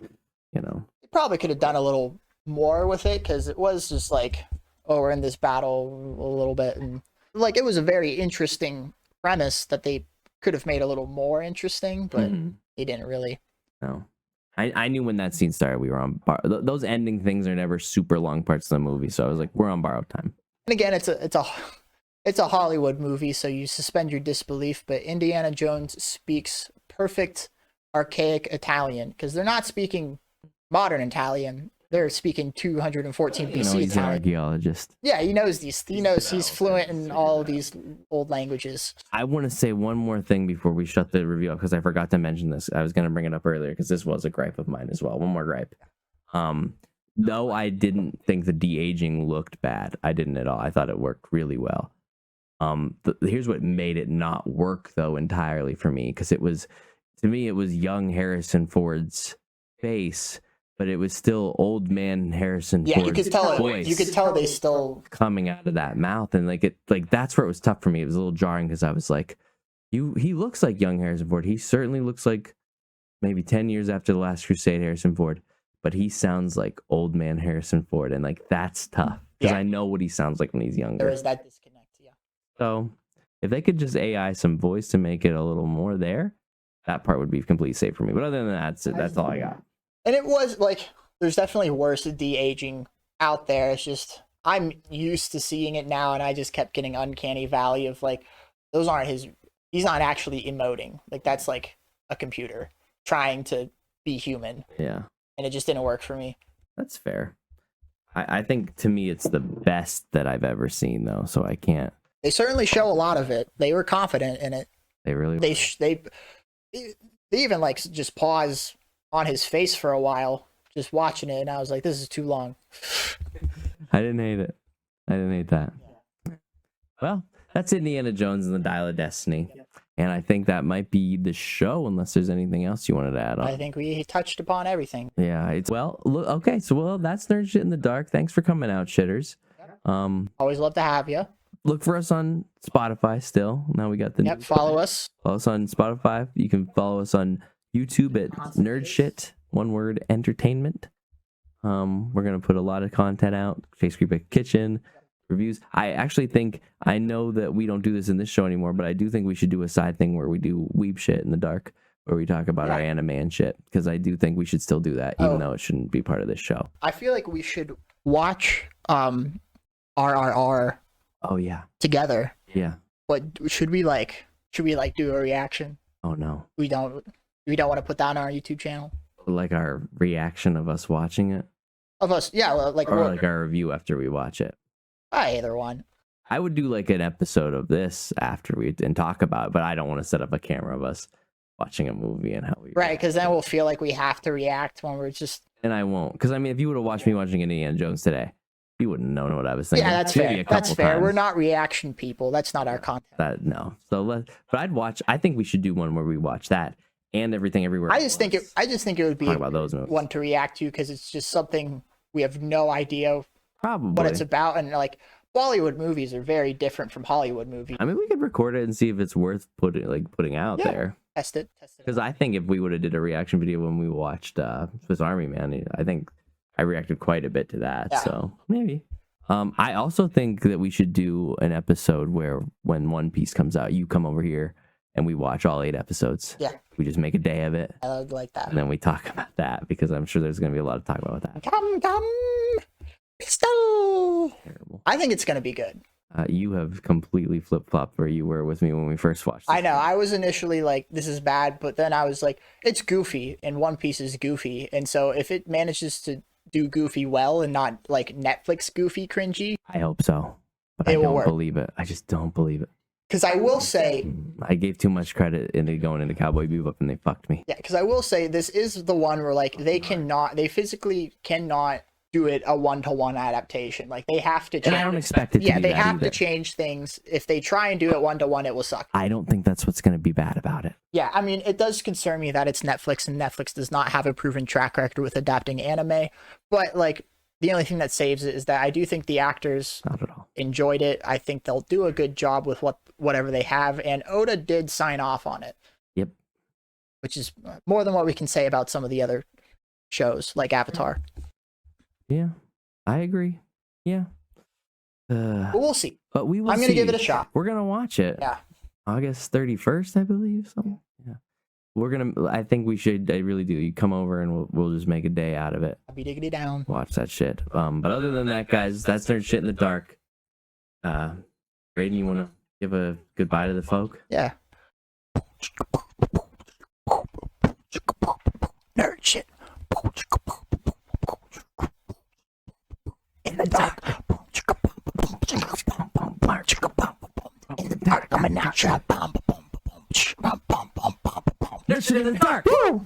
Probably could have done a little more with it, because it was just like, oh, we're in this battle a little bit, and like it was a very interesting premise that they could have made a little more interesting, but they didn't really. No. I knew when that scene started, we were on those ending things are never super long parts of the movie, so I was like, we're on borrowed time. And again, it's a Hollywood movie, so you suspend your disbelief. But Indiana Jones speaks perfect archaic Italian, because they're not speaking modern Italian. They're speaking 214 BC He's an Italian. archaeologist. Yeah, he knows these. He knows he's fluent in all these old languages. I want to say one more thing before we shut the review up, because I forgot to mention this. I was going to bring it up earlier because this was a gripe of mine as well. One more gripe. Though I didn't think the de-aging looked bad. I didn't at all. I thought it worked really well. Here's what made it not work though entirely for me, because it was young Harrison Ford's face, but it was still old man Harrison Yeah, Ford's you could tell. voice You could tell they still. coming out of that mouth, and that's where it was tough for me. It was a little jarring because I was like, he looks like young Harrison Ford. He certainly looks like maybe 10 years after The Last Crusade Harrison Ford, but he sounds like old man Harrison Ford, and like that's tough because Yeah. I know what he sounds like when he's younger. There is that disconnect. Yeah. So if they could just AI some voice to make it a little more there, that part would be completely safe for me. But other than that, that's all I got. And it was like, there's definitely worse de-aging out there. It's just, I'm used to seeing it now, and I just kept getting uncanny valley of like, those aren't he's not actually emoting. Like, that's like a computer trying to be human. Yeah, And it just didn't work for me. that's fair. I think to me it's the best that I've ever seen though, so I can't. They certainly show a lot of it. They were confident in it. They really. They even like just pause on his face for a while, just watching it, and I was like, this is too long. I didn't hate it. I didn't hate that. Well, that's Indiana Jones and the Dial of Destiny. And I think that might be the show, unless there's anything else you wanted to add on. I think we touched upon everything. Yeah, that's Nerd Shit in the Dark. Thanks for coming out, shitters. Always love to have you. Look for us on Spotify still. Now we got the Yep, follow us. Follow us on Spotify. You can follow us on YouTube at Nerd Shit, one word, entertainment. We're gonna put a lot of content out. Chase Creek Kitchen reviews. I actually think, I know that we don't do this in this show anymore, but I do think we should do a side thing where we do Weeb Shit in the Dark, where we talk about our anime and shit, because I do think we should still do that, even though it shouldn't be part of this show. I feel like we should watch RRR Oh yeah, together. yeah. But should we do a reaction? Oh no, We don't want to put that on our YouTube channel like our reaction of us watching it, of us. Yeah, like or like our review after we watch it. either one. I would do like an episode of this after and talk about it, but I don't want to set up a camera of us watching a movie and how we Right, because then we'll feel like we have to react when we're just. And I won't, because I mean, if you would have watched me watching Indiana Jones today, you wouldn't know what I was thinking. Yeah, that's Maybe fair. a couple That's fair. times. We're not reaction people. That's not our content. No. So but I'd watch. I think we should do one where we watch that and Everything Everywhere. I just think it would be talk about those movies. one to react to, because it's just something we have no idea Probably what it's about, and like Bollywood movies are very different from Hollywood movies. I mean, we could record it and see if it's worth putting out there. Test it. Because I think if we would have did a reaction video when we watched Swiss Army Man, I think I reacted quite a bit to that. Yeah. So maybe. I also think that we should do an episode where when One Piece comes out, you come over here and we watch all 8 episodes. Yeah. We just make a day of it, I would like that. and then we talk about that because I'm sure there's going to be a lot to talk about with that. Come, pistol. Terrible. I think it's gonna be good. You have completely flip-flopped where you were with me when we first watched this. I know. I was initially like, this is bad, but then I was like, it's goofy, and One Piece is goofy, and so if it manages to do goofy well and not like Netflix goofy cringy, I hope so, but It I will don't work. believe it. I just don't believe it. because I will say, I gave too much credit into going into Cowboy Bebop, and they fucked me. yeah, because I will say this is the one where like they physically cannot do it a 1-to-1 adaptation. Like they have to. And I don't expect it to Yeah, be they that have either. to change things. If they try and do it 1-to-1, it will suck. I don't think that's what's going to be bad about it. Yeah, I mean, it does concern me that it's Netflix, and Netflix does not have a proven track record with adapting anime. But like, the only thing that saves it is that I do think the actors Not at all. enjoyed it. I think they'll do a good job with whatever they have, and Oda did sign off on it. Yep. Which is more than what we can say about some of the other shows like Avatar. Yeah, I agree. Yeah. But we'll see. But we will I'm gonna give see. it a shot. We're going to watch it. Yeah. August 31st, I believe. So, yeah. I think we should, I really do. You come over and we'll just make a day out of it. I'll be diggity down. Watch that shit. But other than that, guys, that's Nerd Shit in the Dark. Raiden, you want to give a goodbye to the folk? Yeah. Nerd shit. In the dark. In the dark, I'm a natural. Nerd Shit in the Dark! Woo!